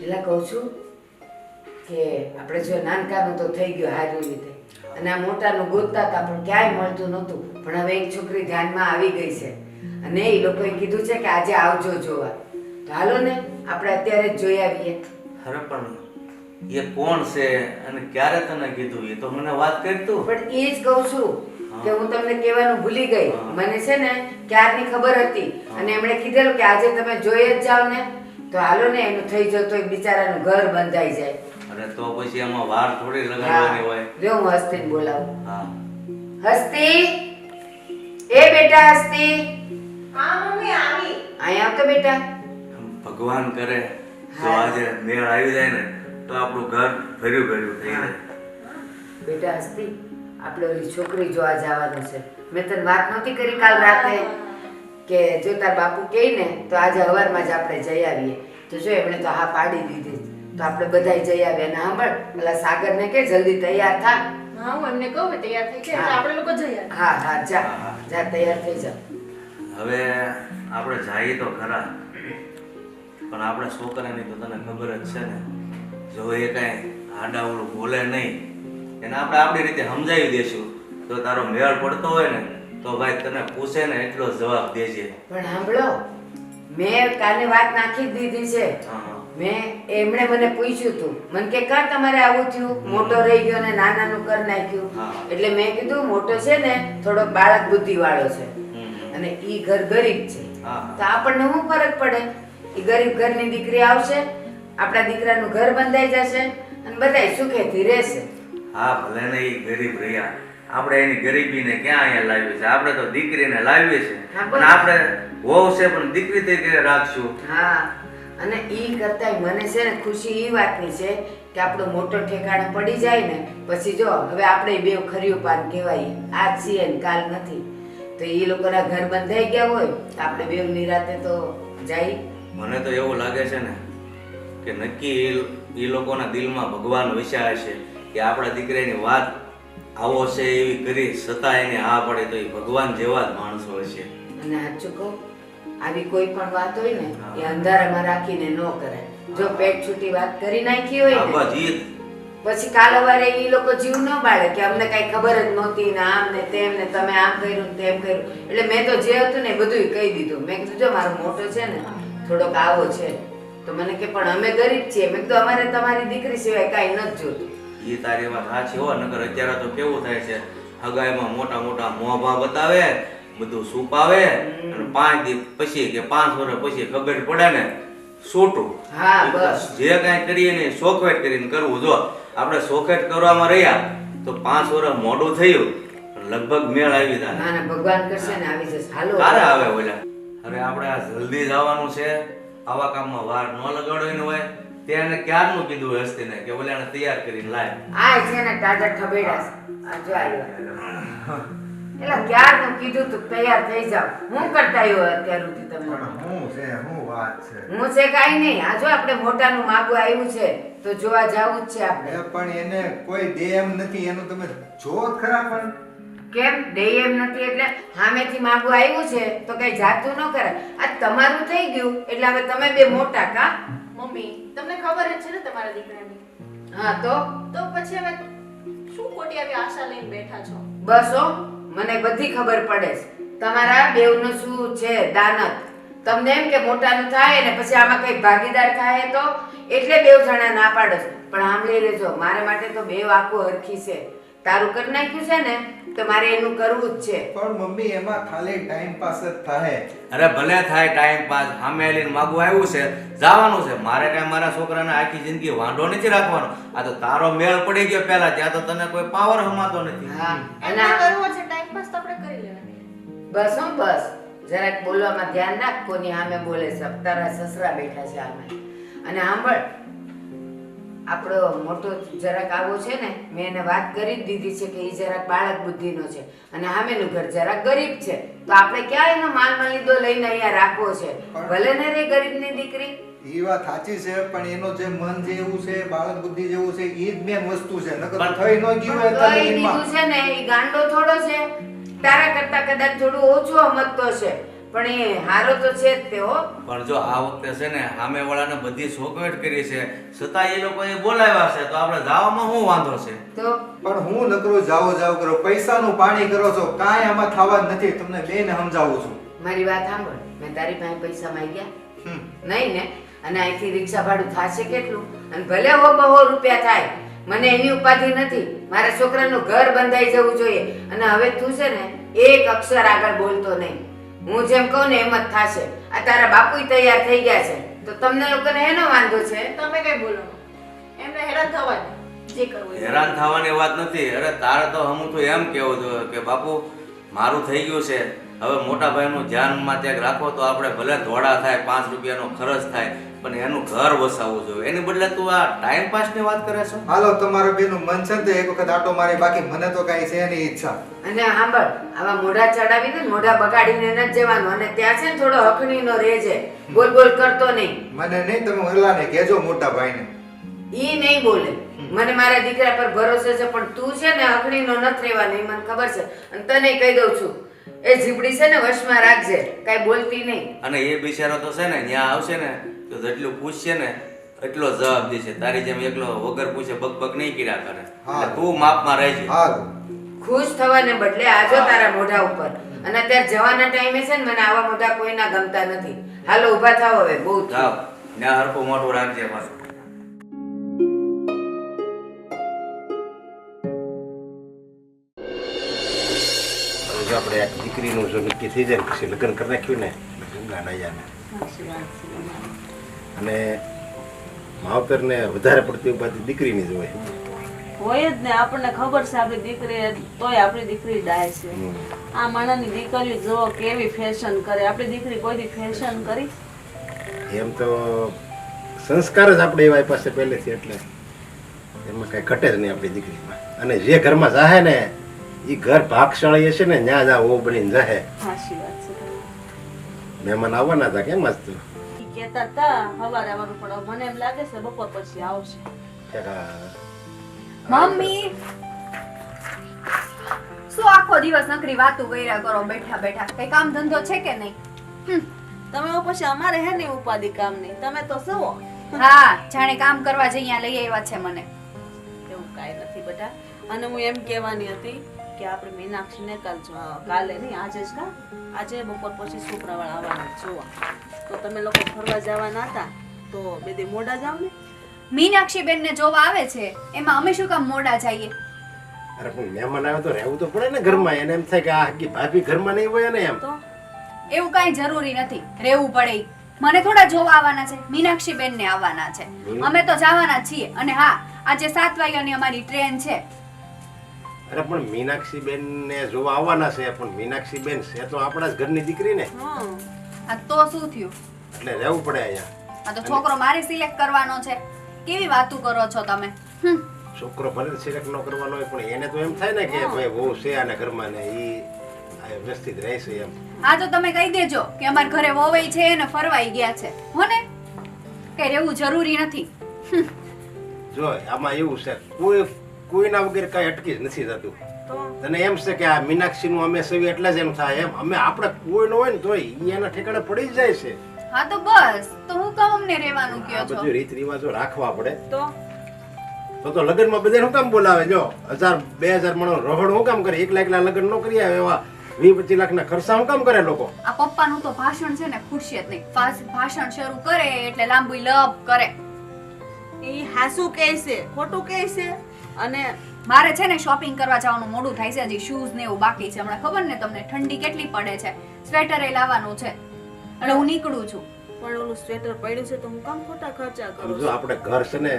એટલે કહું છું કે આપણે જો નાનકાનું તો થઈ ગયું સારી રીતે, અને આ મોટાનું ગોતતા હતા પણ ક્યાંય મળતું નહોતું, પણ હવે એક છોકરી ધ્યાનમાં આવી ગઈ છે અને એ લોકોએ કીધું છે કે આજે આવજો જોવા. તો હાલો ને આપણે અત્યારે જ જોઈ આવીએ. અરે પણ એ કોણ છે અને ક્યારે તને કીધું એ તો મને વાત કર તું. પણ એ જ કહું છું કે હું તમને કહેવાનું ભૂલી ગઈ. મને છે ને ક્યારની ખબર હતી અને એમણે કીધેલું કે આજે તમે જોઈ જ જાવ ને, તો હાલો ને એનું થઈ જતું તો બિચારાનું ઘર બંધાઈ જાય. અરે તો પછી આમાં વાર થોડી લગાડવાની હોય. જો હું હસ્તીને બોલાવું. હા હસ્તી, એ બેટા હસ્તી, હા મમ્મી આવી. અહીંયા આવ તો બેટા. ભગવાન કરે તો આજે મેળ આવી જાય ને તો આપણું ઘર ભર્યું ભર્યું થઈ જાય. બેટા હસ્તી, આપણે ઓલી છોકરી જોવા જવાનું છે. મેં તને વાત નહોતી કરી કાલ રાતે કે જો તાર બાપુ કહે ને તો આજે સવારમાં જ આપણે જઈ આવીએ. તો જો એમણે તો હા પાડી દીધી, તો આપણે બધાય જઈ આવીએ. અને સાંભળ, પેલા સાગરને કે જલ્દી તૈયાર થા. હા હું એમને કહું તૈયાર થઈ જાય એટલે આપણે લોકો જઈએ. હા હા જા જા, તૈયાર થઈ જા. હવે આપણે જઈએ તો ખરા, પણ આપણે છોકરાની તો તને ખબર જ છે ને, જો એ કાંઈ આડાવડું બોલે નહીં એને આપણે આપણી રીતે સમજાવી દઈશું તો તારો મેળ પડતો હોય ને તો ભાઈ તને પૂછે ને એટલો જવાબ દેજે. પણ સાંભળો, મેં કાલે વાત નાખી જ દીધી છે. એમણે મને પૂછ્યું તું, મને કે કાં તમારે આવું થયું, મોટો રહી ગયો ને નાનાનું કર નાખ્યું. એટલે મેં કીધું મોટો છે ને થોડો બાળક બુદ્ધિ વાળો છે અને ઈ ઘર ગરીબ છે, તો આપણને શું ફરક પડે? ઈ ગરીબ ઘરની દીકરી આવશે, આપણા દીકરાનું ઘર બંધાઈ જશે અને બધાય સુખેથી રહેશે. હા ભલે ને એ ગરીબ રહ્યા, આપણે એની ગરીબીને ક્યાં અહીંયા લાવી છે? આપણે તો દીકરીને લાવીએ છે અને આપણે વહુ છે પણ દીકરી તરીકે રાખશું. હા, અને ઈ કરતાંય મને છે ને ખુશી ઈ વાતની છે કે આપણો મોટો ઠેકાણે પડી જાય ને પછી જો હવે આપણે બે ખર્યું પાન કહેવાય, આજ છીએ ને કાલ નથી. તો એ લોકોના ઘર બંધાઈ ગયા હોય તો આપણે બે નિરાતે તો જાય. મને તો એવું લાગે છે ને કે નક્કી એ લોકોના દિલમાં ભગવાન વસ્યા હશે કે આપણા દીકરાની વાત આવો છે એવી કરી છતાં એને હા પડે તો એ ભગવાન જેવા જ માણસો હશે. અને સાચું કહું, આવી કોઈ પણ વાત હોય ને એ અંધારામાં રાખીને ન કરાય. જો પેટ છૂટી વાત કરી નાખી હોય ને પછી કાલ સવારે એ લોકો જીવ ન બાળે કે અમને કઈ ખબર જ નહોતી ને આમ ને તેમ ને તમે આમ કર્યું ને તેમ કર્યું. એટલે મેં તો જે હતું ને બધું કહી દીધું. મેં કીધું જો મારો મોટો છે ને થોડોક આવો છે, તો મને કે પણ અમે ગરીબ છીએ. મેં કીધું અમારે તમારી દીકરી સિવાય કાંઈ નથી જોતું. એ તારી વાત સાચી હોય, નકર અત્યારે તો કેવું થાય છે હગાઈમાં મોટા મોટા મોભા બતાવે, બધું સુપાવે અને 5 દિવસ પછી કે 5 વર્ષ પછી ખબર પડે ને છોટું. હા બસ, જે કાંઈ કરીએ ને શોખવેટ કરીને કરવું. જો આપણે શોખવેટ કરવામાં રહ્યા તો 5 વર્ષ મોડું થયું લગભગ મેળ આવી જાય. ના ના, ભગવાન કરશે ને આવી જશે. હાલો ક્યારે આવે ઓલા? અરે આપણે આ જલ્દી જવાનું છે, આવા કામમાં વાર ન લગાડવાની હોય. તેને ક્યારનું કીધું હસ્તી ને કે ઓલાને તૈયાર કરીને લાય. આ છે ને તાજા ખબેડા છે. આ જો આવ્યો. એટલે ક્યારનું કીધું તું તૈયાર થઈ જાવ. હું કરતા આવ્યો અત્યાર સુધી તમે? હું છે, હું વાત છે. હું છે કાઈ નહીં. આ જો આપણે મોટાનું માગું આવ્યું છે તો જોવા જાવું જ છે આપણે. પણ એને કોઈ દે એમ નથી, એનું તમે જો ખરા. પણ કેમ દે એમ નથી? એટલે સામેથી માગું આવ્યું છે તો કઈ જાતું ન કરે. આ તમારું થઈ ગયું એટલે હવે તમે બે મોટા કા? મમ્મી તમને ખબર જ છે ને તમારા દીકરાની. હા તો પછી હવે શું ખોટી આવી આશા લઈને બેઠા છો? બસ હો, મને બધી ખબર પડે છે તમારા બેવનું શું છે દાનત. તમને એમ કે મોટાનું થાય ને પછી આમાં કઈ ભાગીદાર થાય તો એટલે બેવ જણા ના પાડો છો. પણ સાંભળી લેજો, મારા માટે તો બેવ આખું હરખી છે. તારું કરી નાખ્યું છે ને તો મારે એનું કરવું જ છે. પણ મમ્મી એમાં ખાલી ટાઈમ પાસ જ થાય. અરે ભલે થાય ટાઈમ પાસ, સામે આવીને માગું આવ્યું છે જવાનું છે. મારે કાંઈ મારા છોકરાને આખી જિંદગી વાંધો નથી રાખવાનો. આ તો તારો મેળ પડી ગયો પહેલા, ત્યાં તો તને કોઈ પાવર હમાતો નથી. હા, એમને કરવો છે ટાઈમ પાસ તો આપણે કરી લેવાની. બસ હો બસ, જરાક બોલવામાં ધ્યાન રાખ. કોની સામે બોલે છે? તારા સસરા બેઠા છે સામે. અને સાંભળ, આપણો મોટો જરાક આવો છે ને, મેં એને વાત કરી જ દીધી છે કે એ જરાક બાળક બુદ્ધિનો છે અને સામેનું ઘર જરાક ગરીબ છે. તો આપણે ક્યાં એનો માલ મલીદો લઈને અહીંયા રાખવો છે? ભલે ને રે ગરીબની દીકરી. એ વાત સાચી છે, પણ એનો જે મન જે એવું છે, બાળક બુદ્ધિ જેવું છે, એ જ મેન વસ્તુ છે. નકર તો થઈ ન ગયું હોય તો દીધું છે ને એ ગાંડો થોડો છે. તારા કરતા કદાચ થોડું ઓછું સમજતો છે, પણ એ હારો તો છે જ તે હો. પણ જો આ વખતે છે ને સામેવાળાને બધી સોગવડ કરી છે છતાં એ લોકોએ બોલાવ્યા છે તો આપણે જવામાં શું વાંધો છે? તો પણ હું નકરું જાવ કરો, પૈસાનું પાણી કરો છો, કાંઈ આમાં થવા જ નથી. તમને બેને સમજાવું છું. મારી વાત સાંભળ, મેં તારી પાસે પૈસા માંગ્યા હમ. નહીં ને? અને અહીંથી રિક્ષા ભાડું થશે કેટલું? અને ભલે હો બહુ રૂપિયા થાય, મને એની ઉપાધિ નથી. મારા છોકરાનું ઘર બંધાઈ જવું જોઈએ. અને હવે તું છે ને એક અક્ષર આગળ બોલતો નહીં. હું જેમ કહું ને એમ જ થશે. આ તારા બાપુય તૈયાર થઈ ગયા છે તો તમને લોકોને એનો વાંધો છે? તમે કઈ બોલો એમને હેરાન થવા દે, જે કરવું એ. હેરાન થવાની વાત નથી. અરે તારે તો હું તો એમ કહેવું જોઈએ કે બાપુ મારું થઈ ગયું છે, હવે મોટા ભાઈનું ધ્યાનમાં ત્યાં રાખો તો આપણે ભલે ધોળા થાય, 5 રૂપિયાનો ખર્ચ થાય, પણ એનું ઘર વસાવવું જોઈએ. એની બદલે તું આ ટાઈમ પાસની વાત કરે છો? હાલો, તમારા બેનું મન છે ને તો એક વખત આટો મારી, બાકી મને તો કાંઈ છે નહીં ઈચ્છા. અને સાંભળ, આવા મોઢા ચડાવીને મોઢા બગાડીને નથી જવાનું. અને ત્યાં છે ને થોડો હકણીનો રહેજે, બોલ બોલ કરતો નહીં. મને નહીં, તમે ઓલાને કહેજો મોટા ભાઈને. ઈ નહીં બોલે. મને મારા દીકરા પર ભરોસો છે, પણ તું છે ને હકણીનો નથી રહેવાનો, એ મને ખબર છે. અને તને કહી દઉં છું, એ જીબડી છે ને વશમાં રાખજે, કાંઈ બોલતી નહીં. અને એ બિચારો તો છે ને ત્યાં આવશે ને તો જેટલું પૂછશે ને એટલો જવાબ દેશે. તારી જેમ એકલો વગર પૂછે બકબક નહીં કર્યા કરે. એટલે તું માપમાં રહેજે. હાલો. ખુશ થવાને બદલે આજો તારા મોઢા ઉપર. અને અત્યારે જવાના ટાઈમે છે ને મને આવા મોઢા કોઈના ગમતા નથી. હાલો ઊભા થાવ હવે, બહુ જાઓ ત્યાં હરખું મોટું રાખજે પાછું. જો આપણે આ દીકરીનું જો નક્કી થઈ જાય પછી લગ્ન કરી નાખ્યું ને ગંગા નાયાને અને માવતરને વધારે પડતી ઉપાધિ દીકરીની જ હોય જ ને. આપણને ખબર છે આપણી દીકરી, તોય આપણી દીકરી ડાય છે. આ માણાની દીકરીઓ જો કેવી ફેશન કરે. આપણી દીકરી કોઈ ફેશન કરી? એમ તો સંસ્કાર જ આપણે એવા પાસે પહેલેથી, એટલે એમાં કઈ ઘટે જ નહીં આપણી દીકરીમાં. અને જે ઘરમાં જાહે ને એ ઘર ભાગશાળી હશે ને, ત્યાં જા ઓ બનીને જાહે. સાચી વાત છે. મહેમાન આવવાના હતા કેમ આજ તો? ઈ કહેતા હતા સવારે આવવાનું, પણ મને એમ લાગે છે બપોર પછી આવશે. મમ્મી શું આખો દિવસ નકરી વાતો કર્યા કરો બેઠા બેઠા? કઈ કામ ધંધો છે કે નહીં? તમે પછી અમારે હે ને ઉપાધિ કામ નહીં. તમે તો શું હા, જાણે કામ કરવા જઈ અહીંયા લઈ આવ્યા છે મને. એવું કાંઈ નથી બેટા. અને હું એમ કહેવાની હતી કે આપણે મીનાક્ષીને કાલે નહીં આજે જ કા આજે બપોર પછી છોકરાવાળા આવવાના જોવા. તો તમે લોકો ફરવા જવાના હતા તો બે દી મોડા જાવ ને. મીનાક્ષી બેન ને જોવા આવે છે, એમાં અમે શું કામ મોડા જઈએ? અરે પણ મહેમાન આવે તો રહેવું તો પડે ને ઘરમાં. એને એમ થાય કે આ હગી ભાભી ઘરમાં નહીં હોય ને એમ. તો એવું કાંઈ જરૂરી નથી રહેવું પડે. મને થોડા જોવા આવવાના છે, મીનાક્ષી બેન ને આવવાના છે. અમે તો જવાના છીએ. અને હા, આજે 7 વાગ્યાની અમારી ટ્રેન છે. અરે પણ મીનાક્ષી બેન ને જોવા આવવાના છે, પણ મીનાક્ષી બેન છે તો આપણા જ ઘરની દીકરી ને. આ તો શું થયું? એટલે રહેવું પડે અહીંયા. આ તો છોકરો મારે સિલેક્ટ કરવાનો છે. કેવી વાતો કરો છો તમે? છોકરો ભલે સિલેક્ટ ન કરવાનો હોય પણ એને તો એમ થાય ને કે ભાઈ બહુ છે આના ઘરમાં ને ઈ વ્યવસ્થિત રહેશે એમ. હા તો તમે કહી દેજો કે અમાર ઘરે વોવાઈ છે અને ફરવાઈ ગયા છે, હો ને? કઈ રહેવું જરૂરી નથી. જો આમાં એવું છે, કોઈના વગર કઈ અટકી જ નથી થતું. તને એમ છે કે આ મીનાક્ષી નું અમે સવી એટલે જ એમ થાય એમ. અમે આપણે કોઈ ન હોય ને તોય ઈ એના ઠેકાણે પડી જ જાય છે. હા તો બસ, તો હું કામ અમને રહેવાનું આ કયો છો? બધું રીત રિવાજો રાખવા પડે. તો લગ્નમાં બધા શું કામ બોલાવે? જો 1000-2000 માણસ રહોડ શું કામ કરે? 1 લાખ લગ્ન ન કરી આવે એવા 20-25 લાખના ખર્ચા શું કામ કરે લોકો? આ પપ્પાનું તો ભાષણ છે ને ખુરશી જ નહીં. ભાષણ શરૂ કરે એટલે લાંબુ લપ કરે. ઈ હાસુ કહે છે, ખોટું કહે છે. અને મારે છે ને શોપિંગ કરવા જવાનું મોડું થાય છે. હજી શૂઝ ને એવું બાકી છે. હમણાં ખબર ને તમને ઠંડી કેટલી પડે છે. સ્વેટર એ લાવવાનું છે એટલે હું નીકળું છું. પણ ઓલું સ્વેટર પડ્યું છે તો હું કામ ખોટા ખર્ચા કરું? જો આપણે ઘર છે ને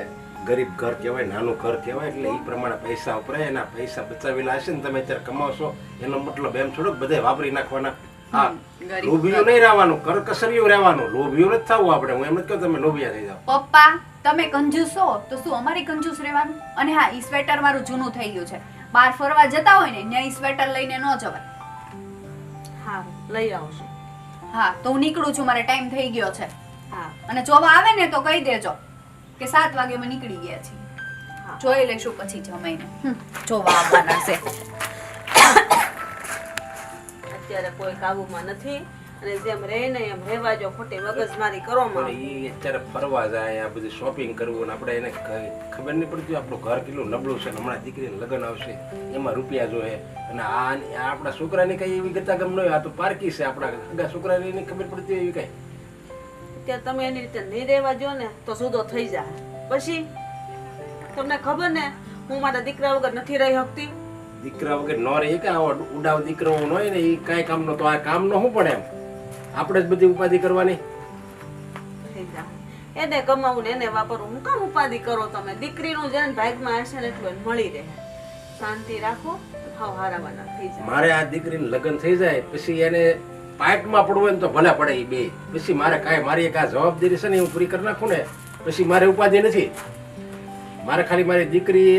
ગરીબ ઘર કહેવાય, નાનું ઘર કહેવાય, એટલે એ પ્રમાણે પૈસા વપરાય. એના પૈસા બચાવેલા હશે ને તમે અત્યારે કમાવશો એનો મતલબ એમ થોડોક બધે વાપરી નાખવાના. હા, લોભિયું નહીં રહેવાનું, કરકસરિયું રહેવાનું. લોભિયું નથી થવું આપણે. હું એમ જ કહું તમે લોભિયા થઈ જાવ. પપ્પા તમે કંજૂસ છો તો શું અમારી કંજૂસ રહેવાનું? અને હા, ઈ સ્વેટર મારું જૂનું થઈ ગયું છે. બહાર ફરવા જતા હોય ને ત્યાં ઈ સ્વેટર લઈને ન જવાય. હા, લઈ આવશું. હા તો હું નીકળું છું, મારે ટાઈમ થઈ ગયો છે. હા, અને જોવા આવે ને તો કહી દેજો કે 7 વાગે અમે નીકળી ગયા છીએ. હા. જોઈ લેશું પછી જમાઈને. જોવા આવવાના છે. અત્યારે કોઈ કાબુમાં નથી અને જેમ રહે ને એમ રહેવા જો, ખોટી મગજમારી કરો પણ માં. ઈ અત્યારે ફરવા જાય, આ બધું શોપિંગ કરવું, ને આપણે એને ખબર નહીં પડતી આપણું ઘર કેટલું નબળું છે, ને હમણાં દીકરીને લગ્ન આવશે એમાં રૂપિયા જોઈએ, અને આ આપણા છોકરાની કઈ એવી ગતાગમ ન હોય, આ તો પારકી છે, આપણા આગા છોકરાની નહીં ખબર પડતી હોય એવી કઈ. અત્યારે તમે એની રીતે નહીં રહેવા જો ને તો સુધો થઈ જાય. પછી તમને ખબર ને હું મારા દીકરા વગર નથી રહી શકતી. દીકરા વગર ન રહે કે આવો ઉડાવ દીકરો ન હોય ને એ કાંઈ કામનો, તો આ કામનો શું પડે એમ, આપણે જ બધી ઉપાધિ કરવાની. થઈ જાય એને કમાવું ને એને વાપરવું, હું કામ ઉપાધિ કરો તમે? દીકરીનું જેને ભાગમાં હશે ને એટલું એને મળી રહે. શાંતિ રાખો, હાવ હારાવાના થઈ જાય. મારે આ દીકરીને લગ્ન થઈ જાય પછી એને પાઇટમાં પડવું હોય ને તો ભલે પડે એ બે, પછી મારે કાંઈ મારી એક આ જવાબદારી છે ને હું પૂરી કરી નાખું ને પછી મારે ઉપાધિ નથી. મારે ખાલી મારી દીકરી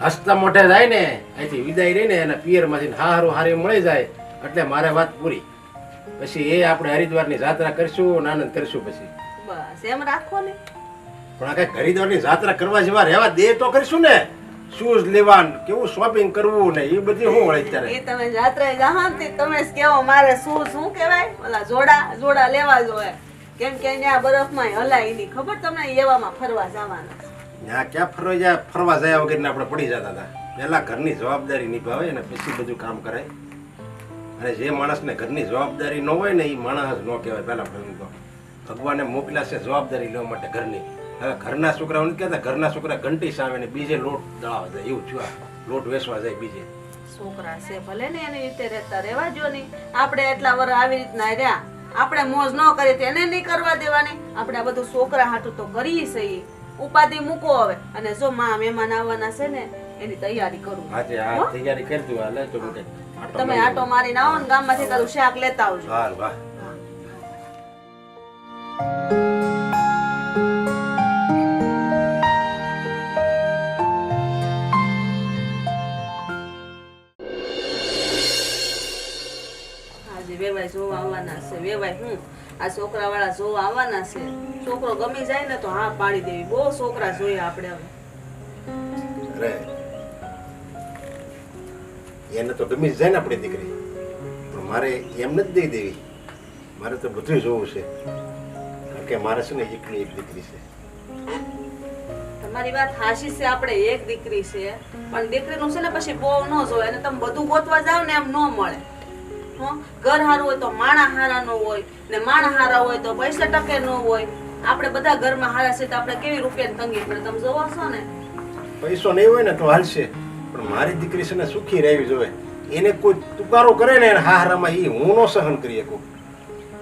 હસતા મોઢે જાય ને, અહીંથી વિદાય રહીને એના પિયરમાંથી હારું હારી મળી જાય એટલે મારે વાત પૂરી. પછી એ આપણે હરિદ્વારની જાત્રા કરશું, આનંદ કરશું પછી. બસ એમ રાખો ને. પણ આ કઈ હરિદ્વારની જાત્રા કરવા જેવા રહેવા દે તો કરશું ને. શૂઝ લેવા, કેવું શોપિંગ કરવું ને એ બધી શું હોય અત્યારે. એ તમે જાત્રાએ જાહો ને તમે જ કેવો મારે શું કહેવાય ઓલા જોડા લેવા જોઈએ, કેમ કે અહીંયા બરફમાં હલાય એની ખબર તમને, એવામાં ફરવા જવાના. ત્યાં ક્યાં ફરવા જાય વગર આપણે પડી જતા હતા. પહેલા ઘરની જવાબદારી નિભાવે ને પછી બધું કામ કરાય. અને જે માણસને ઘરની જવાબદારી ન હોય ને એ માણસ ન કહેવાય. પહેલા તો ભગવાને મોકલ્યા છે જવાબદારી લેવા માટે ઘરની. હવે ઘરના છોકરાઓ નથી કહેતા, ઘરના છોકરા ઘંટી સામે ને બીજે લોટ દળાવા જાય, એવું થયું. લોટ વેચવા જાય બીજે. છોકરા છે ભલે ને એની રીતે રહેવા જો નહીં. આપણે એટલા વર્ષ આવી રીતના રહ્યા, આપણે મોજ ન કરી તો એને નહીં કરવા દેવાની. આપણે આ બધું છોકરા હાટું તો કરીએ છીએ. ઉપાધિ મૂકો હવે, અને જો માં મહેમાન આવવાના છે ને એની તૈયારી કરું. આજે આ તૈયારી કરી દઉં. હાલે તો તમે આટો મારીને આવો ને ગામમાંથી તારું શાક લેતા આવજો. હા વાહ. આજે વેવાય જોવા આવવાના છે. વેવાય હું આ છોકરા વાળા જોવા આવવાના છે. છોકરો ગમી જાય ને તો હા પાડી દેવી. બહુ છોકરા જોઈએ આપણે હવે. અરે એને તો ગમી જ જાય ને આપણી દીકરી, પણ મારે એમ નથી દઈ દેવી. મારે તો બધું જોવું છે, કારણ કે મારે છે ને એકલી એક દીકરી છે. તમારી વાત હાશી છે, આપણે એક દીકરી છે, પણ દીકરીનું છે ને પછી બહુ ન જોવે. અને તમે બધું ગોતવા જાવ ને એમ ન મળે. ઘર હારું હોય તો માણા હારા ન હોય, ને માણા હારા હોય તો પૈસા ટકે ન હોય. આપણે બધા ઘરમાં હારા છે તો આપણે કેવી રૂપિયાની તંગી પડે તમે જોવો છો ને. પૈસો નહીં હોય ને તો હાલશે, પણ મારી દીકરી છે ને સુખી રહેવી જોઈએ. એને કોઈ તુકારો કરે ને હારામાં એ હું ન સહન કરી શકું.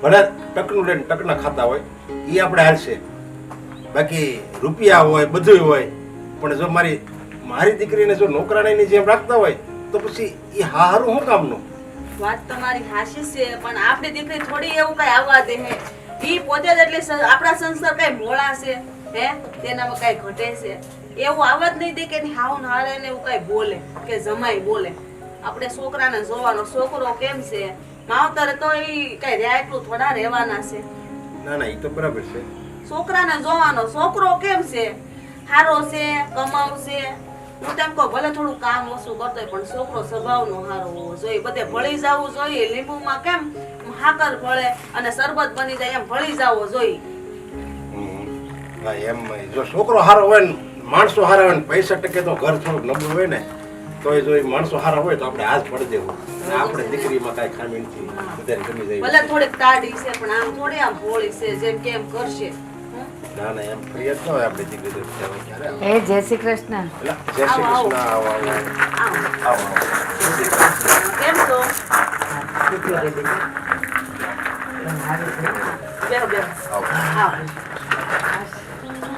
ભલે ટકનું લઈને ટકના ખાતા હોય એ આપણે હાલશે, બાકી રૂપિયા હોય બધું હોય, પણ જો મારી દીકરીને જો નોકરાણીની જેમ રાખતા હોય તો પછી એ હારું શું કામનું. વાત તમારી હાશી છે, પણ આપણી દીકરી થોડી એવું કઈ આવવા દે હે. ઈ પોતે જ એટલી આપણા સંસ્કાર કઈ મોળા છે હે, તેનામાં કઈ ઘટે છે એવું આવવા જ નહીં દે કે હાવ હારે ને એવું કઈ બોલે કે જમાઈ બોલે. આપણે છોકરાને જોવાનો, છોકરો કેમ છે માવતરે તો ઈ કઈ રહ્યા એટલું થોડા રહેવાના છે. ના ના એ તો બરાબર છે. છોકરાને જોવાનો, છોકરો કેમ છે હારો છે, કમાવશે. હું તેમ કહું ભલે થોડું કામ ઓછું કરતો હોય પણ છોકરો સ્વભાવનો હારો હોવો જોઈએ. બધે ભળી જવું જોઈએ. લીંબુમાં કેમ હાકર ભળે અને શરબત બની જાય એમ ભળી જવો જોઈએ. એમ જો છોકરો હારો હોય ને માણસો હારા હોય ને પૈસા ટકે તો ઘર થોડુંક નબળું હોય ને તો જો એ માણસો હારા હોય તો આપણે હાથ પડી દેવું. આપણે દીકરીમાં કાંઈ ખામી નથી, બધાને ગમી જાય. ભલે થોડીક તાડી છે પણ આમ થોડી આમ ભોળી છે, જેમ કે એમ કરશે. ના ના એમ ફરિયાદ ન હોય આપણી દીકરી તો ક્યારે. એ જય શ્રી કૃષ્ણ. જય શ્રી કૃષ્ણ. આવો આવો આવો. કેમ છો? કેટલો દે દીકરી? પણ હારું છે. બેહો બેહો. આવો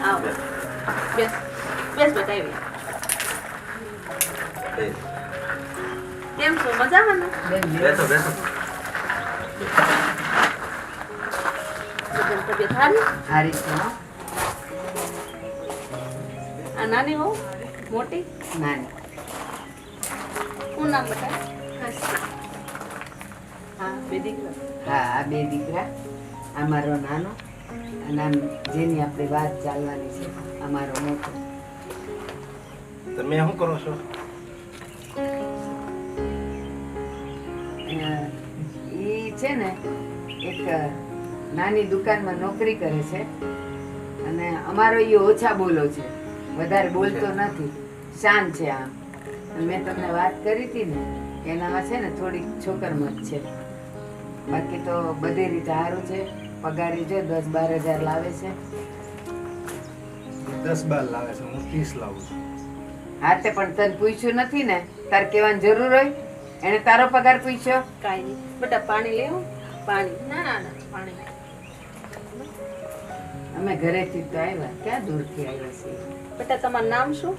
આવો. બેસ બેસ બેટા આવી. કેમ છો? મજામાં ને? બેન બેસો બેસો. તબિયત સારી? હારી છે હો. આ નાની હો મોટી નાની. શું નામ બેટા? હા બે દીકરા. હા આ બે દીકરા, અમારો નાનો અને આમ જેની આપણે વાત ચાલવાની છે અમારો મોટો. તમે શું કરો છો? ઈ છે ને એક નાની દુકાનમાં નોકરી કરે છે અને અમારો એ ઓછા બોલો છે, વધારે બોલતો નથી, શાંત છે આમ. અને મેં તમને વાત કરી હતી ને એનામાં છે ને થોડીક છોકરમત છે, બાકી તો બધી રીતે સારું છે. પગારી જો 10-12 હજાર લાવે છે. 10-12 લાવે છે, હું 30 લાવું છું. હા તે પણ તને પૂછ્યું નથી ને, તાર કહેવાની જરૂર હોય? એને તારો પગાર પૂછ્યો? કાંઈ નહીં બેટા, પાણી લેવું? પાણી? ના ના ના પાણી નહીં. અમે ઘરેથી તો આવ્યા, ક્યાં દૂરથી આવ્યા છીએ. બેટા તમારું નામ શું?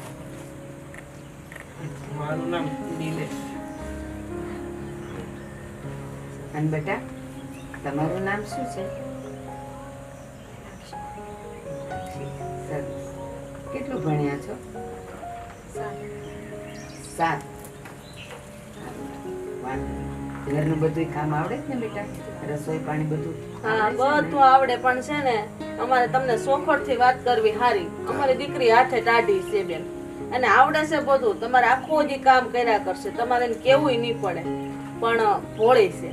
મારું નામ નિલેશ. અને બેટા તમારું નામ શું છે? સરસ. કેટલું ભણ્યા છો? 7. ઘરનું બધું કામ આવડે જ ને બેટા? રસોઈ પાણી બધું? હા બધું આવડે, પણ છે ને અમારે તમને સોખડથી વાત કરવી હારી. અમારી દીકરી હાથે ટાઢી છે બેન, અને આવડે છે બધું. તમારે આખો દી કામ કર્યા કરશે, તમારે એને કેવું નહીં પડે, પણ ભોળી છે.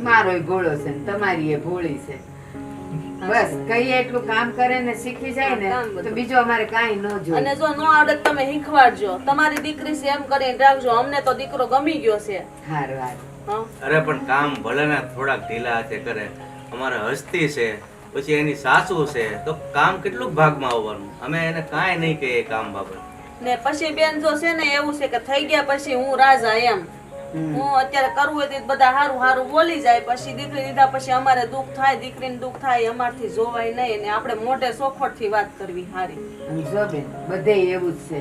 મારોય ભોળો છે ને તમારી એ ભોળી છે. બસ કઈ એટલું કામ કરે ને શીખી જાય ને તો બીજું અમારે કાંઈ ન જોઈએ. અને જો ન આવડે તો તમે શીખવાડજો. તમારી દીકરી છે એમ કરીને રાખજો. અમને તો દીકરો ગમી ગયો છે. હારું હારું. હા અરે પણ કામ ભલે ને થોડાક ઢીલા હાથે કરે, અમારે હસ્તી છે, પછી એની સાસુ છે, તો કામ કેટલું ભાગમાં આવવાનું. અમે એને કાંઈ નહીં કહીએ કામ બાબત. ને પછી બેન જો છે ને એવું છે કે થઈ ગયા પછી હું રાજા એમ. હું અત્યારે કરવું હોય તો બધા હારું હારું બોલી જાય, પછી દીકરી દીધા પછી અમારે દુઃખ થાય, દીકરીને દુઃખ થાય, અમારથી જોવાય નહીં. ને આપણે મોઢે સોખોટથી વાત કરવી હારી. અને જો બેન બધે એવું જ છે.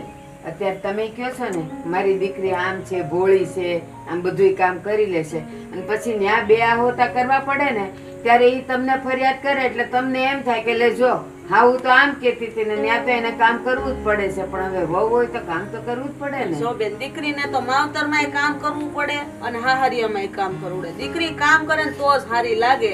અત્યારે તમે કહો છો ને મારી દીકરી આમ છે, ભોળી છે, આમ બધું કામ કરી લેશે, અને પછી ન્યા બે હોતા કરવા પડે ને ત્યારે એ તમને ફરિયાદ કરે એટલે તમને એમ થાય કે લે જો હાવું તો આમ કેતી હતી ને ન્યા તો એને કામ કરવું જ પડે છે. પણ હવે વહુ હોય તો કામ તો કરવું જ પડે ને. જો બેન દીકરીને તો માવતરમાંય કામ કરવું પડે અને હાહરિયામાંય કામ કરવું પડે. દીકરી કામ કરે ને તો જ હારી લાગે.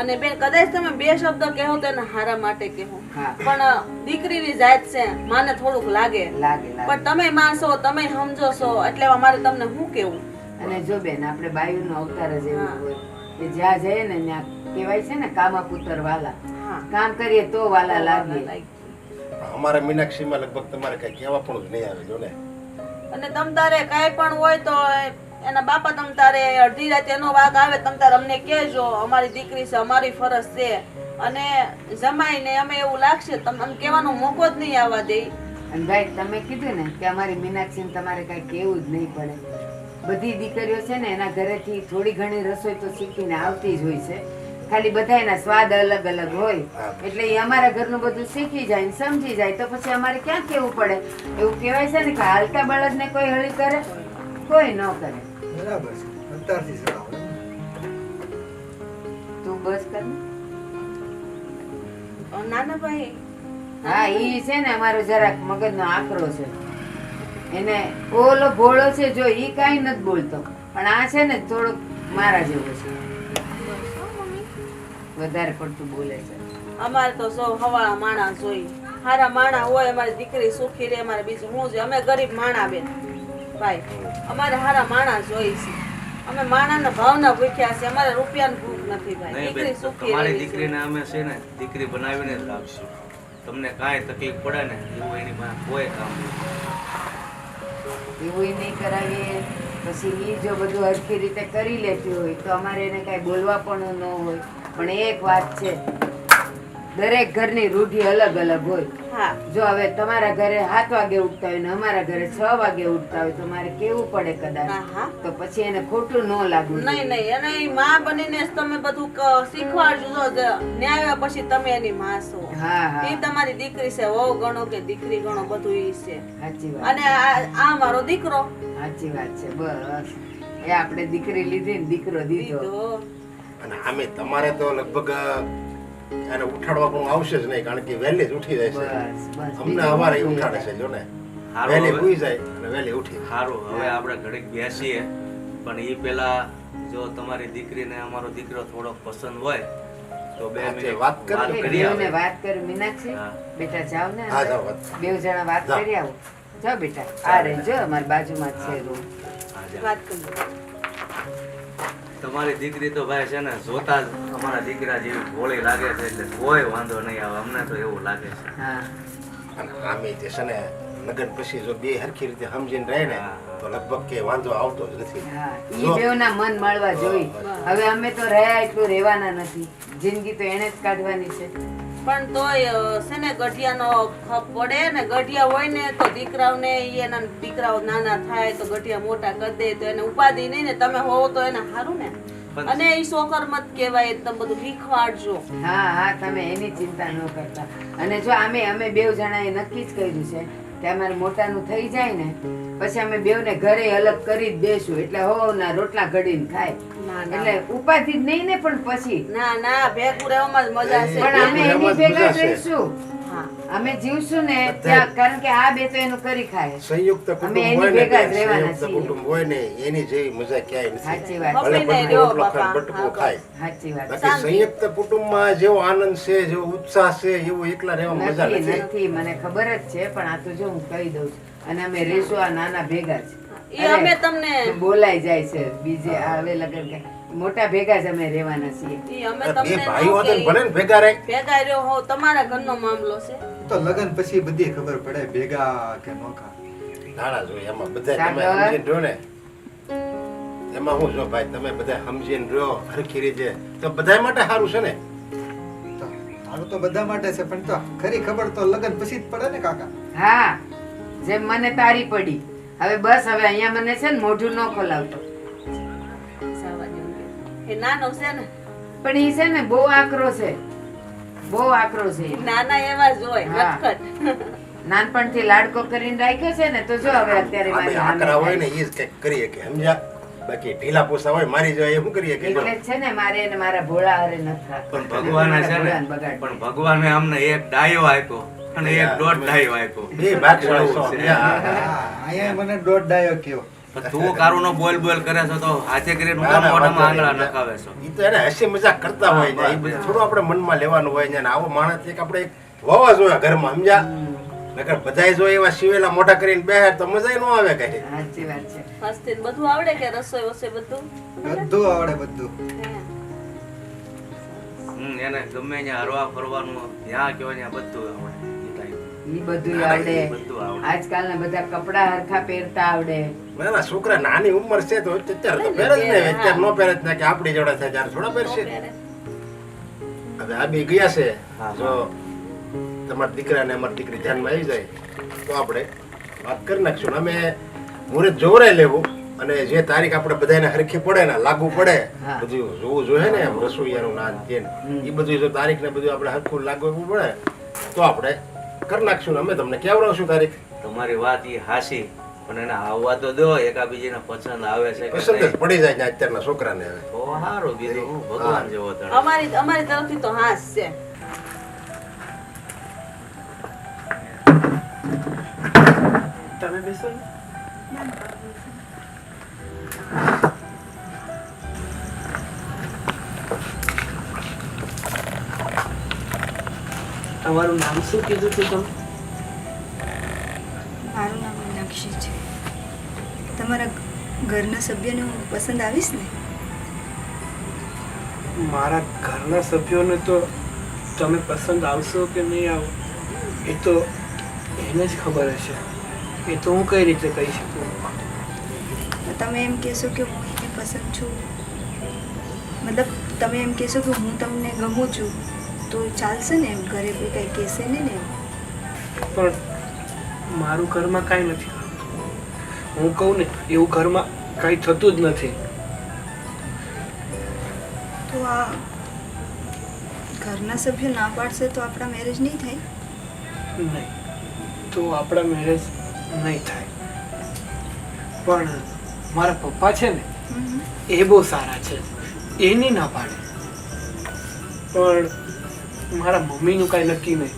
અને બેન કદાચ તમે 2 શબ્દ કહો તો એને હારા માટે કહો, હા. પણ દીકરીની જાત છે, માને થોડુંક લાગે. લાગે પણ લાગે. તમે માણસો, તમે સમજો છો, એટલે અમારે તમને શું કેવું. અને જો બેન આપણે બાયુનો અવતાર જ એવું હા. હોય કે જ્યાં જઈએ ને ત્યાં કહેવાય છે ને કામા પુત્ર વાલા. હા કામ કરીએ તો વાલા લાગે. અમારા મીનાક્ષીમાં લગભગ તમારે કઈ કહેવા પણ જ નહીં આવે જો ને. અને તમ તારે કાંઈ પણ હોય તો એના બાપા તમ તારે અડધી રાતે એનો વાગ આવે તમ તારે અમને કહેજો. અમારી દીકરી છે, અમારી ફરજ છે. અને જમાઈને અમે એવું લાગશે તમને અમને કહેવાનો મોકો જ નહીં આવવા દે. અને ભાઈ તમે કીધું ને કે અમારી મીનાક્ષીને તમારે કઈ કેવું જ નહીં પડે. બધી દીકરીઓ છે ને એના ઘરેથી થોડી ઘણી રસોઈ તો શીખીને આવતી જ હોય છે. ખાલી બધા એના સ્વાદ અલગ અલગ હોય એટલે એ અમારા ઘરનું બધું શીખી જાય ને સમજી જાય તો પછી અમારે ક્યાં કેવું પડે. એવું કહેવાય છે ને કે હાલતા બળદને કોઈ હળી કરે, કોઈ ન કરે. બરાબર છે, અંતરથી ચલાવો. તું બસ કર ને. નાના ભાઈ હા ઈ છે ને અમારો જરાક મગજનો આકરો છે. એને ઓલો ભોળો છે જો ઈ કાંઈ નથી બોલતો, પણ આ છે ને થોડોક મારા જેવો છે, વધારે પડતું બોલે છે. અમારે તો સૌ હવાળા માણસ હોય, હારા માણા હોય. અમારી દીકરી સુખી રહે, અમારે બીજું શું છે. અમે ગરીબ માણા બેન ભાઈ, અમારે હારા માણસ હોય છે. અમે માણાના ભાવના ભૂખ્યા છે, અમારે રૂપિયાની ભૂખ નથી ભાઈ. નહીં દીકરી બેન, સુખી તમારી રહે દીકરીને અમે છે ને દીકરી બનાવીને જ રાખશું. તમને કાંઈ તકલીફ પડે ને એવું એની પાસે કોઈ કામ નહીં. એવું નહીં કરાવીએ પછી ઈ જો બધું હરખી રીતે કરી લેતી હોય તો અમારે એને કાંઈ બોલવા પણ ન હોય. પણ એક વાત છે, દરેક ઘરની રૂઢી અલગ અલગ હોય. હા જો હવે તમારા ઘરે 7 વાગે ઉઠતા હોય ને અમારા ઘરે 6 વાગે ઉઠતા હોય તો મારે કેવું પડે કદાચ, હા હા તો પછી એને ખોટું ન લાગવું નહીં જોઈએ. નહીં, એને ઈ માં બનીને જ તમે બધું શીખવાડજો. જો ન્યાય પછી તમે એની માં છો. હા એ હા તમારી દીકરી છે, વહુ ગણો કે દીકરી ગણો બધું ઈ છે. સાચી વાત, અને આ મારો દીકરો સાચી વાત છે. બસ એ આપણે દીકરી લીધી ને દીકરો દીધો. દીધો. અને આમે તમારે તો લગભગ એને ઉઠાડવા પણ આવશે જ નહીં, કારણ કે વહેલી જ ઉઠી જાય છે. બસ બસ અમને અમારે ઉઠાડે છે જો ને. હારું વહેલી હવે- સુઈ જાય અને વહેલી ઉઠી જાય. સારું, હવે આપણે ઘડીક બેસીએ, પણ એ પેલા જો તમારી દીકરીને અમારો દીકરો થોડો પસંદ હોય તો 2 હા, મિનિટ વાત કરી વાત લો. કરી બેઉને આવે. વાત કરી મીનાક્ષી, હા. બેટા જાઓ ને હા, અંદર. જાઓ, વાત. બેઉ જણા વાત જાઓ. કરી આવો. જાઓ બેટા, આ રહેજો અમારી બાજુમાં જ છે રૂમ. હા, જા. વાત કરી. તમારી દીકરી તો ભાઈ છે ને જોતા જ અમારા દીકરા જેવી ભોળી લાગે છે એટલે કોઈ વાંધો નહીં આવે અમને તો એવું લાગે છે હા અને આમે તે છે ને લગ્ન પછી જો બે હરખી રીતે સમજીને રહે ને તો લગભગ કે વાંધો આવતો જ નથી. હા ઈ બેવના મન મળવા જોઈ. હવે અમે તો રહ્યા એટલું રહેવાના નથી, જિંદગી તો એને જ કાઢવાની છે. પણ તોય છે ને ગઢિયાનો ખપ પડે ને, ગઢિયા હોય ને તો દીકરાઓને એના દીકરાઓ નાના થાય તો ગઢિયા મોટા કરી દે તો એને ઉપાધિ નહીં ને, તમે હોવો તો એને સારું ને. અને ઈ સોકર મત કહેવાય, તમે બધું શીખવાડજો. હા હા તમે એની ચિંતા ન કરતા. અને જો અમે બેવ જણાએ નક્કી જ કર્યું છે કે અમારે મોટાનું થઈ જાય ને પછી અમે બેવને ઘરે અલગ કરી જ દેશું, એટલે હોવના રોટલા ઘડીને ખાય. એટલે ઉપાધિ જ નહીં ને, પણ પછી ના ના ભેગું રહેવામાં જ મજા છે. પણ અમે એની ભેગા જ રહીશું, હા અમે જીવશું ને ત્યાં, કારણ કે આ બે તો એનું કરી ખાય. સંયુક્ત અમે કુટુંબ એની હોય ને ભેગા જ રહેવાના સંયુક્ત છીએ. કુટુંબ હોય ને એની જેવી મજા ક્યાંય સાચી નથી. વાત, ભલે મમ્મીને પણ રહ્યો રોટલો બાપા. ખાય, બટકું ખાય. સાચી વાત. બાકી સંયુક્ત કુટુંબમાં જેવો આનંદ છે, જેવો ઉત્સાહ છે, એવું એકલા રહેવામાં મજા નથી નથી. નથી મને ખબર જ છે, પણ આ તો જો હું કહી દઉં છું. અને અમે રેશું આ નાના ભેગા જ. ઈ અમે તમને બોલાઈ જાય છે બીજે આવે લગન કે મોટા ભેગા જ અમે રહેવાના છીએ. ઈ અમે બે તમને ભાઈઓ ન હતા ને કહીએ. ભલે ને ભેગા રહે. ભેગા રહ્યો હો તમારા ઘરનો મામલો છે. તો લગન પછી બધી ખબર પડે ભેગા કે નોખા. નાના જોઈએ એમાં બધા તમે સાગર. સમજીને રહ્યો ને એમાં હું જો ભાઈ તમે બધા સમજીને રહ્યો હરખી રીતે તો બધા માટે સારું છે ને. તો સારું તો બધા માટે છે, પણ તો ખરી ખબર તો લગન પછી જ પડે ને કાકા. હા જેમ મને તારી પડી. હવે બસ હવે અહીંયા મને છે ને મોઢું ન ખોલાવતો. સાવા જેવું છે. એ નાનો છે ને, પણ ઈ છે ને બહુ આકરો છે, બહુ આકરો છે ઈ. નાના એવા જ હોય હા. નટખટ. નાનપણથી લાડકો કરીને રાખ્યો છે ને, તો જો હવે અત્યારે આપણે મારી આકરા હોય ને સામે એ જ કંઈક કરીએ કે સમજ્યા. બાકી ઢીલા પોસા હોય મારી જાય એ શું કરીએ કે એટલે જ છે ને મારે એને મારા ભોળા હારે નથી પણ થતું. ભગવાને છે ને ભગવાન બગાડ. પણ ભગવાને અમને એક ડાયો આપ્યો અને એક દોઢ ડાયો આપ્યો. બે ભાગશાળી છો. એવું છે. હા, હા, હા. અહીંયા મને દોઢ ડાયો કયો. પણ તું કારુનો બોલ બોલ કરે છો તો હાથે કરીને ના, ના, મોઢામાં વાંધો આંગળા નહીં. નખાવે છો. ઈ તો એને હસી મજાક કરતા હોય ને, એ બધું થોડું આપણે મનમાં લેવાનું હોય ને. અને આવો માણસ એક આપણે એક વાવા જોઈએ ઘરમાં, સમજ્યા. નકર બધાય જો એવા સિવેલા મોઢા કરીને બેહે તો મજા ન આવે કઈ. સાચી વાત છે. હસ્તી ને બધું આવડે કે રસોઈ વસોઈ બધું? બધું આવડે બધું. એને ગમે ત્યાં હરવા ફરવાનું જ્યાં કયો ત્યાં બધું આવડે. ઈ કાંઈ. ઈ બધું ના, આવડે. ઈ બધું આવડે. આજકાલના બધા કપડા હરખા પહેરતા આવડે. ના છોકરા નાની ઉંમર છે તો અત્યારે તો પહેરે જ ને, અત્યારે નો પહેરે જ ને કે આપણી જોડે થાય ત્યારે થોડા પહેરશે. હવે આ બે ગયા છે, હા, જો તમારા દીકરા ને અમારી દીકરી ધ્યાનમાં આવી જાય તો આપણે વાત કરી નાખશું. અમે મુહૂર્ત જોવરાઈ લેવું અને જે તારીખ આપણે બધાને હરખી પડે ને લાગુ પડે હા. બધું જોવું જોઈએ ને, રસોઈયાનું નામ છે એ બધું જો તારીખ ને બધું આપણે હરખું લાગવું પડે તો આપણે કરી નાખશું. અમે તમને કેવડાવશું તારીખ. તમારી વાત ઈ હાસી, પણ એને આવવા તો દો, એકાબીજીને પસંદ આવે છે કે પસંદ જ નહીં. પડી જાય ને અત્યારના છોકરાને. હવે તો હારું, બીજું હું ભગવાન જેવો તણે. અમારી તરફથી તો હાસ છે. તમે બેસો ને. તમારું નામ શું કીધું હતું તમે? મારું નામ મીનાક્ષી છે. તમારા ઘરના સભ્યને હું પસંદ આવીશ ને? મારા ઘરના સભ્યોને તો તમે પસંદ આવશો કે નહીં આવો એ તો એને જ ખબર હશે. એ તો હું કઈ રીતે કહી શકું? તમે એમ કહેશો કે હું એને પસંદ છું, મતલબ તમે એમ કહેશો કે હું તમને ગમું છું તો ચાલશે ને? એમ ઘરે કોઈ કંઈ કહેશે ને ને? પણ મારું ઘરમાં કાંઈ નથી. હું કહું ને એવું ઘરમાં કાંઈ થતું જ નથી. તો આ ઘરના સભ્યો ના પાડશે તો આપણા મેરેજ નહીં થાય? નહીં તો આપણા મેરેજ નહીં થાય. પણ મારા પપ્પા છે ને એ બહુ સારા છે, એની ના પાડે. પણ મારા મમ્મીનું કાંઈ નક્કી નહીં.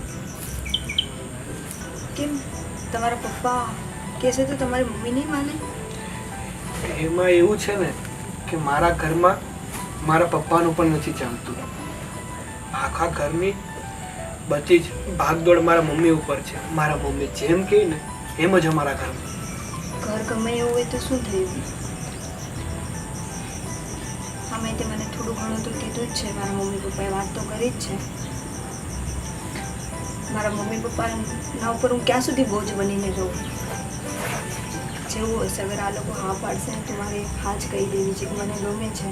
કેમ તમારા પપ્પા કહેશે તો તમારી મમ્મી નહીં માને? એમાં એવું છે ને કે મારા ઘરમાં મારા પપ્પાનું પણ નથી ચાલતું. આખા ઘરની બધી જ ભાગદોડ મારા મમ્મી ઉપર છે. મારા મમ્મી જેમ કહે ને એમ જ અમારા ઘરમાં. ઘર ગમે એવું હોય તો શું થયું? અમે તે મને થોડું ઘણું તો કીધું જ છે. મારા મમ્મી પપ્પાએ વાત તો કરી જ છે. મારા મમ્મી પપ્પાના ઉપર હું ક્યાં સુધી બોજ બનીને રહું? જેવું હશે અગર આ લોકો હા પાડશે ને તો મારે હા જ કહી દેવી છે કે મને ગમે છે.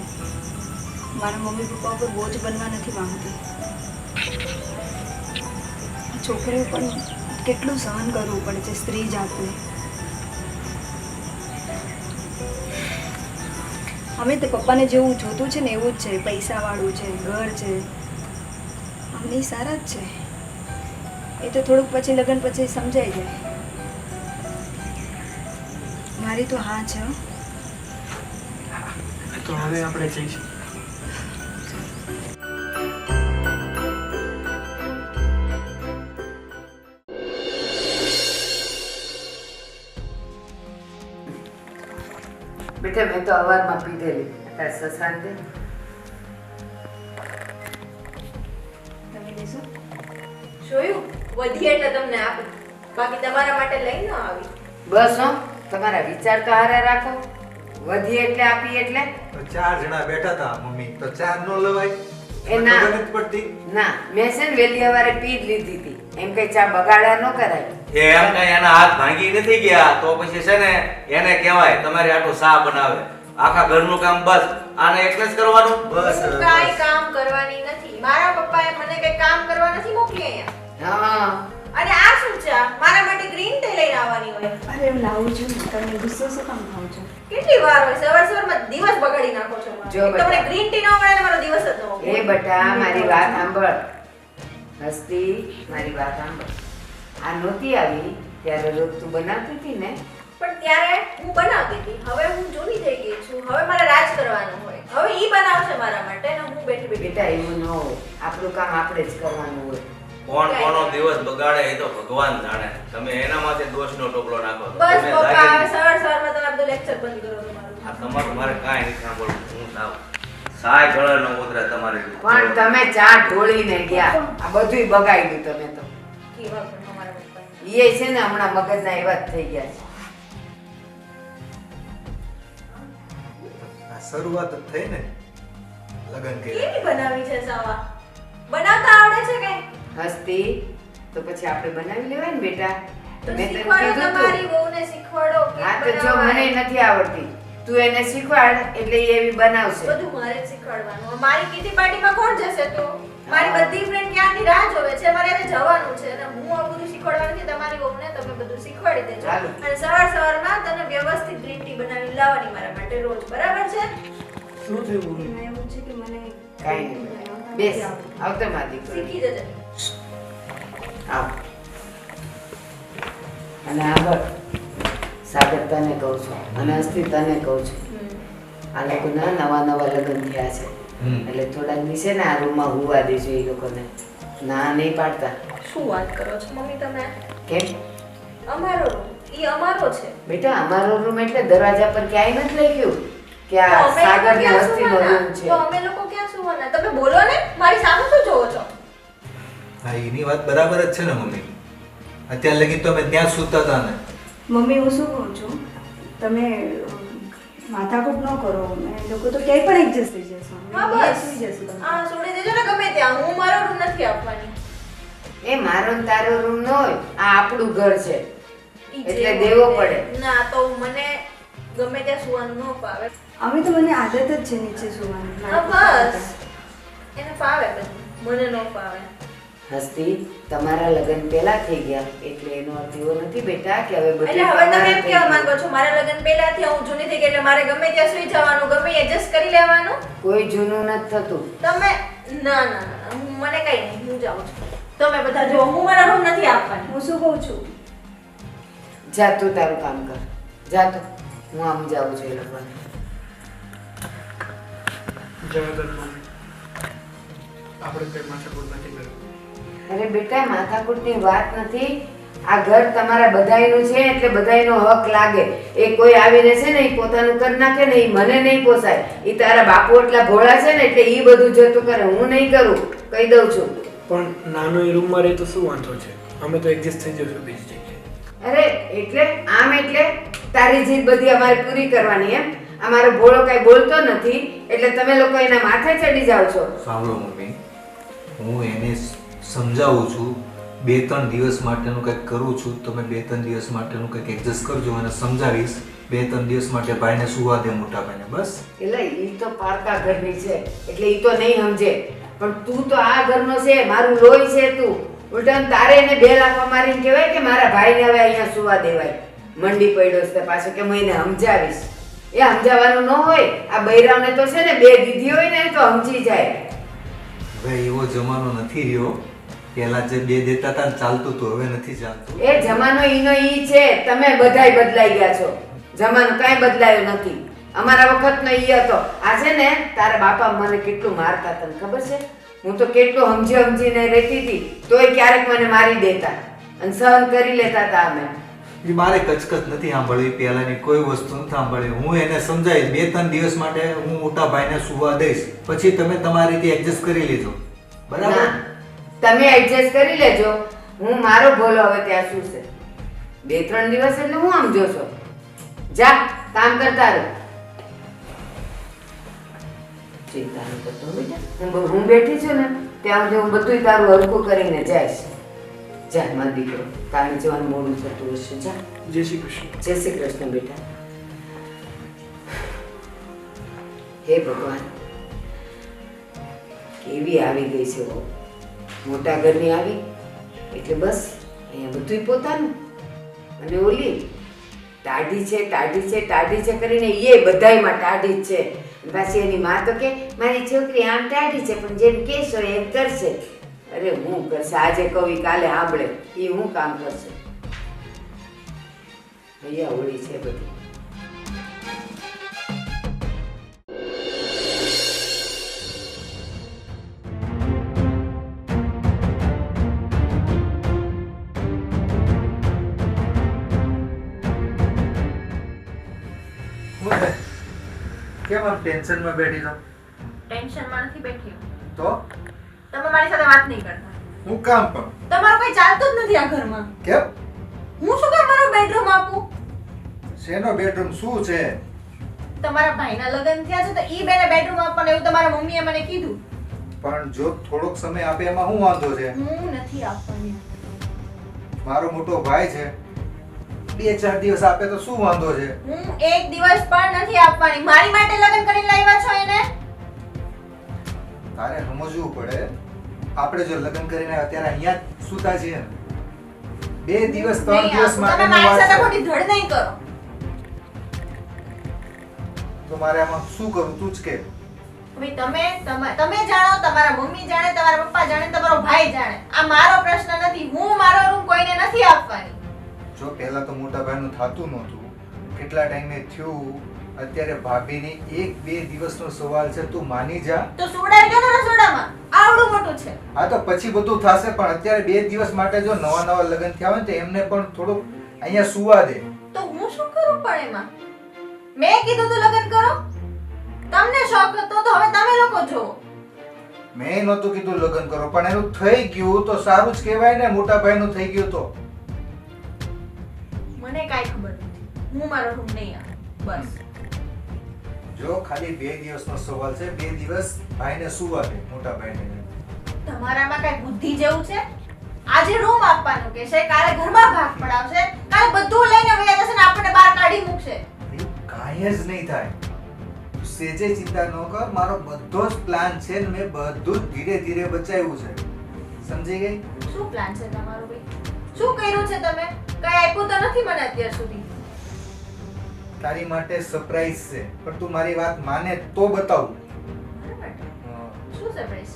મારા મમ્મી પપ્પા ઉપર બોજ બનવા નથી માંગતી. છોકરીઓ પણ કેટલું સહન કરવું પડે છે સ્ત્રી જાતને. અમે તે પપ્પાને જેવું જોતું છે ને એવું જ છે. પૈસાવાળું છે, ઘર છે, અમને સારા જ છે. એ તો થોડુંક પછી લગ્ન પછી સમજાઈ જાય. મારી તો હા છે હો. તો હવે આપણે જઈશું. બેટા મેં તો અવારમાં પીધેલી. તાર સસાન દે. તમે લેશો? જોયું વધી એટલે તમને આપી, બાકી તમારા માટે લઈ ન આવી. બસ હો, તમારા વિચાર તો હારા રાખો. વધી એટલે આપી એટલે તો 4 જણા બેઠા હતા મમ્મી, તો 4 નો લવાય? એ ના. ખબર નથી પડતી. ના, મેં છે ને વહેલી સવારે પી જ લીધી હતી. એમ કઈ ચા બગાડા ન કરાય. એ એમ કઈ એના હાથ ભાંગી નથી ગયા તો પછી છે ને એને કહેવાય તમારે આટલું શા બનાવે. આખા ઘરનું કામ બસ આને એકને જ કરવાનું. બસ હું કાંઈ કામ કરવાની નથી. મારા પપ્પાએ મને કઈ કામ કરવા નથી મોકલી અહીંયા. હા, અને આ શું છે? મારા માટે ગ્રીન ટી લઈને આવવાની હોય. અરે હું લાવું છું ને. તમે ગુસ્સો શું કામ ખાવ છો? કેટલી વાર હોય? સવારમાં દિવસ બગાડી નાખો છો મારો. જો બેટા. તમને ગ્રીન ટી ન મળે ને મારો દિવસ જ ન હોય. એ બટા મારી વાત સાંભળ. હસ્તી, મારી વાત સાંભળ. આ નહોતી આવી ત્યારે રોજ તું બનાવતી હતી ને. પણ ત્યારે હું બનાવતી હતી. હવે હું જૂની થઈ ગઈ છું. હવે મારે રાજ કરવાનું હોય. હવે ઈ બનાવશે મારા માટે ને હું બેઠી બેઠી. બેટા એવું ન હોય. આપણું કામ આપણે જ કરવાનું હોય. કોણ કોનો દિવસ બગાડે એ તો ભગવાન જાણે. તમે એના માથે દોષનો ટોપલો નાખો છો. બસ તમે પપ્પા જાગીને- સવારમાં તમે બધું લેક્ચર બંધ કરો તમારું. આ તમારું મારે કાંઈ નહીં સાંભળવું. હું સાવ સાય ગળે ન ઉતરે તમારી. પણ તમે ચા ઢોળીને ગયા. આ બધુંય બગાડ્યું તમે તો. કેવા પણ અમારા પપ્પા. એ છે ને હમણાં મગજના એવા જ થઈ ગયા છે. આ શરૂઆત જ થઈ ને લગન કર્યા. કેવી બનાવી છે સાવા? બનાવતા આવડે છે કઈ? હસ્તી તો પછી આપણે બનાવી લેવાય ને બેટા. તો મેં તને શીખવાડો કીધું તમારી તું. વહુને શીખવાડો કે હા તો જો મને નથી આવડતી, તું એને શીખવાડ એટલે એ એવી બનાવશે. બધું મારે જ શીખવાડવાનું. મારી કીટી પાર્ટીમાં કોણ જશે તો? મારી બધી ફ્રેન્ડ ક્યાંની રાહ જોવે છે. મારે એને જવાનું છે અને હું આ બધું શીખવાડવાનું છે. તમારી વહુને તમે બધું શીખવાડી દેજો. ચાલો. અને સવારમાં તને વ્યવસ્થિત ગ્રીન ટી બનાવી લાવવાની મારા માટે રોજ. બરાબર છે? શું થયું મમ્મી? એમાં એવું છે કે મને કાંઈ નહીં. બેસ, આવતો મારી દીકરી. શીખી જજે. આવ. અને આગળ સાગર તને કહું છું અને અસ્તી તને કહું છું. આ લોકોના નવા નવા લગ્ન થયા છે એટલે થોડાક દિવસે ને આ રૂમમાં હોવા દેજો એ લોકોને. ના નહીં પાડતા. શું વાત કરો છો મમ્મી તમે? કેમ અમારો room. ઈ અમારો છે. બેટા? અમારો રૂમ એટલે દરવાજા પર ક્યાંય નથી લખ્યું કે તો આ અમે લોકો સાગર ને ક્યાં હસ્તીનો સુવાના? રૂમ છે. તો અમે લોકો ક્યાં સુવાના? તમે બોલો ને. મારી સામે શું જોવો છો? હા એની વાત બરાબર જ છે ને મમ્મી. અત્યાર લગી તો અમે ત્યાં સૂતા હતા ને. મમ્મી હું શું કહું છું, તમે માથાકૂટ ન કરો. એ લોકો તો ક્યાંય પણ એડજસ્ટ થઈ જશો. હા અહીંયા બસ. સુઈ જશું તમે. હા છોડી દેજો ને ગમે ત્યાં. હું મારો રૂમ નથી આપવાની. એ મારો ને તારો રૂમ ન હોય, આ આપણું ઘર છે ઈ એટલે જે દેવો હોય પડે. તે. ના તો મને ગમે ત્યાં સુવાનું ન ફાવે. અમે તો મને આદત જ છે નીચે સુવાની. હા બસ. એને ફાવે બધું. મને ન ફાવે. હસ્તી, તમારા લગ્ન પહેલા થઈ ગયા એટલે એનો અર્થ એવો નથી બેટા કે હવે બધું એટલે હવે તમે તમારું એમ થઈ કહેવા ગયું. માંગો છો મારા લગ્ન પહેલાથી હું જૂની થઈ ગઈ એટલે મારે ગમે ત્યાં સુઈ જવાનું, ગમે એડજસ્ટ કરી લેવાનું? કોઈ જૂનું નથી થતું. તમે ના ના ના મને કઈ નહીં. હું જાઉં છું. તમે બધા જો હું મારા રૂમ નથી આપવાની. હું શું કહું છું, જા તું તારું કામ કર. જા તું. હું આમ જાઉં છું એ લોકોને. જવા દો મમ્મી. આપણે કઈ માથાકૂટ નથી કરવી. અરે બેટા, માથાકૂટની વાત નથી. આ ઘર તમારા બધાયનું છે એટલે બધાયનો હક લાગે. એ કોઈ આવીને છે ને એ પોતાનું કરી નાખે ને એ મને નહીં પોસાય. એ તારા બાપુ એટલા ભોળા છે ને એટલે એ બધું જતું કરે. હું નહીં કરું, કહી દઉં છું. પણ નાનો એ રૂમમાં રહે તો શું વાંધો છે? અમે તો એડજસ્ટ થઈ જશું બીજી જગ્યાએ. અરે એટલે આમ એટલે તારી જીદ બધી અમારે પૂરી કરવાની એમ? અમારો ભોળો કઈ બોલતો નથી એટલે તમે લોકો એના માથે ચડી જાઓ છો. સાંભળો મમ્મી, હું એને સમજાવું છું 2-3 દિવસ માટેનું કંઈક કરું છું. તમે 2-3 દિવસ માટેનું કંઈક એડજસ્ટ કરજો અને સમજાવીશ. 2-3 દિવસ માટે ભાઈને સુવા દે, મોટા ભાઈને, બસ. એટલે ઈ તો પારકા ઘરની છે એટલે ઈ તો નહીં સમજે, પણ તું તો આ ઘરનો છે, મારું લોહી છે તું. ઉલટાનું તારે એને બે લાફા મારીને કહેવાય કે મારા ભાઈને હવે અહીંયા સુવા દેવાય. મંડી પડ્યો છે પાછો કે હું એને સમજાવીશ. એ સમજાવવાનું ન હોય. આ બૈરાવને તો છે ને 2 દીધી હોય ને તો સમજી જાય. હવે એવો જમાનો નથી રહ્યો. પહેલા જે 2 દેતા હતા ને ચાલતું હતું, હવે નથી ચાલતું. એ જમાનો ઈનો ઈ છે, તમે બધાય બદલાઈ ગયા છો. જમાનો કાંઈ બદલાયો નથી. અમારા વખતનો ઈ હતો. આ છે ને તારા બાપા મને કેટલું મારતા તને ખબર છે? હું તો કેટલું સમજીને રહેતી હતી તોય ક્યારેક મને મારી દેતા અને સહન કરી લેતા હતા અમે. એ મારે કચકચ નથી સાંભળવી, પહેલાની કોઈ વસ્તુ નથી સાંભળવી. હું એને સમજાવીશ 2-3 દિવસ માટે હું મોટા ભાઈને સુવા દઈશ, પછી તમે તમારી રીતે એડજસ્ટ કરી લેજો, બરાબર? ના, તમે એડજસ્ટ કરી લેજો. હું મારો ભોલો હવે ત્યાં શું છે? 2-3 દિવસ એટલે હું સમજો છો. જા કામ કરતા રહો. ચિંતા ન કરતો બેટા, હું બેઠી છું ને ત્યાં સુધી હું બધું તારું હરખું કરીને જઈશ. જા મારો દીકરો, તારે જવાનું મોડું થતું હશે. જા. જય શ્રી કૃષ્ણ. જય શ્રી કૃષ્ણ બેટા. હે ભગવાન, કેવી આવી ગઈ છે બહુ. મોટા ઘરની આવી એટલે બસ અહીંયા બધું પોતાનું. અને ઓલી ટાઢી છે ટાઢી છે ટાઢી છે કરીને એ બધાયમાં ટાઢી જ છે. પાછી એની માં તો કે મારી છોકરી આમ ટાઢી છે પણ જેમ કહેશો એમ કરશે. અરે હું કરશે? આજે કવિ કાલે સાંભળે એ હું કામ કરશે? અહીંયા ઓળી છે બધી. કેમ આમ ટેન્શનમાં બેઠી છો? ટેન્શનમાં નથી બેઠી. તો તમે મારી સાથે વાત નહીં કરતા. હું કામ પણ તમારું કઈ ચાલતું જ નથી આ ઘરમાં. કેમ? હું શું કામ મારો બેડરૂમ આપું? શેનો બેડરૂમ શું છે? તમારા ભાઈના લગ્ન થયા છે તો ઈ બેને બેડરૂમ આપવાનું એવું તમારા મમ્મીએ મને કીધું. પણ જો થોડોક સમય આપે એમાં શું વાંધો છે? હું નથી આપવાની. મારો મોટો ભાઈ છે, 2-4 દિવસ આપે તો શું વાંધો છે? હું એક દિવસ પણ નથી આપવાની. મારી માટે લગ્ન કરીને લાવ્યા છો એને? તારે સમજવું પડે, આપણે જો લગ્ન કરીને અત્યારે અહીંયા જ સૂતા છીએ ને, 2 દિવસ 3 દિવસ તમે માટે મારી સાથે ખોટી ધડ નહીં કરો. તો મારે આમાં શું કરું તું જ કે? ભાઈ તમે જાણો, તમારા મમ્મી જાણે, તમારા પપ્પા જાણે, તમારો ભાઈ જાણે. આ મારો પ્રશ્ન નથી. હું મારો રૂમ કોઈને નથી આપવાની. જો પહેલા તો મોટા ભાઈનું થાતું નહોતું, કેટલા ટાઈમે થયું. અત્યારે ભાભીની 1-2 દિવસનો સવાલ છે, તું માની જા. તો સુડાઈ ગયો ને રસોડામાં. આવડું મોટું છે. હા તો પછી બધું થશે, પણ અત્યારે 2 દિવસ માટે જો નવા લગ્ન થયા હોય ને તો એમને પણ થોડુંક અહીંયા સુવા દે. તો હું શું કરું પણ એમાં? મેં કીધું તું લગ્ન કરો. તમને શોખ હતો તો હવે તમે લોકો જો. મેં નહોતું કીધું લગ્ન કરો, પણ એનું થઈ ગયું તો સારું જ કહેવાય ને. મોટા ભાઈનું થઈ ગયું તો મને કાઈ ખબર નથી. હું મારો રૂમ નહીં આપું. બસ. જો ખાલી 2 દિવસનો સવાલ છે, 2 દિવસ ભાઈને સુવા દે, મોટા ભાઈને. તમારામાં કઈ બુદ્ધિ જેવું છે? આજે રૂમ આપવાનું કે છે, કાલે ઘરમાં ભાગ પડાવશે, કાલે બધું લઈને વયા જશે ને આપણને બહાર કાઢી મૂકશે. કાંઈ જ નહીં થાય. તું સેજે ચિંતા ન કર. મારો બધો જ પ્લાન છે ને મેં બધું જ ધીરે ધીરે બચાવ્યું છે. સમજી ગઈ? શું પ્લાન છે તમારો ભાઈ? શું કર્યું છે તમે? કઈ આપ્યું તો નથી મને અત્યાર સુધી. તારી માટે સરપ્રાઈઝ છે, પણ તું મારી વાત માને તો બતાવું. શું સરપ્રાઈઝ?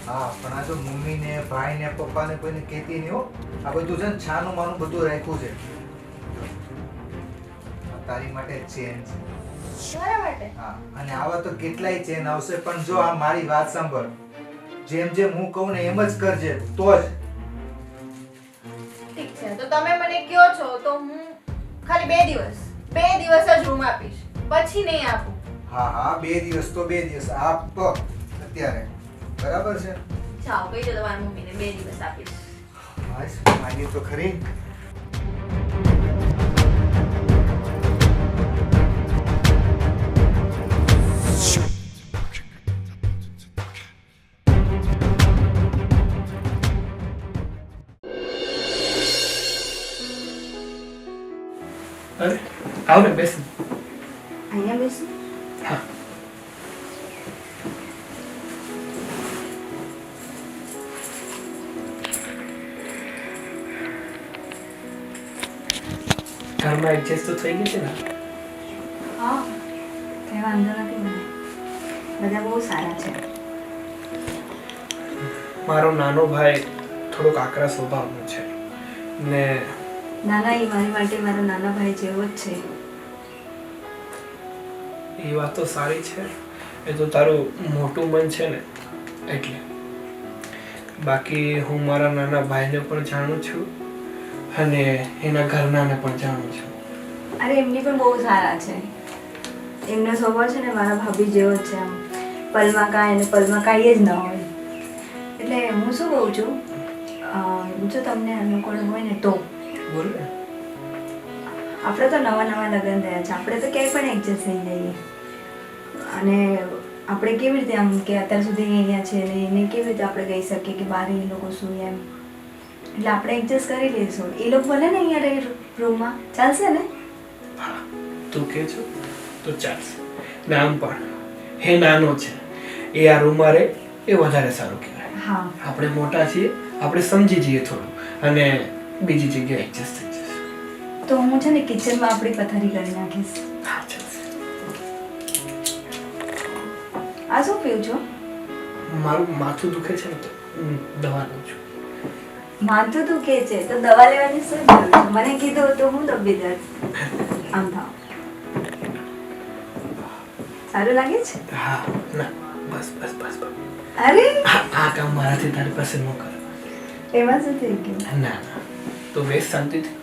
હા, પણ આ જો મમ્મીને, ભાઈને, પપ્પાને કોઈને કહેતી નહીં હો. આ બધું છે ને છાનું માનું બધું રાખ્યું છે. આ તારી માટે ચેન છે. મારા માટે? હા, અને આવા તો કેટલાય ચેન આવશે, પણ જો આ મારી વાત સાંભળ. જેમ જેમ હું કહું ને એમ જ કરજે તો જ. ઠીક છે, તો તમે મને કહો છો તો હું ખાલી 2 દિવસ જ રૂમ આપીશ. પછી નહીં આપું. હા હા, 2 દિવસ તો 2 દિવસ આપ અત્યારે. બરાબર છે? જાઓ કહી દો તમારા મમ્મીને 2 દિવસ આપીશ. બસ માની તો ખરી. અરે આવ ને બેસ. અહીંયા બેસું? હા. ઘરમાં એડજસ્ટ તો થઈ ગઈ છે ને? હા, કંઈ વાંધો નથી મને. બધા બહુ સારા છે. મારો નાનો ભાઈ થોડોક આકરા સ્વભાવનો છે ને નાના એ મારી માટે મારો નાના ભાઈ જેવો જ છે. એ વાત તો સારી છે. એ તો તારું મોટું મન છે ને એટલે. બાકી હું મારા નાના ભાઈને પણ જાણું છું અને એના ઘરનાને પણ જાણું છું. અરે એમની પણ બહુ સારા છે. એમનો સ્વભાવ છે ને મારા ભાભી જેવો જ છે. આમ પલમાં કાંઈ અને પલમાં કાંઈ જ ન હોય. એટલે હું શું કહું છું, જો તમને અનુકૂળ હોય ને તો બોલ ને. આપણે તો નવા નવા લગ્ન થયા છે, આપણે તો ક્યાંય પણ એડજસ્ટ થઈ જઈએ. અને આપણે કેવી રીતે આમ કે અત્યાર સુધી અહીંયા છે ને એને કેવી રીતે આપણે કહી શકીએ કે બહાર એ લોકો શું એમ. એટલે આપણે એડજસ્ટ કરી લઈશું. એ લોકો ભલે ને અહીંયા રહી રૂમમાં, ચાલશે ને? હા, તું કહે છો તો ચાલશે. ને આમ પણ એ નાનો છે, એ આ રૂમમાં રહે એ વધારે સારું કહેવાય. હા, આપણે મોટા છીએ, આપણે સમજી જઈએ થોડું અને બીજી જગ્યાએ એડજસ્ટ થઈ જશે. તો હું છે ને કિચનમાં આપણી પથારી કરી નાખીશ. હા, ચાલશે. આ શું પીવું છો? મારું માથું દુખે છે ને તો દવા લઉં છું. માથું દુખે છે તો દવા લેવાની શું જરૂર છે? મને કીધું તો હું દબી દઉં. આમ થાવ. સારું લાગે છે? હા, ના બસ બસ બસ બસ. અરે આ કામ મારાથી તારી પાસે ન કર. એમાં શું થઈ ગયું? ના ના, તો બેસ શાંતિથી,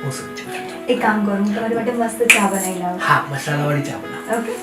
હું સમજી છું. એક કામ કરું, હું તમારી માટે મસ્ત ચા બનાવી લાવું. હા, મસાલાવાળી ચા બના. ઓકે.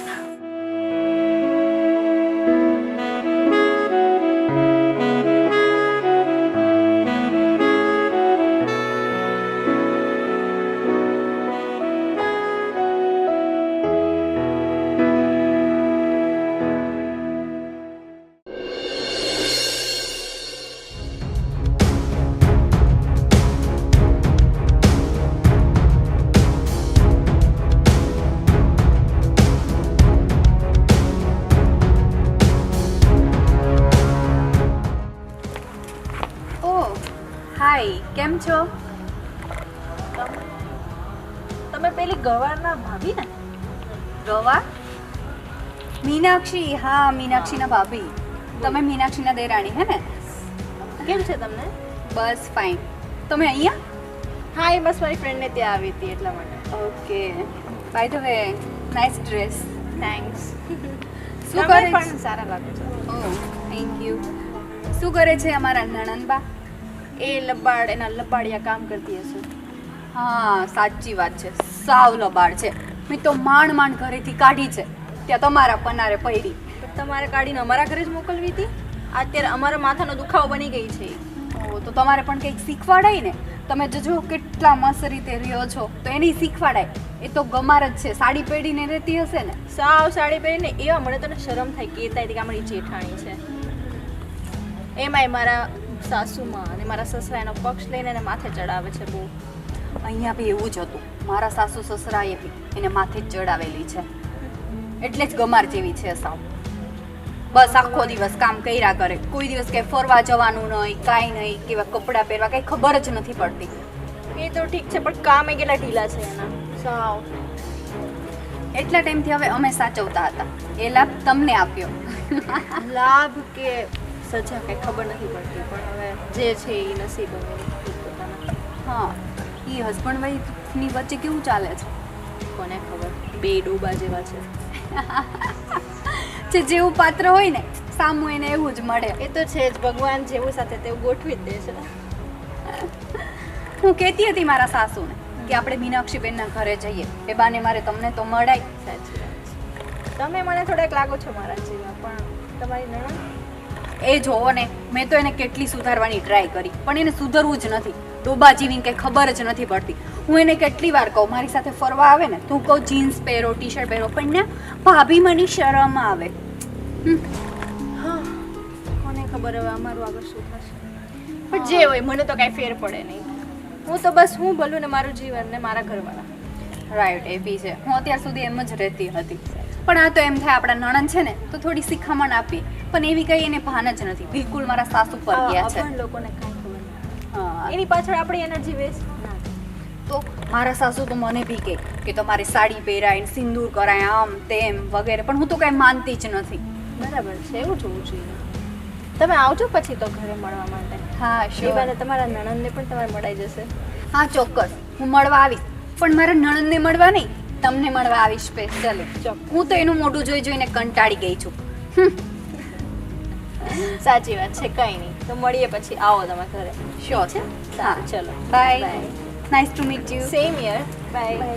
હાય, કેમ છો? તમે પેલી ગવારના ભાભી ને? ગવા? મીનાક્ષી, હા મીનાક્ષીના ભાભી. તમે મીનાક્ષીના દેરાણી હે ને? કેમ છે તમને? બસ ફાઇન. તમે અહીંયા? હા, એ બસ મારી ફ્રેન્ડને ત્યાં આવી હતી એટલા માટે. Okay. By the way, nice dress. Thanks. શું તમે કરે પણ સારા લાગો છો. Oh, thank you. શું કરે છે અમારા નણંદબા? એ લબાડ એના લબાડિયા કામ કરતી હશે. હા, સાચી વાત છે. સાવ લબાડ છે. મેં તો માંડ માંડ ઘરેથી કાઢી છે, ત્યાં તમારા પનારે પડી. પણ તમારે કાઢીને અમારા ઘરે જ મોકલવી હતી. અત્યારે અમારા માથાનો દુખાવો બની ગઈ છે. ઓ, તો તમારે પણ કંઈક શીખવાડાય ને. તમે જો કેટલા મસ્ત રીતે રહ્યો છો, તો એને શીખવાડાય. એ તો ગમાર જ છે, સાડી પહેરીને રહેતી હશે ને. સાવ સાડી પહેરીને એવા મને તને શરમ થાય કહેતા હતી કે અમારી જેઠાણી છે. એમાંય મારા સાસુમાં અને મારા સસરા એનો પક્ષ લઈને એને માથે ચડાવે છે બહુ. અહીંયા બી એવું જ હતું. મારા સાસુ સસરાએ બી એને માથે જ ચડાવેલી છે. એટલે જ ગમાર જેવી છે સાવ. બસ આખો દિવસ કામ કર્યા કરે. કોઈ દિવસ કંઈ ફરવા જવાનું નહીં, કાંઈ નહીં, કેવા કપડાં પહેરવા કંઈ ખબર જ નથી પડતી. એ તો ઠીક છે, પણ કામે કેટલા ઢીલા છે એના. સાવ. એટલા ટાઈમથી હવે અમે સાચવતા હતા. એ લાભ તમને આપ્યો. લાભ કે સજા કંઈ ખબર નથી પડતી, પણ હવે જે છે એ નસીબ હવે પોતપોતાના. હા, એ હસબન્ડ વાઈફની વચ્ચે કેવું ચાલે છે? કોને ખબર, બે ડોબા જેવા છે. જે જેવું પાત્ર હોય ને સામું એને એવું જ મળે. એ તો છે જ, ભગવાન જેવું સાથે તેવું ગોઠવી જ દે છે. હું કહેતી હતી મારા સાસુને કે આપણે મીનાક્ષીબેનના ઘરે જઈએ. એ બાને મારે તમને તો મળાય. સાચી વાત છે. તમે મને થોડાક લાગો છો મારા જેવા, પણ તમારી નણંદ એ જોવો ને, મેં તો એને કેટલી સુધારવાની ટ્રાય કરી, પણ એને સુધરવું જ નથી. ડોબા જેવી કંઈ ખબર જ નથી પડતી. હું એને કેટલી વાર કહું મારી સાથે ફરવા આવે ને તું કહું જીન્સ પહેરો ટી શર્ટ પહેરો પણ ને ભાભી મને શરમ આવે. હા કોને ખબર હવે અમારું આગળ શું થશે. પણ જે હોય મને તો કાંઈ ફેર પડે નહીં. હું તો બસ હું ભલું ને મારું જીવન ને મારા ઘરવાળા. રાઈટ એ બી છે. હું અત્યાર સુધી એમ જ રહેતી હતી પણ આ તો એમ થાય આપણા નણંદ છે ને તો થોડી શિખામણ આપી પણ એવી કઈ એને ભાન જ નથી. બિલકુલ મારા સાસુ પર ગયા છે. અભણ લોકોને કાંઈ ખબર નહીં. હા એની પાછળ આપણી એનર્જી વેસ્ટ ના થાય. તો મારા સાસુ તો મને બી કહે કે તમારે સાડી પહેરાય સિંદૂર કરાય આમ તેમ વગેરે પણ હું તો કાંઈ માનતી જ નથી. બરાબર છે એવું જોવું જોઈએ. તમે આવજો પછી તો ઘરે મળવા માટે. હા એ શ્યોર. બાને તમારા નણંદને પણ તમારે મળાઈ જશે. હા ચોક્કસ હું મળવા આવીશ પણ મારા નણંદને મળવા નહીં તમને મળવા આવીશ સ્પેશિયલી. હું તો એનું મોઢું જોઈ જોઈને કંટાળી ગઈ છું. સાચી વાત છે કંઈ નહીં તો મળીએ પછી આવો તમે ઘરે. શ્યોર છે. હા ચલો bye. Nice to meet you. Same here bye.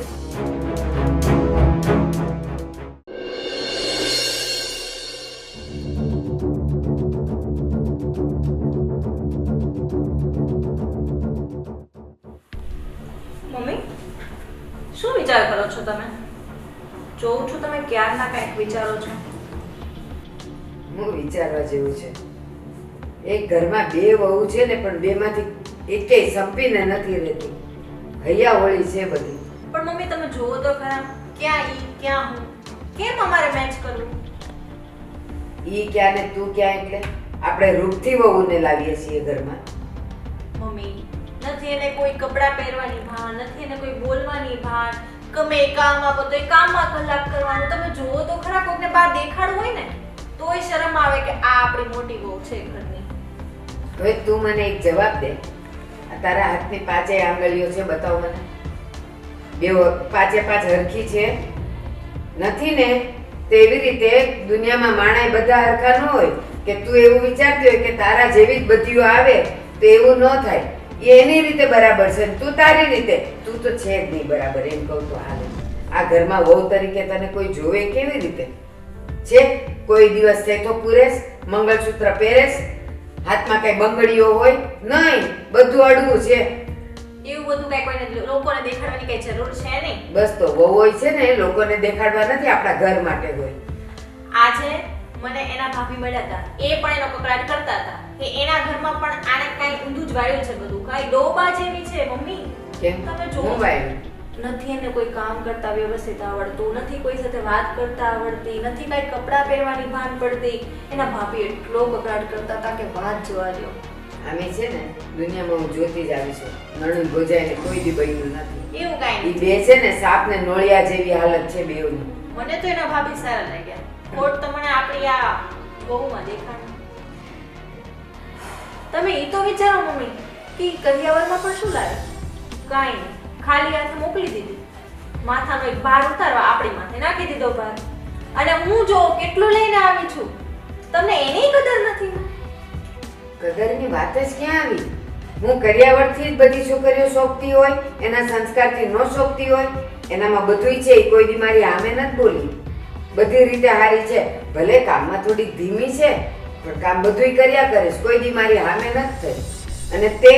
Mummy શું વિચાર કરો છો તમે? જોઉં છું તમે ક્યારના કંઈક વિચારો છો. હું વિચારવા જેવું છે. એક ઘરમાં બે વહુ છે ને પણ બેમાંથી એકેય સંપીને નથી રહેતી. હૈયા હોળી છે બધી. પણ મમ્મી તમે જુઓ તો ખરા, ક્યાં ઈ ક્યાં હું, કેમ અમારે મેચ કરવું? ઈ ક્યાં ને તું ક્યાં એટલે આપણે રૂપથી વહુને લાવીએ છીએ ઘરમાં. મમ્મી નથી એને કોઈ કપડાં પહેરવાની ભાન, નથી એને કોઈ બોલવાની ભાન, ગમે એ કામ આપો તો એ કામમાં કલાક કરવાનું. તમે જુઓ તો ખરા, કોઈને બહાર દેખાડવું હોય ને તોય શરમ આવે કે આ આપણી મોટી વહુ છે ઘરની. હવે તું મને એક જવાબ દે. આ તારા હાથની પાંચેય આંગળીઓ છે, બતાવ મને. બે પાંચે પાંચ હરખી છે નથી ને? તેવી રીતે દુનિયામાં માણાય બધા હરખા ન હોય કે તું એવું વિચારતી હોય કે તારા જેવી જ બધીઓ આવે તો એવું ન થાય. એ એની રીતે બરાબર છે, તું તારી રીતે. તું તો છે જ નહીં બરાબર, એમ કહું તો હાલે. આ ઘરમાં વહુ તરીકે તને કોઈ જોવે કેવી રીતે છે? કોઈ દિવસ સેતો પૂરેશ, મંગળસૂત્ર પહેરેશ, હાથમાં કઈ બંગડીઓ હોય નહીં, બધું અડવું છે. એવું બધું કઈ કોઈને લોકોને દેખાડવાની કઈ જરૂર છે નહીં. બસ તો વહુ હોય છે ને લોકોને દેખાડવા નથી, આપણા ઘર માટે હોય. આજે મને એના ભાભી મળ્યા હતા, એ પણ એનો કકડાટ કરતા હતા કે એના ઘરમાં પણ આને કઈ ઊંધું જ વાળ્યું છે બધું. કઈ ડોબા જેવી છે મમ્મી. કેમ? તમે જો હું વાળ્યું? નથી એને કોઈ કામ કરતા વ્યવસ્થિત આવડતું, નથી કોઈ સાથે વાત કરતા આવડતી, નથી કઈ કપડાં પહેરવાની ભાન પડતી. એના ભાભી એટલો કકડાટ કરતા હતા કે વાત જવા દો. આમે છે ને દુનિયામાં હું જોતી જ આવી છું, નણંદ ભોજાઈને કોઈ દી બન્યું નથી. એવું કઈ ઈ નહીં. બે છે ને સાપ ને નોળિયા જેવી હાલત છે બેઉની. મને તો એના ભાભી સારા લાગ્યા. ખોટ તો મને આપણી આ બહુમાં દેખાણી. તમે એ તો વિચારો મમ્મી કે કરિયાવરમાં પણ શું લાવે? કાંઈ નહીં, ખાલી હાથે મોકલી દીધી. માથાનો એક ભાર ઉતારવા આપણી માથે નાખી દીધો ભાર. અને હું જો કેટલું લઈને આવી છું, તમને એની કદર નથી. કદરની વાત જ ક્યાં આવી? હું કરિયાવરથી જ બધી છોકરીઓ શોભતી હોય, એના સંસ્કારથી ન શોભતી હોય. એનામાં બધુંય છે, ઈ કોઈ દી મારી સામે નથી બોલી. બધી રીતે હારી છે, ભલે કામમાં થોડી ધીમી છે પણ કામ બધુંય કર્યા કરે છે, કોઈ દી મારી સામે નથી થઈ. અને તે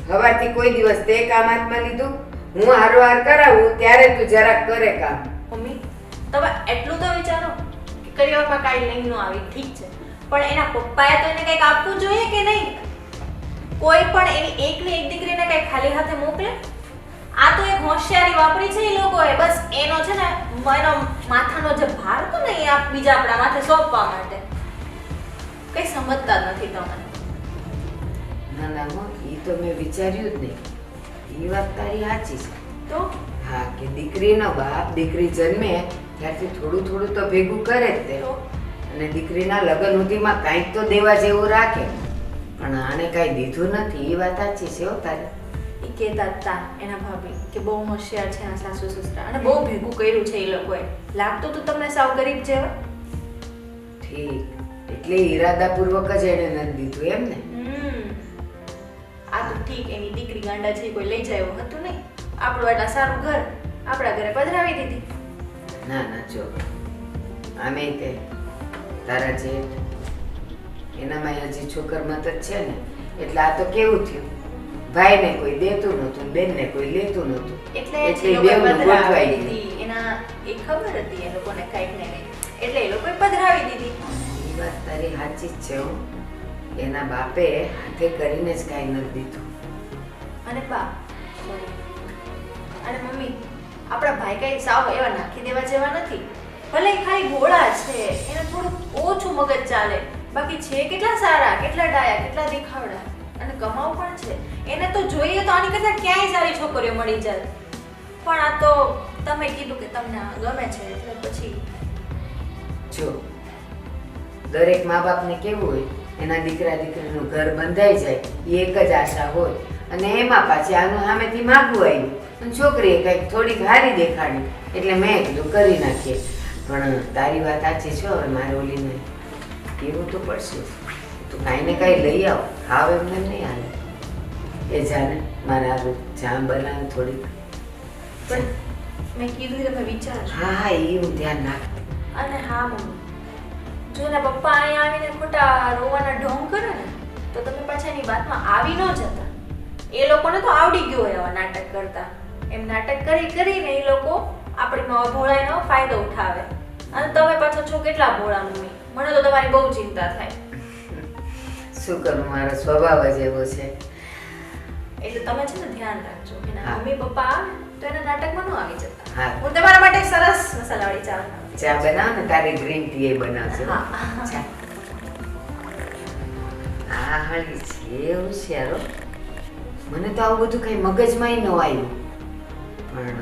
હવારથી કોઈ દિવસ તે કામ હાથમાં લીધું, હું હારોહાર કરાવું ત્યારે તું જરાક કરે કામ. મમ્મી તમે એટલું તો વિચારો કે કરિયાવરમાં કાંઈ લઈને ન આવી, ઠીક છે, પણ એના પપ્પાએ તો એને કંઈક આપવું જોઈએ કે નહીં? કોઈ પણ એની એકની એક દીકરીને કંઈ ખાલી હાથે મોકલે? આ તો એક હોશિયારી વાપરી છે એ લોકોએ. બસ એનો છે ને એનો માથાનો જે ભાર હતો ને એ બીજા આપણા માથે સોંપવા માટે. કંઈ સમજતા જ નથી તમે. ના ના હો, ઈ તો મેં વિચાર્યું જ નહીં. ઈ વાત તારી સાચી છે. તો હા, કે દીકરીનો બાપ દીકરી જન્મે ત્યારથી થોડું થોડું તો ભેગું કરે જ તે. અને દીકરીના લગ્ન સુધીમાં કાંઈક તો દેવા જેવું રાખે, પણ આને કાંઈ દીધું નથી. એ વાત સાચી છે હો તારી. એ કહેતા હતા એના ભાભી કે બહુ હોશિયાર છે આ સાસુ સસરા અને બહુ ભેગું કર્યું છે એ લોકોએ. લાગતું તું તમને સાવ ગરીબ જેવા. ઠીક, એટલે ઈરાદાપૂર્વક જ એને નથી દીધું એમ ને? આ તો ઠીક એની દીકરી ગાંડા છે કોઈ લઈ જાય એવું હતું નહીં. આપણું એટલા સારું ઘર આપણા ઘરે પધરાવી દીધી. ના ના જો, આમે તે તારા જેઠ એનામાં હજી છોકર મત જ છે ને, એટલે આ તો કેવું થયું, ભાઈને કોઈ દેતું નહોતું, બેનને કોઈ લેતું નહોતું. એટલે એટલે એ લોકોએ બેવનું પધરાવી ગોઠવાઈ ગયું. દીધી. એના એ ખબર હતી એ લોકોને કંઈક ને કંઈક, એટલે એ લોકોએ પધરાવી દીધી. એ વાત તારી સાચી જ છે હો. એના બાપે હાથે કરીને જ કાંઈ નથી દીધું. અને બા અને મમ્મી, આપણા ભાઈ કઈ સાવ એવા નાખી દેવા જેવા નથી. ભલે એ ખાલી ભોળા છે, એને થોડું ઓછું મગજ ચાલે, બાકી છે કેટલા સારા, કેટલા ડાયા, કેટલા દેખાવડા અને કમાવ પણ છે. એને તો જોઈએ તો આની કરતા ક્યાંય સારી છોકરીઓ મળી જાય. પણ આ તો તમે કીધું કે તમને આ ગમે છે એટલે પછી જો દરેક મા બાપને કેવું હોય, એના દીકરા દીકરીનું ઘર બંધાઈ જાય એ એક જ આશા હોય. અને એમાં પાછી આનું સામેથી માગવું આવ્યું અને છોકરીએ કંઈક થોડીક હારી દેખાડી એટલે મેં કીધું કરી નાખીએ. પણ તારી વાત સાચી છે. હવે મારે ઓલીને કેવું તો પડશે. તું કાંઈ ને કાંઈ લઈ આવ. હાવ એમને નહીં હાલે. એ જાને મારે આ ચા બનાવે થોડીક. પણ મેં કીધું તમે વિચારજો. હા હા એ હું ધ્યાન નાખ. અને હા મમ્મી, જો એના પપ્પા અહીંયા આવીને ખોટા રોવાના ઢોંગ કરે ને તો તમે પાછા એની વાતમાં આવી ન જતા. એ લોકોને તો આવડી ગયું હોય આવા નાટક કરતા. એમ નાટક કરી કરીને એ લોકો આપણી ભોળાઈનો ફાયદો ઉઠાવે. અને તમે પાછા છો કેટલા ભોળા મમ્મી, મને તો તમારી બહુ ચિંતા થાય. શું કરું, મારો સ્વભાવ જ એવો છે. એટલે તમે છે ને ધ્યાન રાખજો કે ના હા. મમ્મી પપ્પા આવે તો એના નાટકમાં ન આવી જતા. હા. હું તમારા માટે એક સરસ મસાલાવાળી ચા બનાવું. ચા બનાવ ને, તારી ગ્રીન ટી એ બનાવજો. હા. ચા. આ હાલી છે એવું છે યારો. મને તો આવું બધું કઈ મગજમાં ન આવ્યું. પણ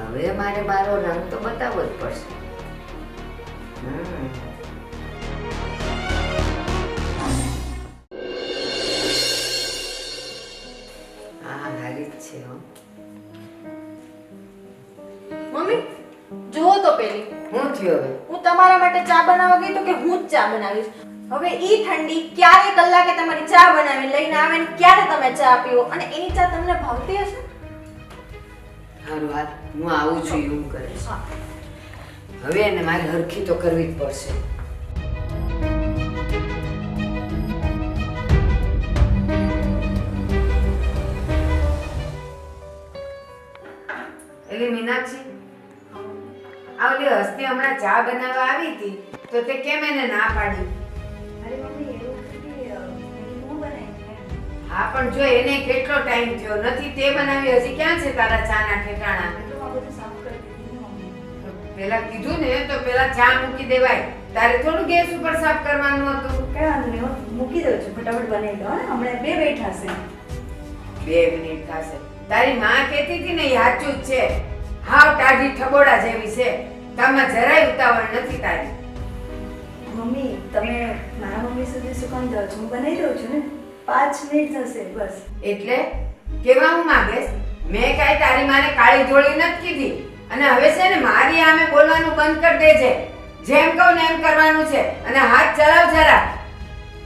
હવે મારે મારો રંગ તો બતાવવો જ પડશે. હા હારી જ છે હો. મમ્મી જુઓ તો પેલી, હું થયો હવે? હું તમારા માટે ચા બનાવવા ગઈ તો કે હું જ ચા બનાવીશ. હવે ઈ ઠંડી ક્યારે કલાકે તમારી ચા બનાવીને લઈને આવે ને ક્યારે તમે ચા પીવો, અને એની ચા તમને ભાવતી હશે? હારું હાલ, હું આવું છું એવું કરે છે. હા. હવે એને મારે હરખી તો કરવી જ પડશે. એલી મીનાક્ષી, આ ઓલી હસ્તી હમણાં ચા બનાવવા આવી હતી તો તે કેમ એને ના પાડી? અરે મમ્મી એવું નથી, હું બનાવી. હા પણ જો એને કેટલો ટાઈમ થયો નથી તે બનાવી, હજી ક્યાં છે તારા ચા ના ઠેકાણા? તો આ બધું સાફ કરી દીધું ને મમ્મી. પેલા કીધું ને તો પેલા ચા મૂકી દેવાય. તારે થોડું ગેસ ઉપર સાફ કરવાનું હતું. કઈ વાંધો નહીં, હું મૂકી દઉં છું, ફટાફટ બનાવી દો. હમણાં બે બેઠા છે. 2 મિનિટ થશે. તારી માં કહેતી હતી ને એ સાચું જ છે. હાવ ટાઢી ઠબોડા જેવી છે. તામાં જરાય ઉતાવળ નથી તારી. મમ્મી તમે મારા મમ્મી સુધી શું કામ જાઓ છો? હું બનાવી દઉં છું ને, 5 મિનિટ થશે બસ. એટલે કેવા હું માંગેશ? મેં કાંઈ તારી માને કાળી ધોળી નથી કીધી. અને હવે છે ને મારી આમે બોલવાનું બંધ કરી દેજે. જેમ કહું ને એમ કરવાનું છે. અને હાથ ચલાવ જરા.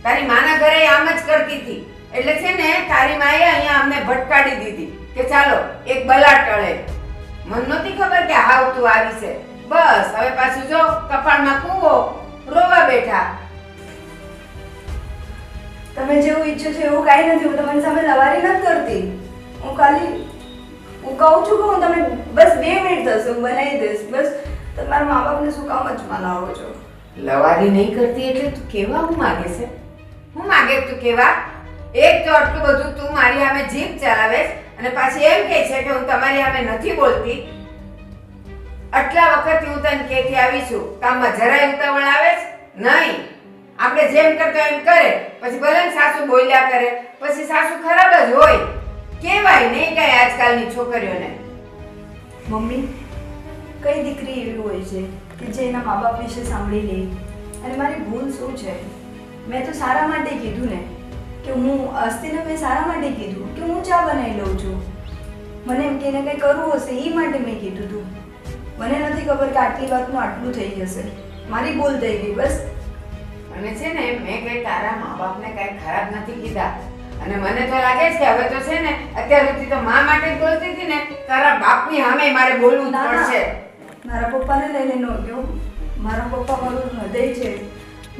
તારી માના ઘરે આમ જ કરતી હતી. એટલે છે ને તારી માએ અહીંયા અમને ભટકાડી દીધી કે ચાલો એક બલા ટળે. મને નહોતી ખબર કે હાવ તું આવી છે. બસ હવે પાછું જો કપાળમાં કૂવો, રોવા બેઠા. તમે જેવું ઈચ્છો છો એવું કાંઈ નથી. હું તમારી સામે લવારી નથી કરતી. હું ખાલી હું કહું છું કે હું તમે બસ 2 મિનિટ થશે, હું બનાવી દઈશ. બસ તમારા મા બાપને શું કામ જ મનાવો છો? લવારી નહીં કરતી એટલે તું કેવા હું માગે છે? હું માગે તું કેવા? એક તો આટલું બધું તું મારી સામે જીભ ચલાવે અને પાછી એમ કહે છે કે હું તમારી સામે નથી બોલતી. આટલા વખત હું તને કહેતી આવી છું, કામમાં જરાય ઉતાવળ આવે છે નહીં. આપણે જેમ કરતો એમ કરે, પછી ભલે ને સાસુ બોલ્યા કરે, પછી સાસુ ખરાબ જ હોય. કેવાય નહીં કઈ આજકાલની છોકરીઓને. મમ્મી કઈ દીકરી એવી હોય છે કે જે એના મા બાપ વિશે સાંભળી લે? અને મારી ભૂલ શું છે? મેં તો સારા માટે કીધું ને કે હું અસ્તિને મેં સારા માટે કીધું કે હું ચા બનાવી લઉં છું. મને એમ કે એને કંઈ કરવું હશે એ માટે મેં કીધું હતું. મને નથી ખબર કે આટલી વાતનું આટલું થઈ જશે. મારી ભૂલ થઈ ગઈ બસ. અને છે ને મેં કઈ તારા મા બાપને કઈ ખરાબ નથી કીધા. અને મને તો લાગે છે હવે તો છે ને અત્યાર સુધી તો મા માટે જ બોલતી હતી ને, તારા બાપની સામે મારે બોલવું જ પડશે. મારા પપ્પાને લઈને ન ગયો. મારા પપ્પા મારું હૃદય છે,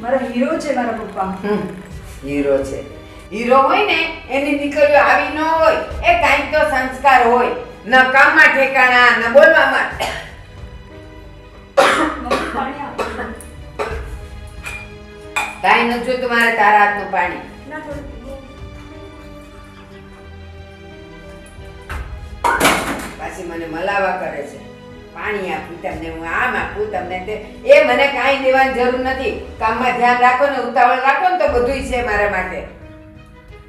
મારા હીરો છે મારા પપ્પા. હીરો છે. હીરો હોય ને એની દીકરીઓ આવી ન હોય. એ કાંઈક તો સંસ્કાર હોય, ન કામમાં ઠેકાણા ન બોલવામાં. મમ્મી પાણી આપો. કાંઈ ન જોતું મારે તારા હાથનું પાણી. ના થોડું પીવો. પાછી મને મલાવા કરે છે. પાણી આપું તમને, હું આમ આપું તમને તે. એ મને કાંઈ દેવાની જરૂર નથી. કામમાં ધ્યાન રાખો ને ઉતાવળ રાખો ને તો બધુંય છે મારા માટે.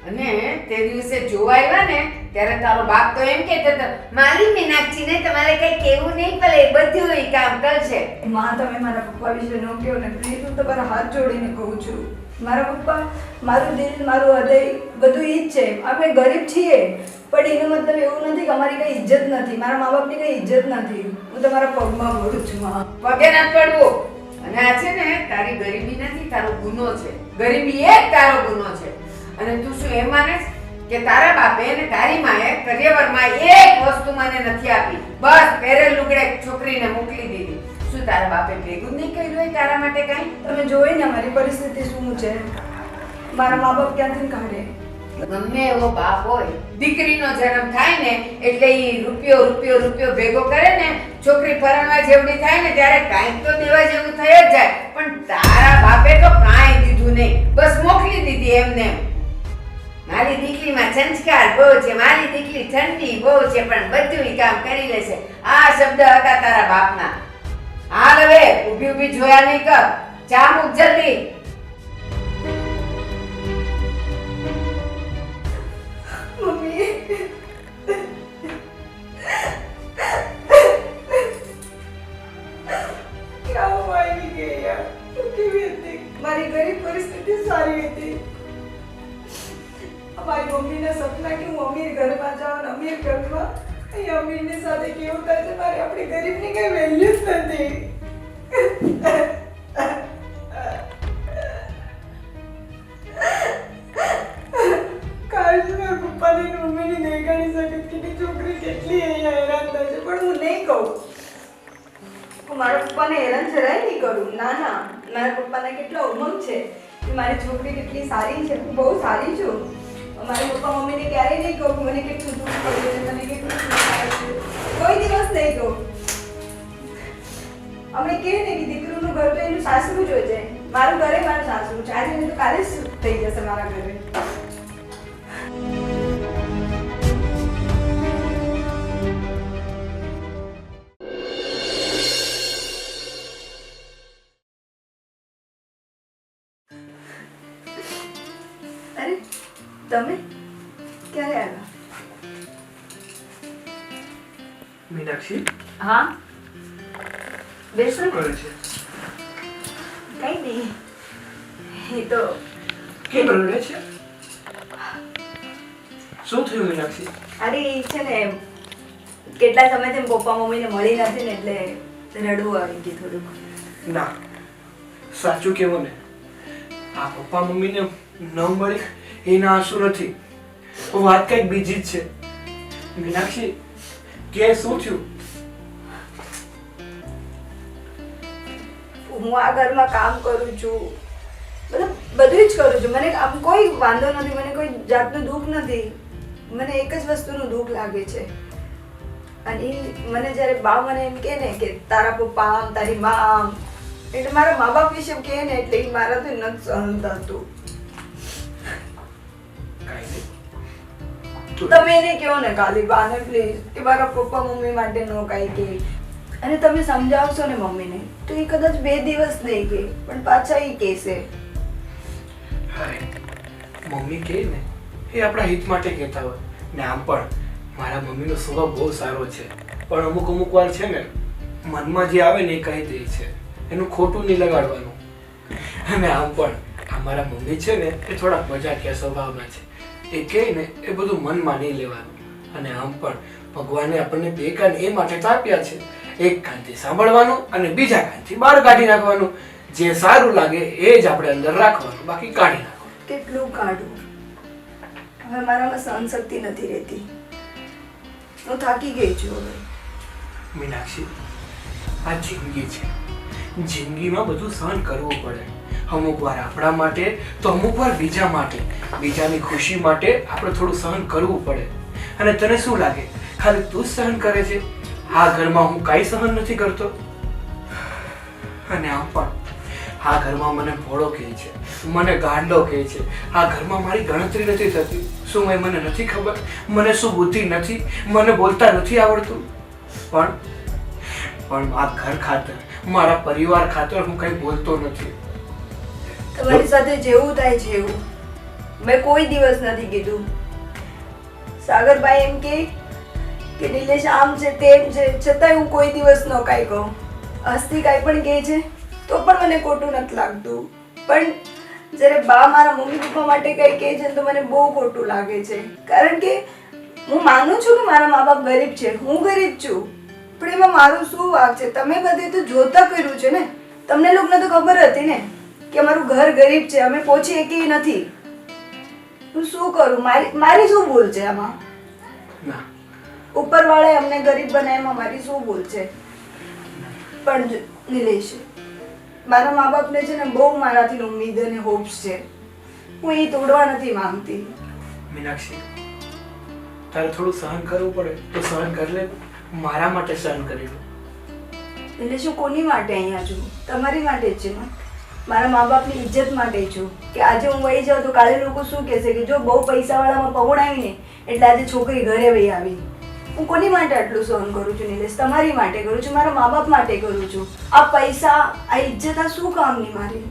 અને તે દિવસે જોવા આવ્યા ને ત્યારે તારો બાપ તો એમ કહેતો હતો, મારી મીનાક્ષીને તમારે કઈ કહેવું નહીં પડે, બધું એ કામ કરશે. માં તમે મારા પપ્પા વિશે ન કહો ને પ્લીઝ, હું તમારા હાથ જોડીને કહું છું. મારા પપ્પા, મારું દિલ, મારું હૃદય બધું ઈ જ છે. આપણે ગરીબ છીએ પણ એનો મતલબ એવું નથી કે અમારી કઈ ઇજ્જત નથી, મારા મા બાપની કઈ ઇજ્જત નથી. હું તમારા પગમાં પડું છું માં. પગે ના પડવું. અને આ છે ને તારી ગરીબી નથી, તારો ગુનો છે. ગરીબી એ જ તારો ગુનો છે. અને તું શું એમ માને છે કે તારા બાપે અને તારી માએ કરિયવરમાં એક વસ્તુ મને નથી આપી? બસ પહેરેલ લુગડે છોકરીને મોકલી દીધી. શું તારા બાપે ભેગું જ નહીં કર્યું હોય તારા માટે કઈ? તમે જોઈ ને મારી પરિસ્થિતિ શું છે. મારા મા બાપ ક્યાંથી કાઢે? ગમે એવો બાપ હોય, દીકરીનો જન્મ થાય ને એટલે ઈ રૂપિયો ભેગો કરે ને, છોકરી પરણવા જેવડી થાય ને ત્યારે કાંઈક તો દેવા જેવું થઈ જ જાય. પણ તારા બાપે તો કાંઈ દીધું નહીં, બસ મોકલી દીધી એમને. મારી દીકરીમાં સંસ્કાર બહુ છે, મારી દીકરી ઠંડી બહુ છે, પણ બધું કામ કરી લેશે. આ શબ્દ હતા તારા બાપના. હાલ હવે ઊભી જોયા નહીં કર. ચા મૂક જલ્દી. મમ્મી, ક્યાં હું આવી ગઈ યાર? હું કેવી હતી? મારી ગરીબ પરિસ્થિતિ સારી હતી. મારી મમ્મીના સપના કે હું અમીર ઘરમાં જાઉં, અમીર ઘરમાં. અહીં અમીરની સાથે કેવું થાય છે, મારી આપણી ગરીબની કઈ વેલ્યુ જ નથી. કાશ મારા પપ્પાને મમ્મીને દેખાડી શકે કે તે છોકરી કેટલી અહીંયા હેરાન થાય છે, પણ હું નહીં કહું. હું મારા પપ્પાને હેરાન જરાય નહીં કરું. ના ના, મારા પપ્પાને કેટલો ઉમંગ છે કે મારી છોકરી કેટલી સારી છે, હું બહુ સારી છું. મારા પપ્પા મમ્મીને ક્યારેય નહીં કહું મને કેટલું દુઃખ પડ્યું છે, મને કેટલું દુઃખ થાય છે. કોઈ દિવસ નહીં કહું. અમે કહે ને કે દીકરીનું ઘર તો એનું સાસરું જ હોય છે. મારું ઘરે મારું સાસરું છે. આજે નહીં તો કાલે જ થઈ જશે મારા ઘરે. અરે તમે ક્યારે આવ્યા? મીનાક્ષી હા બેસો. શું કરે છે? કઈ નહીં, એ તો કેમ રડે છે? શું થયું મીનાક્ષી? અરે એ છે ને કેટલા સમયથી પપ્પા મમ્મીને મળી નથી ને એટલે રડવું આવી ગયું થોડુંક. ના, સાચું કેવો ને, આ પપ્પા મમ્મીને ન મળી એના આંસુ નથી, વાત કંઈક બીજી જ છે. મીનાક્ષી કે શું થયું? હું આ ઘરમાં કામ કરું છું, બધું જ કરું છું. મને આમ કોઈ વાંધો નથી, મને કોઈ જાતનું દુઃખ નથી. મને એક જ વસ્તુનું દુઃખ લાગે છે. અને મને જ્યારે બા મને એમ કહે ને કે તારા પપ્પા આમ, તારી મા આમ, એટલે મારા મા બાપ વિશે કહે ને એટલે એ મારાથી નથી સહન થતું. તમે એને કહો ને કાલી બાને પ્લીઝ કે મારા પપ્પા મમ્મી માટે નો કાંઈ કહે. અને તમે સમજાવશો ને મમ્મીને તો એ કદાચ 2 દિવસ નહીં કહે પણ પાછા એ કહેશે. અરે મમ્મી કહે ને એ આપણા હિત માટે કહેતા હોય ને. આમ પણ મારા મમ્મીનો સ્વભાવ બહુ સારો છે, પણ અમુક વાર છે ને મનમાં જે આવે ને એ કહી દે છે, એનું ખોટું નહીં લગાડવાનું. અને આમ પણ અમારા મમ્મી છે ને એ થોડા મજાકિયા સ્વભાવના છે. એ કહે ને એ બધું મનમાં નહીં લેવાનું. અને આમ પણ ભગવાને આપણને 2 કાન એ માટે તો આપ્યા છે, એક કાનથી સાંભળવાનું અને બીજા કાનથી બહાર કાઢી નાખવાનું. જે સારું લાગે એ જ આપણે અંદર રાખવાનું, બાકી કાઢી નાખવાનું. કેટલું કાઢું, હવે મારામાં સહનશક્તિ નથી રહેતી. હું થાકી ગઈ છું હવે. મીનાક્ષી, આ જિંદગી છે, જિંદગીમાં બધું સહન કરવું પડે. અમુક વાર આપણા માટે તો અમુક વાર બીજા માટે, બીજાની ખુશી માટે આપણે થોડું સહન કરવું પડે. અને તને શું લાગે ખાલી તું જ સહન કરે છે? આ ઘરમાં હું કાંઈ સહન નથી કરતો? અને આમ પણ આ ઘરમાં મને ભોળો કહે છે, મને ગાંડો કહે છે. આ ઘરમાં મારી ગણતરી નથી થતી. શું મને નથી ખબર? મને શું બુદ્ધિ નથી? મને બોલતા નથી આવડતું? પણ આ ઘર ખાતર, મારા પરિવાર ખાતર હું કંઈ બોલતો નથી. તમારી સાથે જેવું થાય છે એવું મેં કોઈ દિવસ નથી કીધું. સાગરભાઈ એમ કે નિલેશ આમ છે તેમ છે, છતાંય હું કોઈ દિવસ ન કાંઈ કહું. હસ્તી કાંઈ પણ કહે છે તો પણ મને ખોટું નથી લાગતું. પણ જ્યારે બા મારા મમ્મી પપ્પા માટે કંઈ કહે છે તો મને બહુ ખોટું લાગે છે. કારણ કે હું માનું છું કે મારા મા બાપ ગરીબ છે, હું ગરીબ છું, પણ એમાં મારું શું વાંક છે? તમે બધે તો જોતા કર્યું છે ને. તમને લોકોને તો ખબર હતી ને કે અમારું ઘર ગરીબ છે, અમે પહોંચી શકી નથી. હું શું કરું? મારી શું ભૂલ છે આમાં? ના, ઉપરવાળાએ અમને ગરીબ બનાવ્યા, મારી શું ભૂલ છે? પણ નિલેશ, મારા મા બાપને છે ને બહુ મારાથી ઉમ્મીદ અને હોપ્સ છે. હું એ તોડવા નથી માંગતી. મીનાક્ષી, તારે થોડું સહન કરવું પડે તો સહન કરી લે. મારા માટે સહન કરી લો. નિલેશ, હું કોની માટે અહીંયા છું? તમારી માટે જ છે ને. મારા મા બાપની ઇજ્જત માટે છું કે આજે હું વહી જાઉં તો કાલે લોકો શું કહેશે કે જો બહુ પૈસાવાળામાં પહોંચાવીને એટલે આજે છોકરી ઘરે વહી આવી. હું કોની માટે આટલું સહન કરું છું નિલેશ? તમારી માટે કરું છું, મારા મા બાપ માટે કરું છું. આ પૈસા, આ ઇજ્જત, આ શું કામની મારી?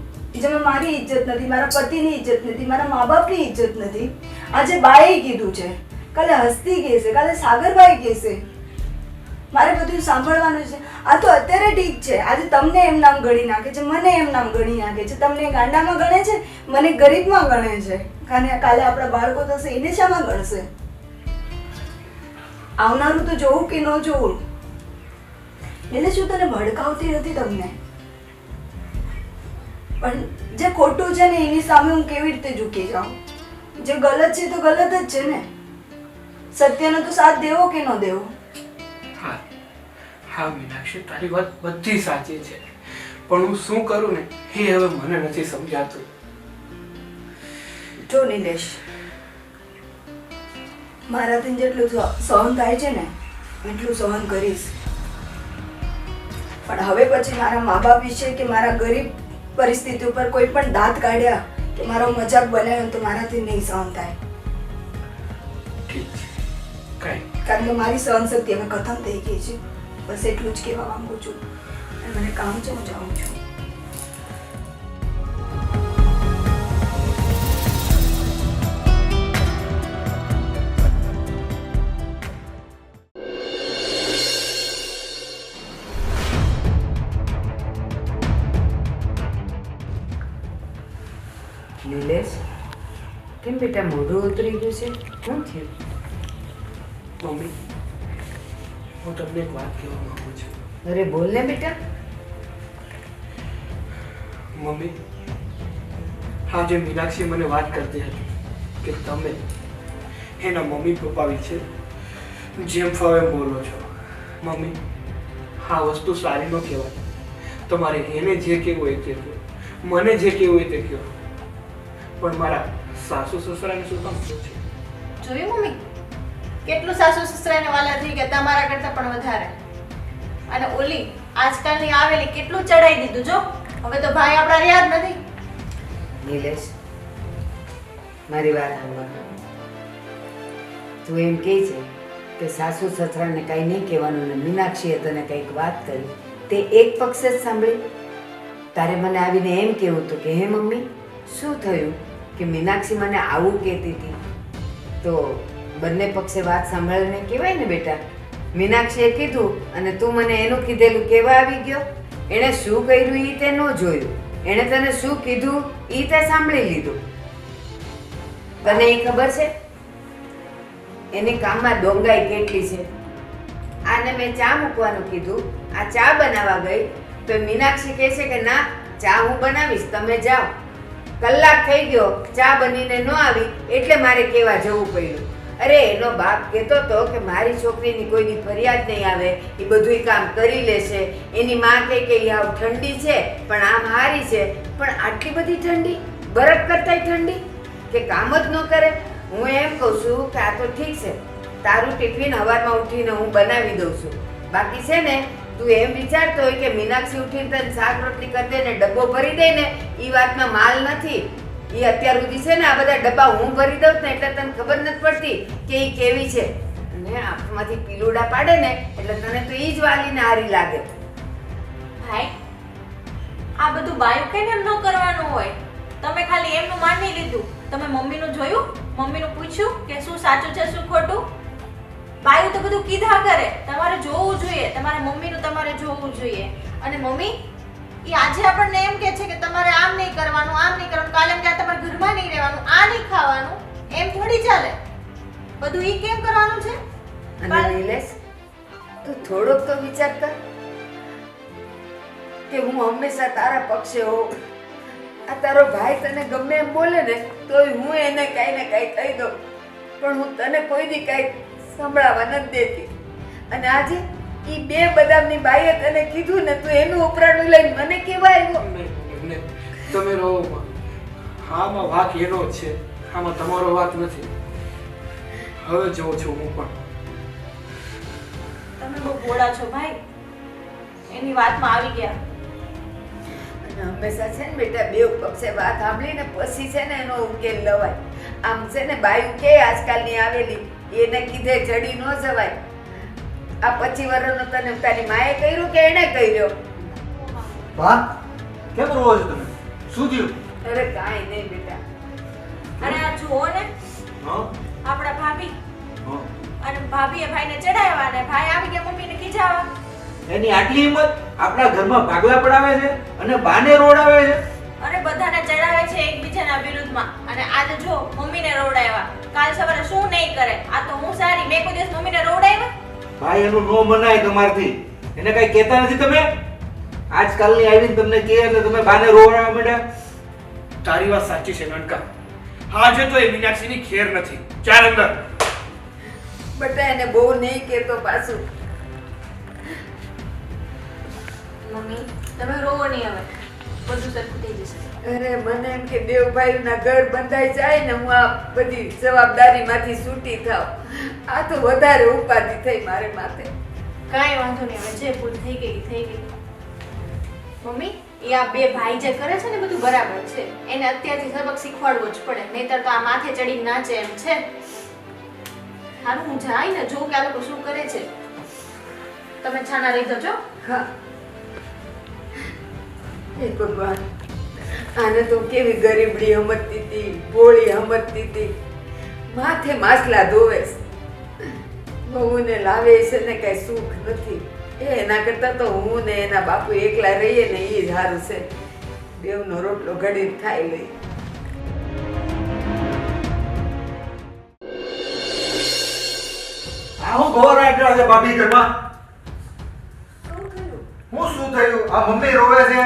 જેમાં મારી ઇજ્જત નથી, મારા પતિની ઇજ્જત નથી, મારા મા બાપની ઇજ્જત નથી. આજે બાએ કીધું છે, કાલે હસ્તી કહેશે, કાલે સાગરભાઈ કહેશે. મારે બધું સાંભળવાનું છે. આ તો અત્યારે ઠીક છે, આજે તમને એમ નામ ગણી નાખે છે, મને એમ નામ ગણી નાખે છે, તમને ગાંડામાં ગણે છે, મને ગરીબમાં ગણે છે. કાલે આપણા બાળકો થશે એને શામાં ગણશે? આવનારું તો જોવું કે ન જોવું. એટલે શું તને ભડકાવતી નથી તમને, પણ જે ખોટું છે ને એની સામે હું કેવી રીતે ઝૂકી જાઉં? જે ગલત છે તો ગલત જ છે ને. સત્યનો તો સાથ દેવો કે ન દેવો? હા મીનાક્ષી, તારી વાત બધી સાચી છે, પણ હું શું કરું ને એ હવે મને નથી સમજાતું. જો નિલેશ, મારાથી જેટલું સહન થાય છે ને એટલું સહન કરીશ. પણ હવે પછી મારા મા બાપ વિશે કે મારા ગરીબ પરિસ્થિતિ ઉપર કોઈ પણ દાંત કાઢ્યા કે મારો મજાક બનાવ્યો તો મારાથી નહીં સહન થાય. ઠીક છે, કારણ કે મારી સહન શક્તિ હવે ખતમ થઈ ગઈ છે. બસ એટલું જ કહેવા માંગુ છું. અને મને કામ છે, હું જાઉં છું. નિલેશ, કેમ બેટા મોઢું ઉતરી ગયું છે? શું થયું? મમ્મી, હું તમને એક વાત કહેવા માંગુ છું. અરે બોલ ને બેટા. મમ્મી, હા, જે મીનાક્ષી મને વાત કરતી હતી કે તમે એના મમ્મી પપ્પા વિશે જેમ ફાવે એમ બોલો છો. મમ્મી, આ વસ્તુ સારી ન કહેવાય. તમારે એને જે કહેવું હોય તે કહો, મને જે કહેવું હોય તે કહો, પણ મારા સાસુ સસરાને શું કામ કહો છે? જોયું મમ્મી, કેટલું સાસુ સસરાને વાલા થઈ ગયા, તમારા કરતા પણ વધારે. અને ઓલી આજકાલની આવેલી કેટલું ચડાઈ દીધું. જો હવે તો ભાઈ આપણા રહ્યા જ નથી. નિલેશ, મારી વાત સાંભળ. તું એમ કહે છે કે સાસુ સસરાને કાંઈ નહીં કહેવાનું ને મીનાક્ષીએ તને કંઈક વાત કરી, તે એક પક્ષે જ સાંભળી. તારે મને આવીને એમ કહેવું હતું કે હે મમ્મી શું થયું કે મીનાક્ષી મને આવું કહેતી હતી, તો બંને પક્ષે વાત સાંભળીને કહેવાય ને બેટા. મીનાક્ષીએ કીધું અને તું મને એનું કીધેલું કેવા આવી ગયો? એણે શું કર્યું એ તે ન જોયું, એણે તને શું કીધું એ તે સાંભળી લીધું. તને એ ખબર છે એની કામમાં ડોંગાઈ કેટલી છે? આને મેં ચા મૂકવાનું કીધું, આ ચા બનાવવા ગઈ તો મીનાક્ષી કહે છે કે ના, ચા હું બનાવીશ, તમે જાઓ. કલાક થઈ ગયો, ચા બનીને ન આવી એટલે મારે કહેવા જવું પડ્યું. અરે એનો બાપ કહેતો હતો કે મારી છોકરીની કોઈની ફરિયાદ નહીં આવે, એ બધું કામ કરી લેશે. એની માં કહે કે આવ ઠંડી છે પણ આમ હારી છે, પણ આટલી બધી ઠંડી, બરફ કરતાંય ઠંડી, કે કામ જ ન કરે. હું એમ કહું છું કે આ તો ઠીક છે, તારું ટિફિન સવારમાં ઉઠીને હું બનાવી દઉં છું. બાકી છે ને તું એમ વિચારતો હોય કે મીનાક્ષી ઉઠીને તને શાક રોટલી કરી દે ને ડબ્બો ભરી દે ને, એ વાતમાં માલ નથી. એ અત્યાર સુધી છે ને આ બધા ડબ્બા હું ભરી દઉં ને એટલે તને ખબર નથી પડતી કે એ કેવી છે. અને આંખમાંથી પીલુડા પાડે ને એટલે તને તો એ જ વાલીને હારી લાગે. ભાઈ આ બધું બાયું કેમ એમ ન કરવાનું હોય? તમે ખાલી એમનું માની લીધું. તમે મમ્મીનું જોયું? મમ્મીનું પૂછ્યું કે શું સાચું છે શું ખોટું? બાયું તો બધું કીધા કરે. તમારે જોવું જોઈએ, તમારા મમ્મીનું તમારે જોવું જોઈએ. અને મમ્મી એ આજે આપણને એમ કહે છે કે તમારે આમ નહીં કરવાનું, આમ નહીં કરવાનું, કાલે એમ કે તમારે ઘરમાં નહીં રહેવાનું, આ નહીં ખાવાનું. એમ થોડી ચાલે. બધું ઈ કેમ કરવાનું છે? અને નિલેશ, તું થોડોક તો વિચાર કર કે હું હંમેશા તારા પક્ષે હોઉં. આ તારો ભાઈ તને ગમે એમ બોલે ને તોય હું એને કાંઈ ને કાંઈ કહી દઉં, પણ હું તને કોઈ દી કાંઈ સંભળાવા નથી દેતી. અને આજે ઈ બે બદામની બાઈએ તને કીધું ને, તું એનું ઉપરાણું લઈને મને કેવા આવ્યો? તમે રહો માં. આમાં વાક એનો જ છે, આમાં તમારો વાત નથી. હવે જોઉં છું હું પણ. તમે બહુ બોળા છો ભાઈ, એની વાતમાં આવી ગયા. અને હંમેશા છે ને બેટા બે પક્ષે વાત સાંભળીને પછી છે ને એનો ઉકેલ લવાય. આમ છે ને બાયું કે આજકાલની આવેલી એને કીધે ચડી ન જવાય. આ 25 વર્ષનો તને તારી માએ કર્યું કે એને કર્યો? બા કેમ રોવો છો તમે? શું થયું? અરે કાંઈ નહીં બેટા. અને આ જુઓ ને, હા આપણા ભાભી હા અને ભાભીએ ભાઈને ચડાવ્યા અને ભાઈ આવી ગયા મમ્મીને ખીજાવા. એની આટલી હિંમત આપણા ઘરમાં ભાગલા પડાવે છે અને બાને રોડાવે છે. અને બધાને ચડાવે છે એકબીજાના વિરુદ્ધમાં. અને આજે જો મમ્મીને રોડાવ્યા, કાલ સવારે શું નહીં કરે. આ તો હું સારી, મેં કોઈ દિવસ મમ્મીને રોડાવ્યા? ભાઈ એનું નો મનાય તમારથી. એને કઈ કહેતા નથી તમે? આજકાલની આવીને તમને કહે એટલે તમે બાને રોવા માંડ્યા. તારી વાત સાચી છે નનકા. આજે તો એ મીનાક્ષીની ખેર નથી. ચાલ અંદર. બેટા એને બહુ નહીં કહેતો પાછું. મમ્મી તમે રોવો નહીં, હવે બધું સરખું થઈ જશે. અરે મને એમ કે દેવ ભાઈના ઘર બંધાઈ જાય ને હું આ બધી જવાબદારીમાંથી છૂટી થાવ. આ તો વધારે ઉપાધિ થઈ મારે માથે. કાંઈ વાંધો નહીં, હવે જે ભૂલ થઈ ગઈ થઈ ગઈ. મમ્મી એ આ બે ભાઈ જે કરે છે ને બધું બરાબર છે. એને અત્યારથી સબક શીખવાડવો જ પડે, નહીતર તો આ માથે ચડીને નાચે એમ છે. હારું હું જાય ને જોઉં કે આ લોકો શું કરે છે. તમે છાના રહી જજો. હા હે ભગવાન, આને તો કેવી ગરીબડી સમજતી હતી, ભોળી સમજતી હતી. માથે માછલા ધોવે છે, બહુને લાવે છે ને કઈ સુખ નથી. એના કરતા તો હું ને એના બાપુ એકલા રહીએ ને એ જ સારું છે. બેવનો રોટલો ઘડીને ખાઈ લઈ. આ હું ગોર આટલા છે ભાભી ઘરમાં. હું શું થયું? આ મમ્મી રોવે છે.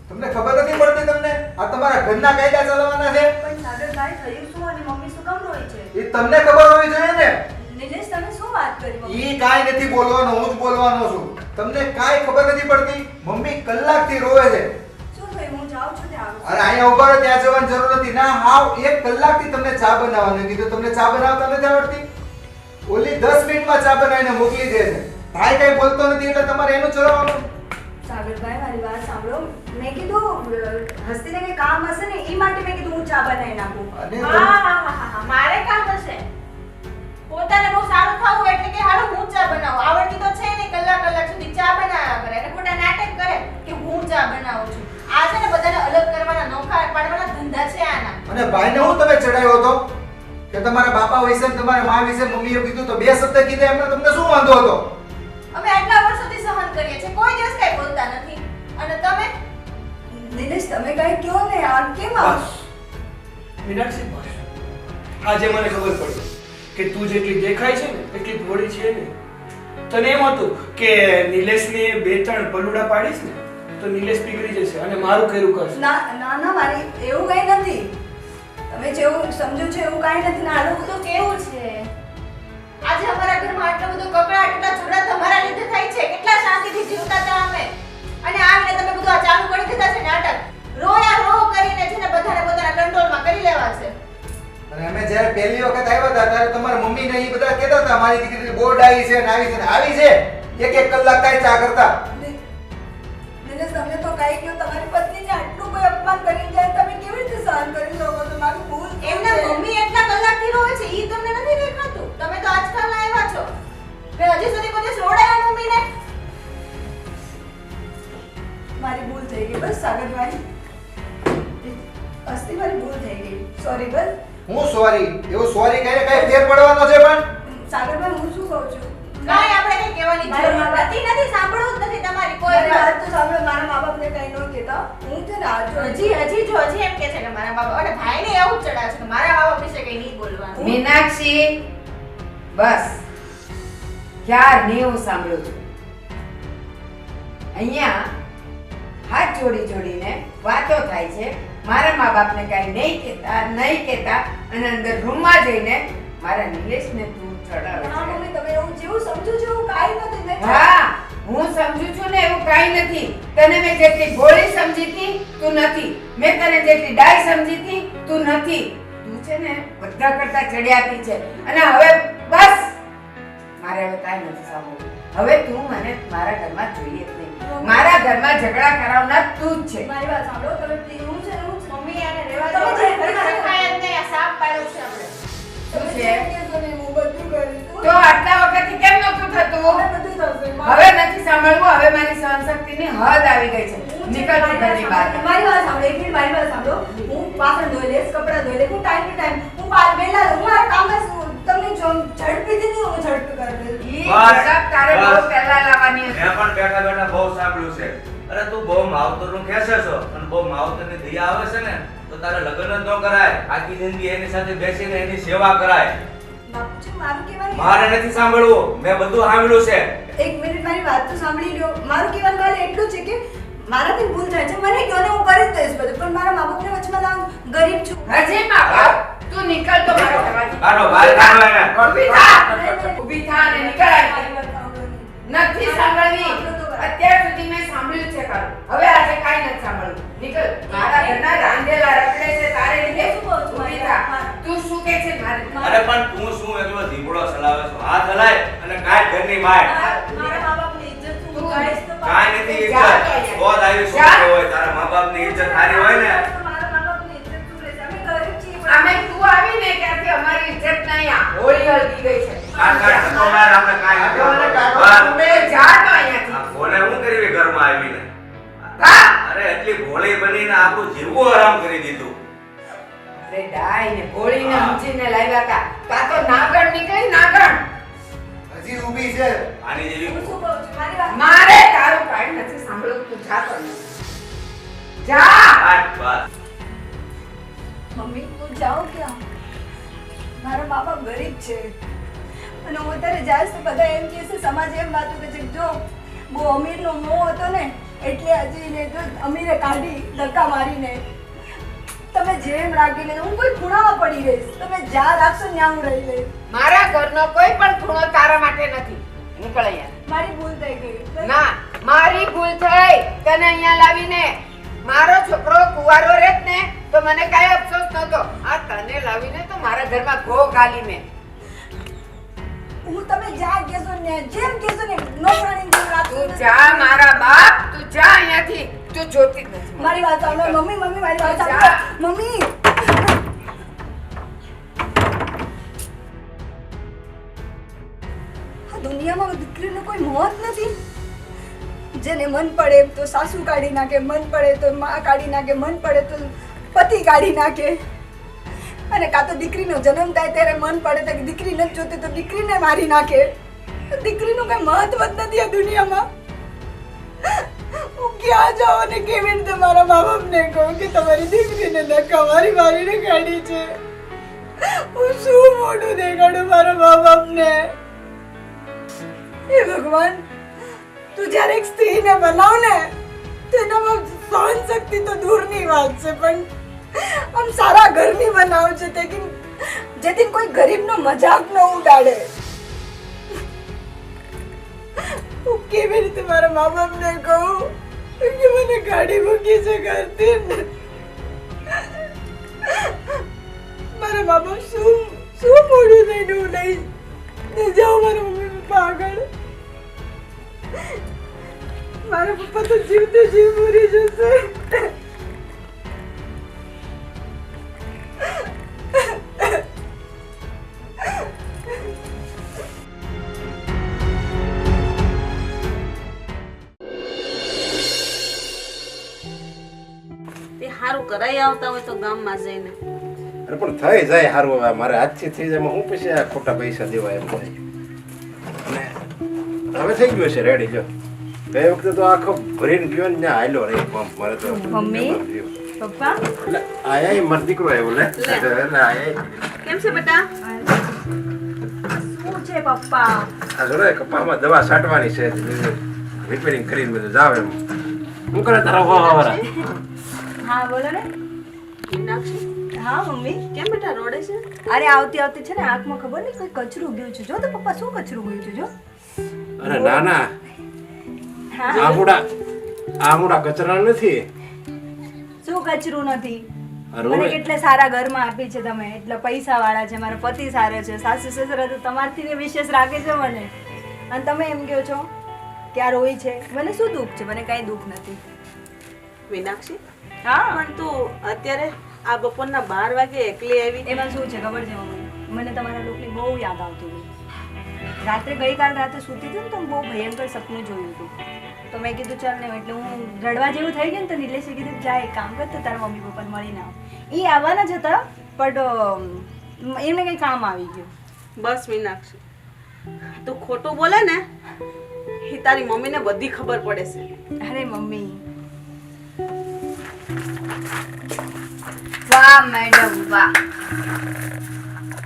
તમને ખબર નથી પડતી? તમને આ તમારા ઘરના કાયદા ચલાવવાના છે. પણ સાગરભાઈ થયું શું અને મમ્મી શું કામ રોઈ છે? એ તમને ખબર હોવી જોઈએ ને. નિલેશ તમે શું વાત કરી મમ્મી? ઈ કાઈ નથી બોલવાનો, હું જ બોલવાનો છું. તમને કાઈ ખબર નથી પડતી? મમ્મી કલાકથી રોવે છે. શું થયું? હું જાઉં છું ત્યાં. અરે અહીંયા ઉભા રહો, ત્યાં જવાની જરૂર નથી. ના હાવ 1 કલાકથી તમને ચા બનાવવાનું કીધું. તમને ચા બનાવતા નથી આવડતી? ઓલી 10 મિનિટમાં ચા બનાવીને મોકલી દે છે. ભાઈ કઈ બોલતો નથી એટલે તમારે એનું ચલાવવાનું. સાગરભાઈ મારી વાત સાંભળો. મેં કીધું હસ્તીને કઈ કામ હશે ને એ માટે મેં કીધું હું ચા બનાવી નાખું. અને હા, મારે કામ હશે. પોતાને બહુ સારું ખાવું એટલે કે હાલો હું ચા બનાવું. આવડતી તો છે ને, કલાક સુધી ચા બનાવ્યા કરે અને ખોટા નાટક કરે કે હું ચા બનાવું છું. આ છે ને બધાને અલગ કરવાના, નોખા પાડવાના ધંધા છે આના. અને ભાઈને હું તમે ચડાવ્યો હતો કે તમારા બાપા વિશે ને તમારા મા વિશે મમ્મીએ કીધું તો 2 શબ્દ કીધા એમને તમને શું વાંધો હતો? અમે આટલા વર્ષોથી સહન કરીએ છીએ, કોઈ દિવસ કઈ બોલતા નથી. અને તમે નિલેશ તમે કઈ કહો ને યાર, કેમ આવું? બસ મીનાક્ષી બસ. આજે મને ખબર પડી કે તું જેટલી દેખાય છે ને એટલી ભોળી છે ને. તને એમ હતું કે નિલેશને 2-3 પલુડા પાડીશ ને તો નિલેશ પીગળી જશે અને મારું કર્યું કરશે. ના ના ના મારી એવું કઈ નથી. તમે જેવું સમજો છો એવું કઈ નથી. ના આનું તો કેવું છે? આજે અમારા ઘરમાં આટલો બધો કકળાટ, એટલા ઝઘડા તમારા લીધે થાય છે. કેટલા શાંતિથી જીવતા હતા અમે, અને આવીને તમે બધું આ ચાલુ કરી દીધા છે નાટક. રોયા કરીને છે ને બધાને પોતાના કંટ્રોલમાં કરી લેવા છે. અને અમે જ્યારે પહેલી વખત આવ્યા હતા ત્યારે તમારા મમ્મી ને એ બધા કહેતા હતા મારી દીકરી બોર્ડ આવી છે ને આવી છે એક એક કલાક કાંઈ ચા કરતા. દિનેશ, તમે તો કાંઈ કહ્યું, તમારી પત્નીને આટલું કોઈ અપમાન કરી જાય તમે કેવી રીતે સહન કરી શકો? તમારી ભૂલ શું એમના છે? મમ્મી એટલા કલાકથી રોવે છે ઈ તમને નથી દેખાતું? તમે તો આજકાલ આવ્યા છો. મેં હજી સુધી કોઈ દિવસ રોડાયા મમ્મીને? મારી ભૂલ થઈ ગઈ બસ સાગરભાઈ, અસ્તી મારી ભૂલ થઈ ગઈ, સોરી બસ. હું સોરી એવું સોરી કહીને કઈ ફેર પડવાનો છે પણ સાગરભાઈ, હું શું કહું છું? કાંઈ આપણે કઈ કહેવાની મારા જરૂર મા-બાપ- નથી. સાંભળવું જ નથી તમારી કોઈ મારી વાત. વાત તો સાંભળો, મારા મા બાપને કઈ ન કહેતા. હું છે ને આ જો હજી એમ કે છે કે મારા બાબા અને ભાઈને એવું જ ચડાવે છે કે મારા બાબા વિશે કઈ નહીં બોલવાનું. મીનાક્ષી, બસ ક્યારની હું સાંભળું છું. અહીંયા હાથ જોડી જોડીને વાતો થાય છે. મારા મા બાપને કાંઈ નહીં કહેતા અને અંદર રૂમમાં જઈને મારા નિલેશને તું ચડાવે હા છે. મમ્મી, તમે એવું જેવું સમજો છો એવું કાંઈ નથી. મેં હા, હું સમજુ છું ને એવું કાંઈ નથી. તને મેં જેટલી ભોળી સમજી હતી તું નથી, મેં તને જેટલી ડાય સમજી હતી તું નથી. તું છે ને બધા કરતા ચડિયાતી છે. અને હવે બસ મારે હવે કાંઈ નથી સાંભળવું. હવે તું મને મારા ઘરમાં જોઈએ જ નહીં. મારા ઘરમાં ઝઘડા કરાવનાર તું જ છે. મારી વાત સાંભળો, તમે પ્લીઝ, હું છે ને હું મમ્મી આને રહેવા તમે દો. જે આપણે રખાય જ નહીં. આ સાપ પાડ્યો છે આપણે. શું તમે છે? જેમ કહેશો ને હું બધું કરીશ. તો આટલા વખતથી કેમ નહોતું થતું? હવે બધું થશે. હવે નથી સાંભળવું. હવે મારી સહનશક્તિની હદ આવી ગઈ છે. નીકળ તું ઘરની બહાર. મારી વાત સાંભળો, એક મિનિટ મારી વાત સાંભળો. હું વાસણ ધોઈ લઈશ, કપડાં ધોઈ લઈશ, હું ટાઈમ ટુ ટાઈમ હું વહેલા હું મારા કામમાં તમને જો ઝડપી દીધી હું ઝડપી કરી દઈશ. ઈ બસ, ઝડપ તારે બહુ બસ. પહેલા લાવવાની હતી. મેં પણ બેઠા બેઠા બહુ સાંભળ્યું છે. અરે તું બહુ માવતરનું ખેંચે છો અને બહુ માવતરની દયા આવે છે ને તો તારે લગ્ન જ ન કરાય. આખી જિંદગી એની સાથે બેસીને એની સેવા કરાય. બાપુજી, મારું કહેવાનું મારે નથી સાંભળવું. મેં બધું સાંભળ્યું છે. એક મિનિટ મારી વાત તો સાંભળી લો. મારું કહેવાનું ખાલી એટલું છે કે મારાથી ભૂલ થાય છે, મને કહો ને હું કરી જ દઈશ બધું, પણ મારા મા બાપને વચમાં લાવ. ગરીબ છું. હજી મા બાપ, તું નીકળ તો મારા ઘરમાંથી. કાઢો, બહાર કાઢો એને. ઊભી થા. ઊભી થા અને નીકળ અહીંથી. મારી વાત સાંભળો. નથી સાંભળવી. અત્યાર સુધી મેં સાંભળ્યું છે ખરું. હવે આજે કાંઈ નથી સાંભળવું. નીકળ. મારા ઘરના રાંધેલા રખડે છે તારે લીધે. શું કહું છું? ઊભી થા. તું શું કહે છે મારે? અરે પણ તું શું એકલો ધીબડો ચલાવે છો? હાથ હલાય અને કાઢ ઘરની બહાર. મારા મા બાપની ઇજ્જત હું ગાઈશ તો કાંઈ નથી જા તો ઇજ્જત. અહીંયા. બહુ જ આવી છોકરી હોય. તારા મા બાપની ઇજ્જત સારી હોય ને મારા મા બાપની ઇજ્જત શું રહેશે? અમે ગરીબ છીએ પણ આમે તું આવીને ત્યારથી અમારી ઇજ્જત નહીં આ હોળી હળગી ગઈ છે. કાઢ કાઢ ધક્કો માર. આપણે કાંઈ નથી તમે જા તો અહીંયાથી. આ ભોલે શું કરવી ઘરમાં આવીને? હા? અરે એટલી ભોળી બનીને આપણું જીવવું હરામ કરી દીધું. અરે ડાય ને ભોળીને સમજીને લાવ્યા તા. કા તો નાગણ નીકળી નાગણ. હજી ઊભી છે. આની જેવી હું શું કહું છું? મારી વાત મારે તારું કાંઈ નથી સાંભળવું. તું જા તો અહીંયાથી. જા. કાઢ બસ. મમ્મી, હું જાઉં ક્યાં? મારા મા બાપ ગરીબ છે અને હું અત્યારે જાય તો બધા એમ કહે છે, સમાજ એમ વાતો કે છે, જો બહુ અમીરનો મોહ હતો ને એટલે હજી ને જો અમીરે કાઢી ધક્કા મારીને. તમે જેમ રાખી લે, હું કોઈ ખૂણામાં પડી રહીશ. તમે જ્યાં રાખશો ત્યાં હું રહી લઈશ. મારા ઘરનો કોઈ પણ ખૂણો તારા માટે નથી. નીકળ અહીંયા. મારી ભૂલ થઈ ગઈ. ના, મારી ભૂલ થઈ તને અહીંયા લાવીને. મારો છોકરો કુંવારો રહેત ને તો મને કાંઈ અફસોસ નહોતો. આ તને લાવીને તો મારા ઘરમાં ઘો ગાલી મેં. હું તમે જ્યાં કહેશો ને જેમ કહેશો ને નોકરાણી જેમ રાખશો તું ને. જા મારા બાપ, તું જા અહીંયાથી. તું જોતી જ નથી. મારી વાત સાંભળો મમ્મી, મમ્મી મારી વાત જા. સાંભળો મમ્મી. આ દુનિયામાં દીકરીનો કોઈ મોત નથી. જેને મન પડે તો સાસુ કાઢી નાખે, મન પડે તો માં કાઢી નાખે, મન પડે તો પતિ કાઢી નાખે. અને કાં તો દીકરીનો જન્મ થાય ત્યારે મન પડે તો દીકરી નથી જોતી તો દીકરીને મારી નાખે. દીકરીનું કઈ મહત્વ જ નથી આ દુનિયામાં. હું ક્યાં જાઉં અને કેવી રીતે મારા મા બાપને કહું કે તમારી દીકરીને ધક્કા મારી મારીને કાઢી છે? હું શું મોઢું દેખાડું મારા મા બાપને? હે ભગવાન, તું જ્યારે એક સ્ત્રીને બનાવ ને તો એનામાં સહન શક્તિ તો દૂરની વાત છે, પણ આમ સારા ઘરની બનાવ છે જેથી કોઈ ગરીબનો મજાક ન ઉડાડે. હું કેવી રીતે મારા મા બાપને કહું કે મને ગાડી મૂકી છે ઘરથી? મારા બાબા શું મોડું થઈને હું લઈ જાઉં મારા મમ્મી પપ્પા આગળ. મારા પપ્પા તો જીવતે જીવ મરી જશે. તે સારું કરાઈ આવતા હોય તો ગામમાં જઈને. અરે પણ થઈ જાય સારું. હવે મારે હાથથી થઈ જાય હું પછી આ ખોટા પૈસા દેવા એમ થાય. અને હવે થઈ ગયું છે રેડી. જો ગઈ વખતે તો આખો ભરીને ગયો ને ત્યાં હાલ્યો રે પંપ. મારે તો મમ્મી, પપ્પા એટલે આયા મારો દીકરો આવ્યો લે. એટલે આયા કેમ છે બેટા? શું છે પપ્પા? આ જો રે કપામાં દવા છાંટવાની છે, રિપેરિંગ કરીને બધું જાવ એમ. શું કરે તારા વાવાવાળા? હા બોલો ને. મીનાક્ષી, હા મમ્મી. કેમ બેટા રોડે છે? અરે આવતી આવતી છે ને આંખમાં ખબર નહીં કોઈ કચરું ગયું છે. જો તો પપ્પા શું કચરું ગયું છે જો. અરે ના ના, હા આમુડા કચરા નથી. શું કચરું નથી? અરે મને ઓય, કેટલા સારા ઘરમાં આપી છે તમે. એટલા પૈસા વાળા છે, મારો પતિ સારો છે, સાસુ સસરા તો તમારથી ને વિશેષ રાખે છે મને. અને તમે એમ કહો છો કે આ રોઈ છે. મને શું દુઃખ છે? મને કઈ દુઃખ નથી. મીનાક્ષી, હા પણ તું અત્યારે આ બપોરના 12 વાગે એકલી આવી. એમાં શું છે ખબર છે મમ્મી? મને તમારા લોકોની બહુ યાદ આવતી હતી. રાત્રે ગઈકાલ રાતે સૂતી હતી ને તો બહુ ભયંકર સપનું જોયું હતું. તો મેં કીધું ચાલ ને, એટલે હું રડવા જેવું થઈ ગયું ને તો નિલેશે કીધું જાય એક કામ કર, તો તારા મમ્મી પપ્પાને મળીને આવ. એ આવવાના જ હતા પણ એમને કંઈ કામ આવી ગયું. બસ મીનાક્ષી, તું ખોટું બોલે ને એ તારી મમ્મીને બધી ખબર પડે છે. અરે મમ્મી, વાહ મેડમ વાહ.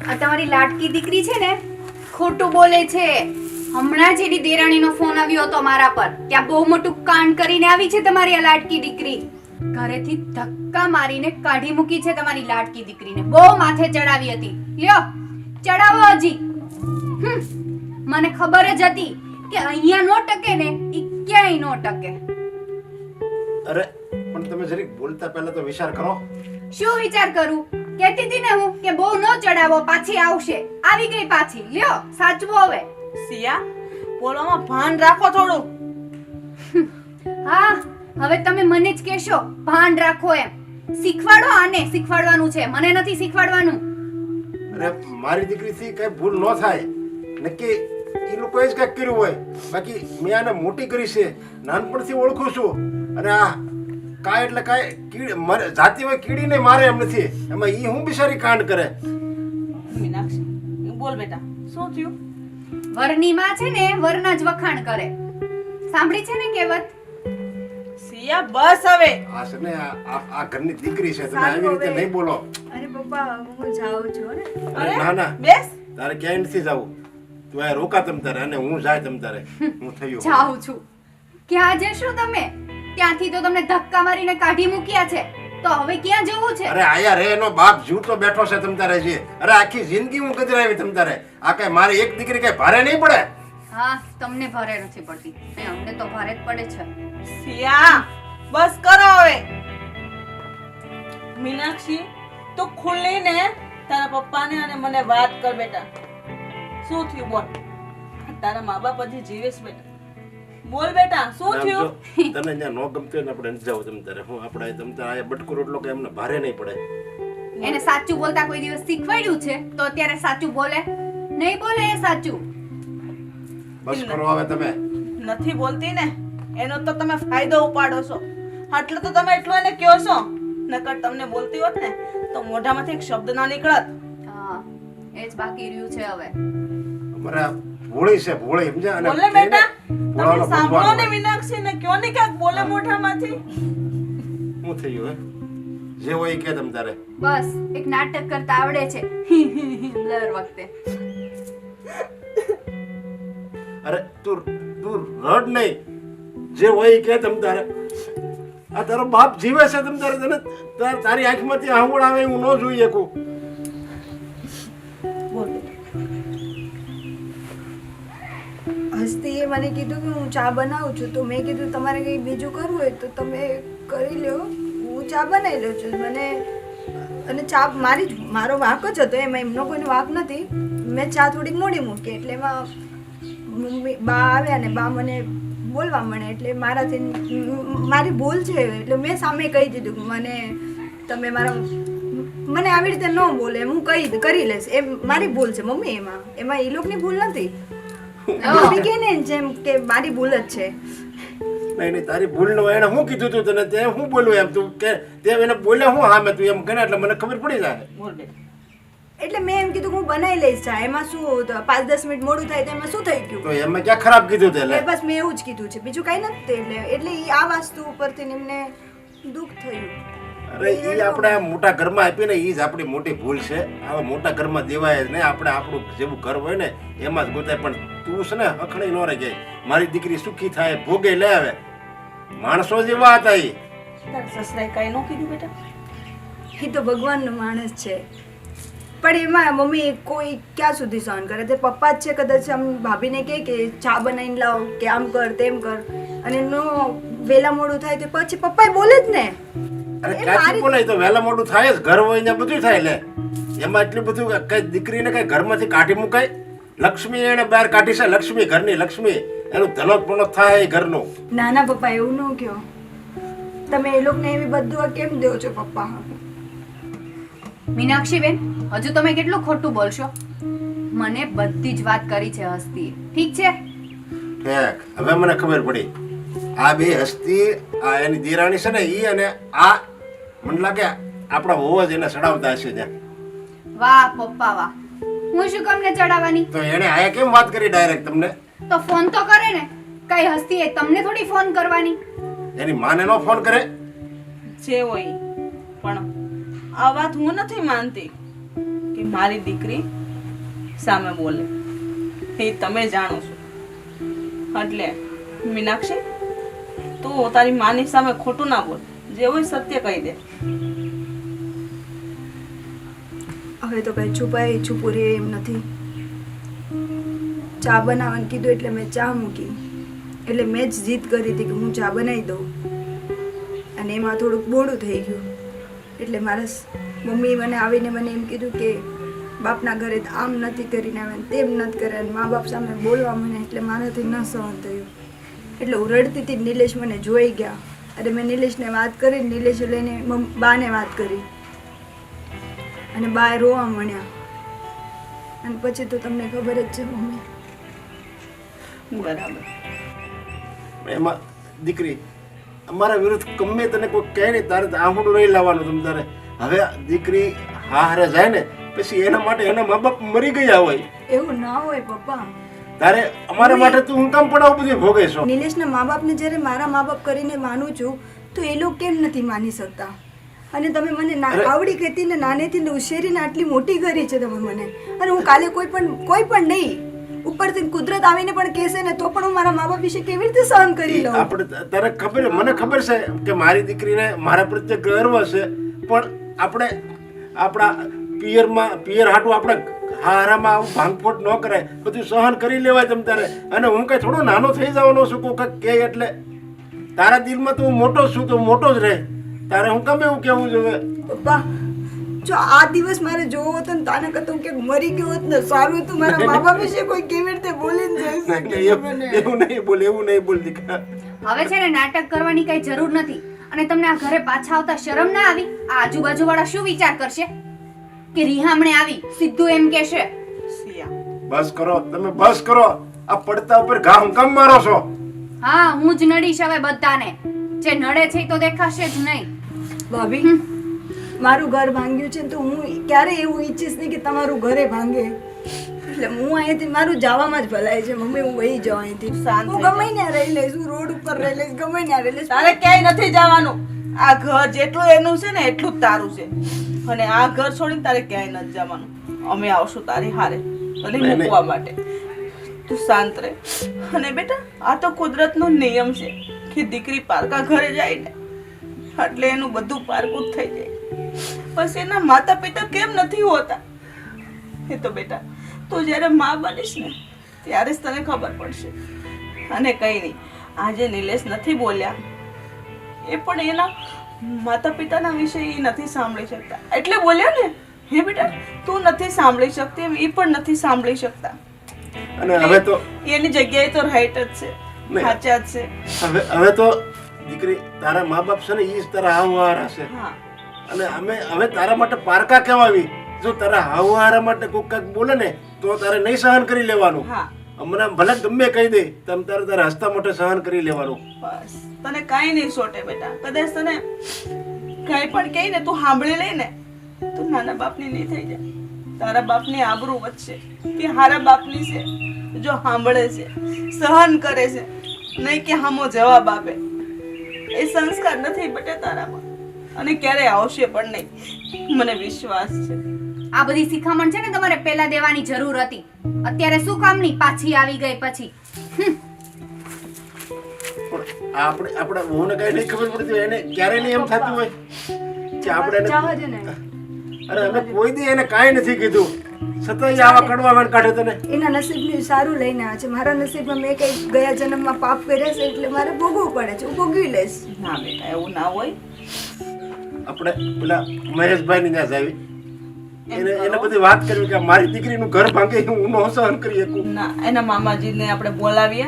આ તમારી લાડકી દીકરી છે ને ખોટું બોલે છે. હમણાં જ એની દેરાણીનો ફોન આવ્યો હતો મારા પર. ત્યાં બહુ મોટું કાંડ કરીને આવી છે તમારી આ લાડકી દીકરી. ઘરેથી ધક્કા મારીને કાઢી મૂકી છે તમારી લાડકી દીકરીને. બહુ માથે ચડાવી હતી. લ્યો ચડાવો હજી. મને ખબર જ હતી કે અહીંયા નો ટકે ને ઈ ક્યાંય નો ટકે. અરે પણ તમે જરીક બોલતા પહેલા તો વિચાર કરો. શું વિચાર કરું? કહેતી હતી ને હું કે બહુ નો ચડાવો, પાછી આવશે. આવી ગઈ પાછી. લ્યો સાચવો હવે. સિયા, બોલવામાં ભાન રાખો થોડું. હા, હવે તમે મને જ કહેશો ભાન રાખો એમ. શીખવાડો, આને શીખવાડવાનું છે, મને નથી શીખવાડવાનું. અરે મારી દીકરીથી કઈ ભૂલ ન થાય. નક્કી એ લોકોએ જ કંઈક કર્યું હોય. બાકી મેં આને મોટી કરી છે, નાનપણથી ઓળખું છું. અને આ કાંઈ એટલે કાંઈ જાતિ હોય કીડીને મારે એમ નથી. એમાં ઈ હું બિચારી કાંડ કરે. મીનાક્ષી, બોલ બેટા, શું થયું? વરની માં છે ને વરના જ વખાણ કરે. સાંભળી છે ને કહેવત? સિયા બસ હવે. આ છે ને આ ઘરની દીકરી છે, તમે આવી રીતે નહીં બોલો. અરે પપ્પા હું જાઉં છું ને. અરે ના ના, બેસ. તારે ક્યાંય નથી જવું. તું આ રોકા તમ તારે અને હું જાય તમ તારે. હું થયું જાઉં છું. ક્યાં જશો તમે? ત્યાંથી તો તમને ધક્કા મારીને કાઢી મૂક્યા છે. તો હવે ક્યાં જવું છે? અરે આયા રે એનો બાપ જીવતો બેઠો છે તમ તારે છે. અરે આખી જિંદગી હું ગજરાવી તમ તારે. આ કઈ મારી એક દીકરી કઈ ભારે નહીં પડે. હા, તમને ભારે નથી પડતી. અમને તો ભારે જ પડે છે. સિયા બસ કરો હવે. મીનાક્ષી, તું ખુલ્લીને તારા પપ્પાને અને મને વાત કર બેટા. શું થયું બોલ? તારા મા બાપ હજી જીવે છે બેટા. બોલ બેટા, શું થયું? તને ત્યાં નો ગમતું હોય ને આપણે નથી જાવ તમ તારે. હું આપણે તમ તારે આ બટકુ રોટલો કે એમને ભારે નહીં પડે. એને સાચું બોલતા કોઈ દિવસ શીખવાડ્યું છે તો અત્યારે સાચું બોલે? નહીં બોલે એ સાચું. બસ કરો હવે તમે. નથી બોલતી ને એનો તો તમે ફાયદો ઉપાડો છો. એટલે તો તમે એટલું એને કહો છો. નકર તમને બોલતી હોત ને તો મોઢામાંથી એક શબ્દ ના નીકળત. હા, એ જ બાકી રહ્યું છે હવે. અમારા ભોળી છે, ભોળી સમજ્યા? અને બોલે બેટા, ભોળાનો તમે સાંભળો ભગવાન ને હોય. મીનાક્ષી ને કયો ને ક્યાંક બોલે મોઢામાંથી. શું થયું હે? જે હોય એ કે તમ તારે. બસ એક નાટક કરતા આવડે છે દર વખતે. અરે તું રડ નહીં. જે હોય એ કે તમ તારે. આ તારો બાપ જીવે છે તમ તારે. તને તારી આંખમાંથી આંગળ આવે હું ન જોઈ શકું. બોલ. હસ્તીએ મને કીધું કે હું ચા બનાવું છું. તો મેં કીધું તમારે કંઈ બીજું કરવું હોય તો તમે કરી લો, હું ચા બનાવી લઉં છું. મને અને ચા મારો વાંક જ હતો, એમાં એમનો કોઈનો વાંક નથી. મેં ચા થોડીક મોડી મૂકી એટલે એમાં મમ્મી બા આવ્યા ને બા મને બોલવા મળે એટલે મારી ભૂલ છે. એટલે મેં સામે કહી દીધું કે તમે મને આવી રીતે ન બોલે, હું કરી લઈશ, એ મારી ભૂલ છે મમ્મી. એમાં એ લોકોની ભૂલ નથી. મમ્મી કહે ને જેમ કે મારી ભૂલ જ છે. નહીં તારી ભૂલ નો એને હું કીધું તું તને, તે હું બોલ્યું એમ તું કે તે એને બોલ્યા હું હા મેં તું એમ કરે એટલે મને ખબર પડી જાય. બોલ બેટા. એટલે મેં એમ કીધું હું બનાવી લઈશ ચા, એમાં શું 5-10 મિનિટ મોડું થાય તો એમાં શું થઈ ગયું? તો એમાં ક્યાં ખરાબ કીધું તે એ બસ મેં એવું જ કીધું છે, બીજું કઈ નથી. એટલે આ વસ્તુ ઉપરથી એમને દુઃખ થયું. અરે એ આપણે મોટા ઘરમાં આપીને એ જ આપણી મોટી ભૂલ છે. આવા મોટા ઘરમાં દેવાય જ નહીં. આપણે આપણું જેવું ઘર હોય ને એમાં જ ગોતાય. પણ તું છે ને અખણી ન રહી જાય. મારી દીકરી સુખી થાય, ભોગે લે આવે. માણસો જેવા હતા એ. તારા સસરાએ કાંઈ ન કીધું બેટા? એ તો ભગવાનનો માણસ છે, પણ એમાં મમ્મી કોઈ ક્યાં સુધી સહન કરે? તે પપ્પા જ છે, કદાચ આમ ભાભીને કહે કે ચા બનાવીને લાવ કે આમ કર તેમ કર, અને નો વેલા મોડું થાય તો પછી પપ્પા બોલે જ ને. અરે ક્યાંથી બોલાય? તો વહેલા મોડું થાય જ, ઘર હોય ને બધું થાય. લે એમાં એટલું બધું કઈ દીકરીને કઈ ઘરમાંથી કાઢી મુકાય? લક્ષ્મી એને બહાર કાઢી છે, લક્ષ્મી ઘરની લક્ષ્મી, એનું ધનક પણ થાય ઘરનું. ના ના પપ્પા એવું ન કહો. તમે એ લોકોને એવી બધું કેમ દો છો પપ્પા? મીનાક્ષી બેન, હજુ તમે કેટલું ખોટું બોલશો? મને બધી જ વાત કરી છે હસ્તીએ, ઠીક છે? ઠેક, હવે મને ખબર પડી. આ બે હસ્તી, આ એની દિરાણી છે ને ઈ, અને આ મને લાગે આપણા હોવ જ એને ચડાવતા હશે ત્યાં. વાહ પપ્પા વાહ, હું શું કામને ચડાવવાની? તો એને આયા કેમ વાત કરી ડાયરેક્ટ તમને? તો ફોન તો કરે ને. કઈ હસ્તીએ તમને થોડી ફોન કરવાની? એની માને નો ફોન કરે? જે હોય પણ આ વાત હું નથી માનતી કે મારી દીકરી સામે બોલે. એ તમે જાણો છો. એટલે મીનાક્ષી, તું તારી માની સામે ખોટું ના બોલ, જે હોય સત્ય કહી દે. હવે તો કઈ છુપું રહે એમ નથી. ચા બનાવવાનું કીધું એટલે મેં ચા મૂકી. એટલે મેં જ જીદ કરી હતી કે હું ચા બનાવી દઉં, અને એમાં થોડુંક મોડું થઈ ગયું. એટલે મારા મમ્મી મને આવીને મને એમ કીધું કે બાપના ઘરે આમ નથી કરીને આવે, તેમ નથી કરે, અને મા બાપ સામે બોલવા મને. એટલે મારાથી ન સહન થયું. એટલે હું રડતી હતી. નિલેશ મને જોઈ ગયા. અને મેં નિલેશને વાત કરી, નિલેશે લઈને બાને વાત કરી, અને બા રોવા મળ્યા. અને પછી તો તમને ખબર જ છે મમ્મી. બરાબર. એમાં દીકરી અમારા વિરુદ્ધ ગમે તને કોઈ કહે ને તારે આંગળું નહીં લાવવાનું. તમે તારે હવે દીકરી હારે જાય ને પછી એના માટે એના મા બાપ મરી ગયા હોય. એવું ના હોય પપ્પા. તારે અમારા માટે તું હું કામ પણ આવું બધું ભોગે છો? નિલેશના મા બાપને જ્યારે મારા મા બાપ કરીને માનું છું તો એ લોકો કેમ નથી માની શકતા? અને તમે મને આવડી કહેતી ને નાનેથી ઉછેરીને આટલી મોટી કરી છે તમે મને. અને હું કાલે કોઈ પણ નહીં, ઉપરથી કુદરત આવીને પણ કહેશે ને તો પણ હું મારા મા બાપ વિશે કેવી રીતે સહન કરી લઉં? આપણે તારે ખબર, મને ખબર છે કે મારી દીકરીને મારા પ્રત્યે ગર્વ છે, પણ આપણે આપણા પિયર હાટું આપણે હારામાં આવું ભાંગફોડ ન કરાય, બધું સહન કરી લેવાય તમ તારે. અને હું કઈ થોડો નાનો થઈ જવાનો છું કોઈ કે એટલે તારા દિલમાં તો હું મોટો છું, તો મોટો જ રહે. તારે હું કેમ એવું કેવું જોઈએ? પપ્પા, જો આ દિવસ મારે જોવો હતો ને તાને કહેતો કે મરી ગયો હોત ને સારું હતું. મારા મા બાપ વિશે કોઈ કેવી રીતે બોલીને જઈ શકે? એવું નહીં બોલ દીકરા. હવે છે ને નાટક કરવાની કઈ જરૂર નથી. અને તમને આ ઘરે પાછા આવતા શરમ ના આવી? આ આજુબાજુ વાળા શું વિચાર કરશે કે રિહામણે આવી સીધું એમ કહેશે? બસ કરો, તમે બસ કરો. આ પડતા ઉપર ઘા હું કેમ મારો છો? હા, હું જ નડીશ હવે બધાને. જે નડે છે તો દેખાશે જ નહીં. ભાભી, મારું ઘર ભાંગ્યું છે તો હું ક્યારે એવું ઈચ્છીશ નહીં કે તમારું ઘરે ભાંગે. એટલે હું અહીંયાથી મારું જવામાં જ ભલાય છે મમ્મી. હું વહી જાઉં અહીંથી. હું ગમે ત્યાં રહી લઈશ, હું રોડ ઉપર રહી લઈશ, ગમે ત્યાં રહી લઈશ. તારે ક્યાંય નથી જવાનું. આ ઘર જેટલું એનું છે ને એટલું જ તારું છે. અને આ ઘર છોડીને તારે ક્યાંય નથી જવાનું. અમે આવશું તારી હારે તને મૂકવા માટે. તું શાંત રહે. અને બેટા, આ તો કુદરતનો નિયમ છે કે દીકરી પારકા ઘરે જાય ને એટલે એનું બધું પારકું જ થઈ જાય. પછી એના માતા પિતા કેમ નથી હોતા એ તો બેટા તું જ્યારે માં બનીશ ને ત્યારે જ તને ખબર પડશે. અને કઈ નહીં, આજે નિલેશ નથી બોલ્યા એ પણ એના માતા પિતાના વિશે એ નથી સાંભળી શકતા એટલે બોલ્યા ને હે બેટા તું નથી સાંભળી શકતી એમ એ પણ નથી સાંભળી શકતા અને હવે તો એની જગ્યાએ તો રાઈટ જ છે સાચા જ છે હવે તો દીકરી તારા મા બાપ છે ને એ જ તારા હાવહારા છે હા અને અમે હવે તારા માટે પારકા કહેવાવી જો તારા હાવહારા માટે કોઈક કાંઈક બોલે ને તો તારે નહીં સહન કરી લેવાનું હા હમણાં ભલે ગમે કહી દે તમ તારે તારા હસતા માટે સહન કરી લેવાનું બસ તને કાંઈ નહીં સોટે બેટા કદાચ તને કાંઈ પણ કહી ને તું સાંભળી લે ને તો નાના બાપની નહીં થઈ જાય તારા બાપની આબરૂ વધશે કે હારા બાપની છે જો સાંભળે છે સહન કરે છે નહીં કે હામો જવાબ આપે એ સંસ્કાર નથી બેટા તારામાં અને ક્યારેય આવશે પણ નહીં મને વિશ્વાસ છે આ બધી શિખામણ છે ને તમારે પહેલા દેવાની જરૂર હતી અત્યારે શું કામની પાછી આવી ગઈ પછી પણ આપણે વહુને કઈ નહીં ખબર પડતી એને ક્યારે નહીં એમ થતું હોય કે આપણે અરે અમે કોઈ દી એને કાંઈ નથી કીધું છતાંય આવા કડવા વેણ કાઢે તને એના નસીબનું સારું લઈને આવે છે મારા નસીબમાં મેં કંઈ ગયા જન્મમાં પાપ કર્યા છે એટલે મારે ભોગવવું પડે છે હું ભોગવી લઈશ ના બેટા એવું ના હોય આપણે પેલા મહેશભાઈ ની ત્યાં આવી એને બધી વાત કરવી કે મારી દીકરીનું ઘર ભાંગે હું ન સહન કરી શકું ના એના મામાજીને આપણે બોલાવીએ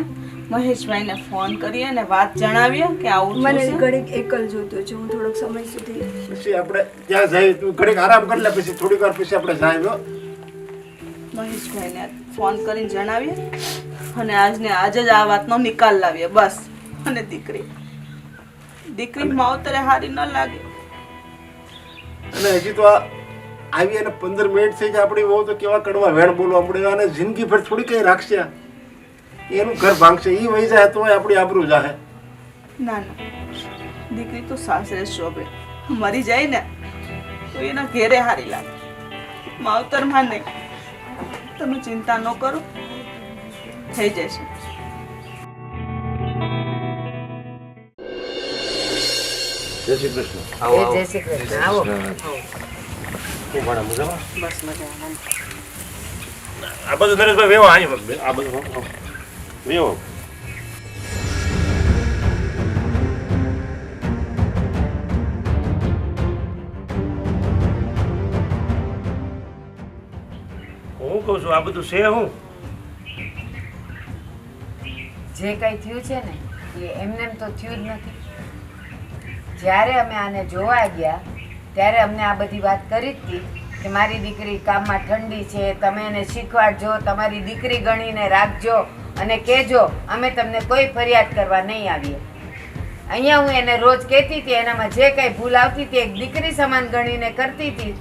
મહેશભાઈને ફોન કરીએ અને વાત જણાવીએ કે આવું મને થયું છે. ઘડીક એકલ જોતો છે હું થોડોક સમય સુધી પછી આપણે ત્યાં જઈએ તું ઘડીક આરામ કરી લે પછી થોડીક વાર પછી આપણે જાય મહેશભાઈને ફોન કરીને જણાવીએ અને આજને આજે જ આ વાતનો નિકાલ લાવીએ બસ અને દીકરી માવતરે હારી ન લાગે અને હજી તો આવી અને 15 મિનિટ થઈ જાય આપણી વહુ તો કેવા કડવા વેણ બોલવા મળે અને જિંદગી ભર થોડી કઈ રાખશે એનું ઘર ભાંગશે એ વહી જાય તો આપણી આબરૂ જાહે ના ના દીકરી તો સાસરે શોભે મરી જાય ને તો એના ઘેરે હારી લાગે માવતરમાં નહીં તમે ચિંતા ન કરો થઈ જશે જય શ્રી કૃષ્ણ આવો જય શ્રી કૃષ્ણ આવો શું ભણા મજામાં બસ મજા આ બધું નરેશભાઈ વેવો આ બધું વેવો હું કહું છું આ બધું છે હું જે કંઈ થયું છે ને એ એમને એમ તો થયું જ નથી જ્યારે અમે આને જોવા ગયા ત્યારે અમને આ બધી વાત કરી જ હતી કે મારી દીકરી કામમાં ઠંડી છે તમે એને શીખવાડજો તમારી દીકરી ગણીને રાખજો અને કહેજો અમે તમને કોઈ ફરિયાદ કરવા નહીં આવીએ અહીંયા હું એને રોજ કહેતી હતી એનામાં જે કંઈ ભૂલ આવતી હતી એક દીકરી સમાન ગણીને કરતી હતી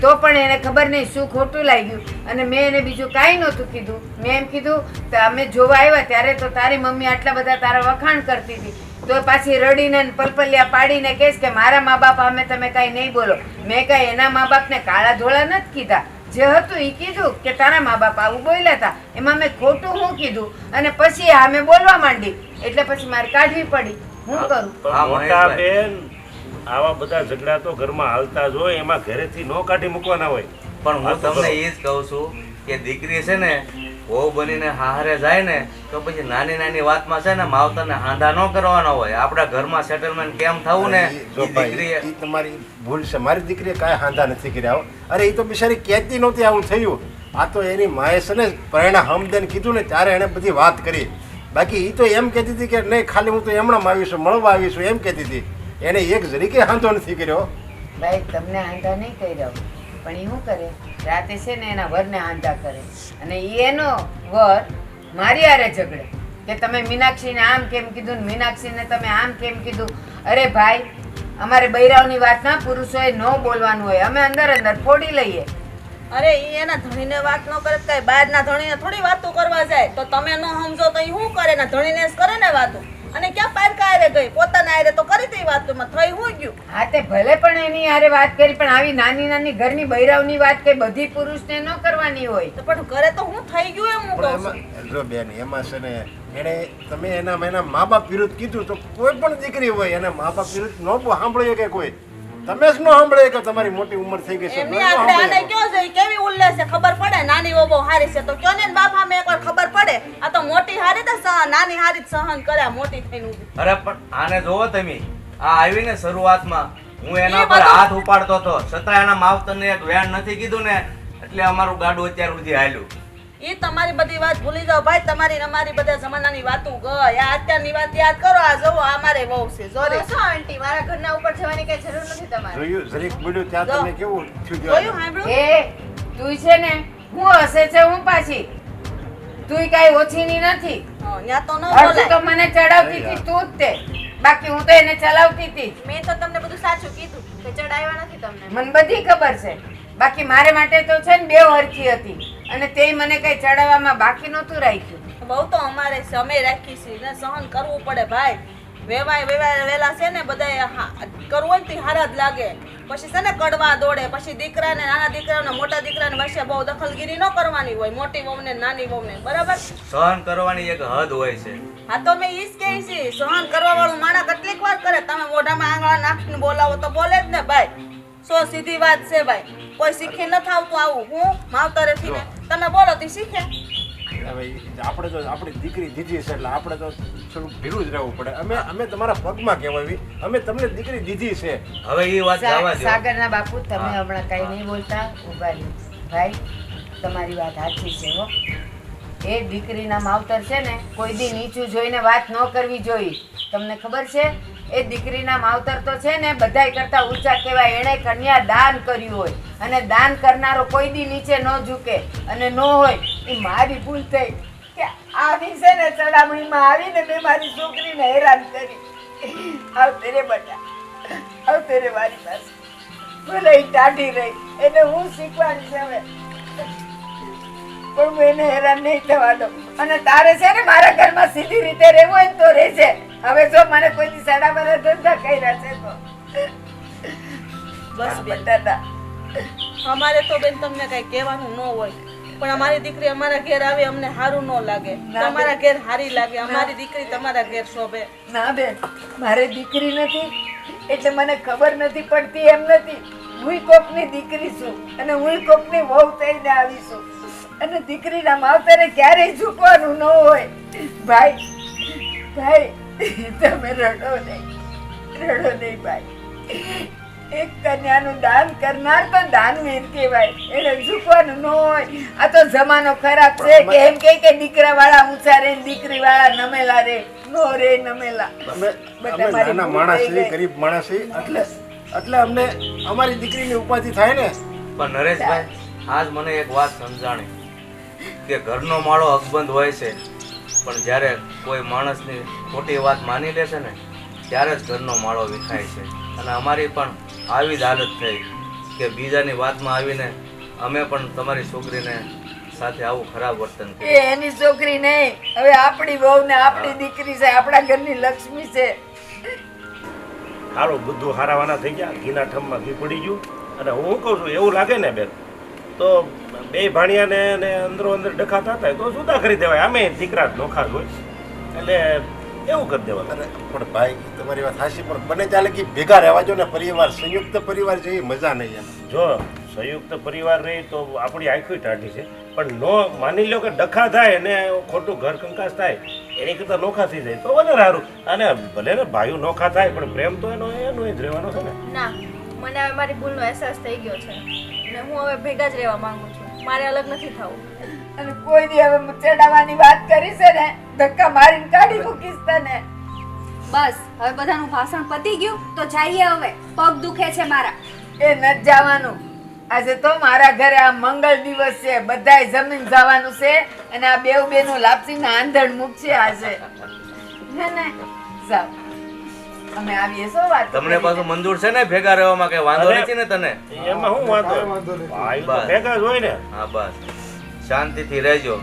તો પણ એને ખબર નહીં શું ખોટું લાગ્યું અને મેં એને બીજું કાંઈ નહોતું કીધું મેં એમ કીધું કે અમે જોવા આવ્યા ત્યારે તો તારી મમ્મી આટલા બધા તારા વખાણ કરતી હતી તો પાછી રડીને પલપલિયા પાડીને કહેશ કે મારા મા બાપ અમે તમે કાંઈ નહીં બોલો મેં કાંઈ એના મા બાપને કાળા ધોળા નથી કીધા જે હતું એ કીધું કે તારા મા બાપ આવું બોલ્યા હતા એમાં મેં ખોટું હું કીધું અને પછી અમે બોલવા માંડી એટલે પછી મારે કાઢવી પડી હું કરું મોટા બેન આવા બધા ઝઘડા તો ઘરમાં હાલતા જ હોય એમાં ઘરેથી નો કાઢી મૂકવાના હોય પણ હું તમને એ જ કહું છું કે દીકરી છે ને વહુ બનીને હારે જાય ને તો પછી નાની નાની વાતમાં છે ને માવતરને હાંધા ન કરવાનો હોય આપણા ઘરમાં સેટલમેન્ટ કેમ થવું ને જો ઈ ભાઈ, દીકરીએ ઈ તમારી ભૂલ છે મારી દીકરીએ કાંઈ હાંધા નથી કર્યા હો. અરે એ તો બિચારી કહેતી નહોતી આવું થયું આ તો એની માએ છે ને પરણા હમદેન કીધું ને ત્યારે એણે બધી વાત કરી બાકી એ તો એમ કહેતી હતી કે નહીં ખાલી હું તો એમણાં આવીશું મળવા આવીશું એમ કહેતી હતી એને એક જરીકે હાંધો નથી કર્યો ભાઈ તમને હાંધા નહીં કર્યા પણ એ શું કરે રાતે છે ને એના વરને હાંધા કરે અને ઈ એનો વર મારી હારે ઝઘડે કે તમે મીનાક્ષીને આમ કેમ કીધું ને મીનાક્ષીને તમે આમ કેમ કીધું અરે ભાઈ અમારે બૈરાવની વાત ના પુરુષોએ ન બોલવાનું હોય અમે અંદર અંદર ફોડી લઈએ અરે ઈ એના ધણીને વાત ન કરે કઈ બહારના ધણીને થોડી વાતો કરવા જાય તો તમે ન સમજો તો ઈ શું કરે ને ધણીને જ કરે ને વાતો અને ક્યાં પારકા આરે ગઈ પોતાના આરે તો કરી દઈ વાતોમાં થઈ હું ગયું હા તે ભલે પણ એની હારે વાત કરી પણ આવી નાની નાની ઘરની બૈરાવની વાત કઈ બધી પુરુષને ન કરવાની હોય તો પણ ઘરે તો હું થઈ ગયું એમ હું પણ કહું છું એમાં જો બેન એમાં છે ને એણે તમે એના મા બાપ વિરુદ્ધ કીધું તો કોઈ પણ દીકરી હોય એના મા બાપ વિરુદ્ધ ન સાંભળીએ કે કોઈ તમે જ ન સાંભળે કે તમારી મોટી ઉંમર થઈ ગઈ છે એમની આપણે આને કયો છે ઈ કેવી ઉલ્લેસ છે ખબર પડે નાની ઓ બહુ હારી છે તો કયો ને બાપ સામે એકવાર ખબર પડે આ તો મોટી હારી તો નાની હારી જ સહન કર્યા મોટી થઈને ઊભી અરે પણ આને જોવો તમે આ આવીને શરૂઆતમાં હું એના એ પર બધું- હાથ ઉપાડતો હતો, છતાં એના માવતરને એક વેણ નથી કીધું ને, એટલે અમારું ગાડું અત્યાર સુધી હાલ્યું. એ તમારી બધી વાત ભૂલી જાઓ ભાઈ, તમારી ને અમારી બધા જમાનાની વાતો ગઈ. આ અત્યારની વાત યાદ કરો. આ જુઓ, આ મારે વહુ છે. જો રે. શું આંટી, મારા ઘરના ઉપર જવાની કઈ જરૂર નથી તમારે. જોયું જરીક બોલ્યું ત્યાં જો. તમે કેવું થયું જોયું જોયું? સાંભળ્યું? તું છે ને હું હસે છે હું પાછી, તું કઈ ઓછીની નથી. ત્યાં તો ન અડધું તો બોલાય. મને ચડાવતી હતી તું જ તે, બાકી હું તો એને ચલાવતી હતી. મેં તો તમને બધું સાચું કીધું કે ચડાવ્યા નથી તમને. મને બધી ખબર છે, બાકી મારે માટે તો છે ને બે હરખી હતી, અને તે મને કઈ ચડાવવામાં બાકી નહોતું રાખ્યું. બહુ તો અમારે છે, અમે રાખી છીએ ને સહન કરવું પડે ભાઈ. વેવાય વેલા છે ને બધા કરવું હોય ને તે હારા જ લાગે. પછી છે ને કડવા દોડે, પછી દીકરાને નાના દીકરાને મોટા દીકરાને વચ્ચે બહુ દખલગીરી ન કરવાની હોય, મોટી વહુને નાની વહુને, બરાબર? સહન કરવાની એક હદ હોય છે. હા તો મેં ઈ જ કહી છે, સહન કરવા વાળું માણસ કેટલીક વાર કરે. તમે મોઢામાં આંગળા નાખીને બોલાવો તો બોલે જ ને ભાઈ. સો સીધી વાત છે ભાઈ. કોઈ શીખી નથી આવતું આવું. હું માવતરેથી ને તમે બોલો તે શીખે. હવે આપણે તો આપણી દીકરી દીધી છે એટલે આપણે તો થોડું ભીરું જ રહેવું પડે. અમે તમારા પગમાં કહેવાય, અમે તમને દીકરી દીધી છે. હવે એ વાત જવા દો. સાગરના બાપુ તમે હમણાં કઈ નહીં બોલતા, ઉભા રહ્યો. ભાઈ તમારી વાત સાચી છે હો. એ દીકરીના માવતર છે ને કોઈ દી નીચું જોઈને વાત ન કરવી જોઈએ. તમને ખબર છે એ દીકરીના માવતર તો છે ને બધાય કરતા ઊંચા કહેવાય. એણે કન્યા દાન કર્યું હોય, અને દાન કરનારો કોઈ દી નીચે ન ઝૂકે. અને ન હોય એ મારી ભૂલ થઈ કે આવી છે ને ચડામણીમાં આવીને મેં મારી છોકરીને હેરાન કરી. આવ તેરે બટા, આવ તેરે મારી પાસે. ભલે ઈ ટાઢી રહી, એને હું શીખવાની છે હવે, પણ હું એને હેરાન નહીં થવા દઉં. અને તારે છે ને મારા ઘરમાં સીધી રીતે રહેવું હોય ને તો રહેશે. હવે જો મને કોઈ સાડા બારા ધંધા કર્યા છે તો બસ બેન, બટાટા. અમારે તો બેન તમને કઈ કહેવાનું ન હોય, પણ અમારી દીકરી અમારા ઘેર આવે અમને સારું ન લાગે. ના તમારા ઘેર હારી લાગે. અમારી દીકરી તમારા ઘેર શોભે. ના બેન, મારે દીકરી નથી એટલે મને ખબર નથી પડતી એમ નથી. હું કોકની દીકરી છું, અને હું કોકની વહુ થઈને આવી છું. અને દીકરીના માવતરે ક્યારેય ઝૂકવાનું ન હોય. ભાઈ ભાઈ તમે રડો નહીં ભાઈ. એક કન્યાનું દાન કરનાર તો દાનવીર કહેવાય, એને ઝૂકવાનું ન હોય. આ તો જમાનો ખરાબ છે કે એમ કે દીકરા વાળા ઊંચા રે, દીકરી વાળા નમેલા રે. નો રે નમેલા. અમે નાના માણસ છીએ, ગરીબ માણસ છીએ, એટલે અમને અમારી દીકરીની ઉપાધિ થાય ને. પણ નરેશભાઈ, આજ મને એક વાત સમજાણી કે ઘરનો માળો અકબંધ હોય છે, પણ જ્યારે કોઈ માણસની ખોટી વાત માની લે છે ને ત્યારે જ ઘરનો માળો વિખાય છે. અને અમારી પણ આવી જ હાલત થઈ કે બીજાની વાતમાં આવીને અમે પણ તમારી છોકરીને સાથે આવું ખરાબ વર્તન એ કર્યું. એની છોકરી નહીં, હવે આપણી વહુ ને આપણી દીકરી છે, આપણા ઘરની લક્ષ્મી છે. સારું બધું હારાવાના થઈ ગયા, ઘીના ઠમમાં ઘી પડી ગયું. અને હું કહું છું એવું લાગે ને બેન તો બે ભાણિયાને અંદરો અંદર ડખાતા હતા તો જુદા કરી દેવાય. આમે દીકરા જ નોખા જ હોય એટલે એવું કરી દેવાય. પણ ભાઈ તમારી વાત સાચી, પણ બને ચાલે કે ભેગા રહેવા જો ને પરિવાર, સંયુક્ત પરિવાર જેવી મજા નહીં એમ. જો સંયુક્ત પરિવાર રહી તો આપણી આંખો ટાઢી છે, પણ નો માની લો કે ડખા થાય ને ખોટું ઘર કંકાસ થાય એની કરતાં નોખા થઈ જાય તો વધારે સારું. અને ભલે ને ભાઈઓ નોખા થાય પણ પ્રેમ તો એનો જ રહેવાનો છે ને. ના, મને હવે મારી ભૂલનો અહેસાસ થઈ ગયો છે અને હું હવે ભેગા જ રહેવા માંગુ છું. મારે અલગ નથી થવું. અને કોઈ દી હવે ચડાવવાની વાત કરી છે ને ધક્કા મારીને કાઢી મૂકીશ તને. બસ હવે બધાનું ભાષણ પતી ગયું તો જઈએ હવે. પગ દુખે છે મારા. એ નથી જવાનું. આજે તો મારા ઘરે આ મંગળ દિવસ છે, બધાય જમીન જવાનું છે, અને આ બેવ બેનું લાપસીના આંધણ મૂકશે આજે. હે ને? જાઓ. અમે આવીએ છો વાત. તમને પાછું મંજૂર છે ને ભેગા રહેવામાં? કઈ વાંધો નથી ને તને? એમાં શું વાંધો? ભાઈ તો ભેગા જ હોય ને. હા બસ, શાંતિથી રહેજો.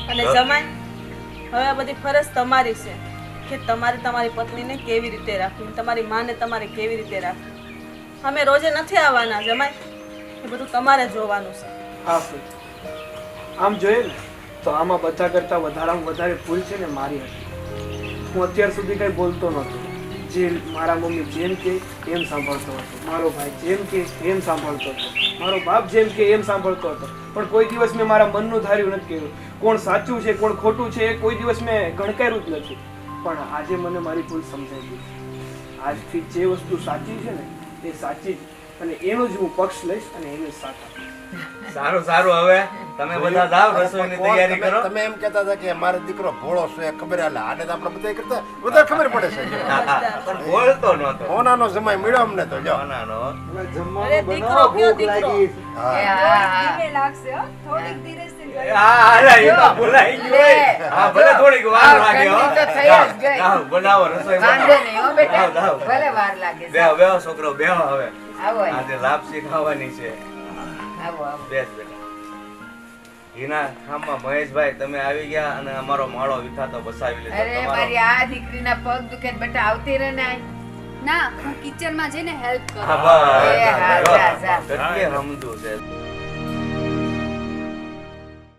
અને જમાઈ, હવે આ બધી ફરજ તમારી છે કે તમારે તમારી પત્નીને કેવી રીતે રાખવી, તમારી માને તમારે કેવી રીતે રાખવી. અમે રોજે નથી આવવાના જમાઈ, એ બધું તમારે જોવાનું છે. હા ભાઈ, આમ જોઈએ ને તો આમાં બધા કરતાં વધારેમાં વધારે ભૂલ છે ને મારી હતી. હું અત્યાર સુધી કંઈ બોલતો નહોતો. જે મારા મમ્મી જેમ કે એમ સાંભળતો હતો, મારો ભાઈ જેમ કે એમ સાંભળતો હતો, મારો બાપ જેમ કે એમ સાંભળતો હતો. પણ કોઈ દિવસ મેં મારા મનનું ધાર્યું નથી કર્યું. કોણ સાચું છે કોણ ખોટું છે એ કોઈ દિવસ મેં ગણકાર્યું જ નથી. પણ આજે મને મારી ભૂલ સમજાઈ ગઈ. આજથી જે વસ્તુ સાચી છે ને એ સાચી જ, અને એનો જ હું પક્ષ લઈશ અને એને જ સાથ આપીશ. સારું સારું, હવે તમે બધા જાઓ, રસોઈની તૈયારી કરો. તમે એમ કહેતા હતા કે મારો દીકરો ભોળો છે, ખબર હાલે આને તો આપણે બધા કરતા બધા ખબર પડે છે. પણ બોલતો નહોતો. હોનાનો સમય મળ્યો અમને તો જો. નાનો. હવે અરે જમવાનું દીકરો બનાવો, કયો ભૂખ દીકરો? લાગી. હા. એ હા, હા. ધીમે લાગશે હો થોડીક ધીરજથી કરી. હા, અરે, એ તો ભૂલાઈ ગયું હોય. હા, ભલે થોડીક વાર હા, લાગે હો. ઠંડી તો થઈ જ ગઈ. જાઓ, બનાવો, રસોઈ વાંધો બનાવો. નહીં હો બેટા, જાઓ, જાઓ. ભલે વાર લાગે. બેહો બેહો છોકરો, બેહો હવે. આવો અહીં. આજે લાપસી ખાવાની છે. આવો આવો. બેસ બેટા. હિના ખામમાં મહેશભાઈ તમે આવી ગયા અને અમારો માળો વિથાતો બસાવી લીધો. અરે મારી આ દીકરીના પગ દુખે છે, બેટા આવતી રહે ને. ના હું કિચનમાં જઈને હેલ્પ કરું. હા, બસ. એ હા, જા, જા. કેટલી સમજુ છે.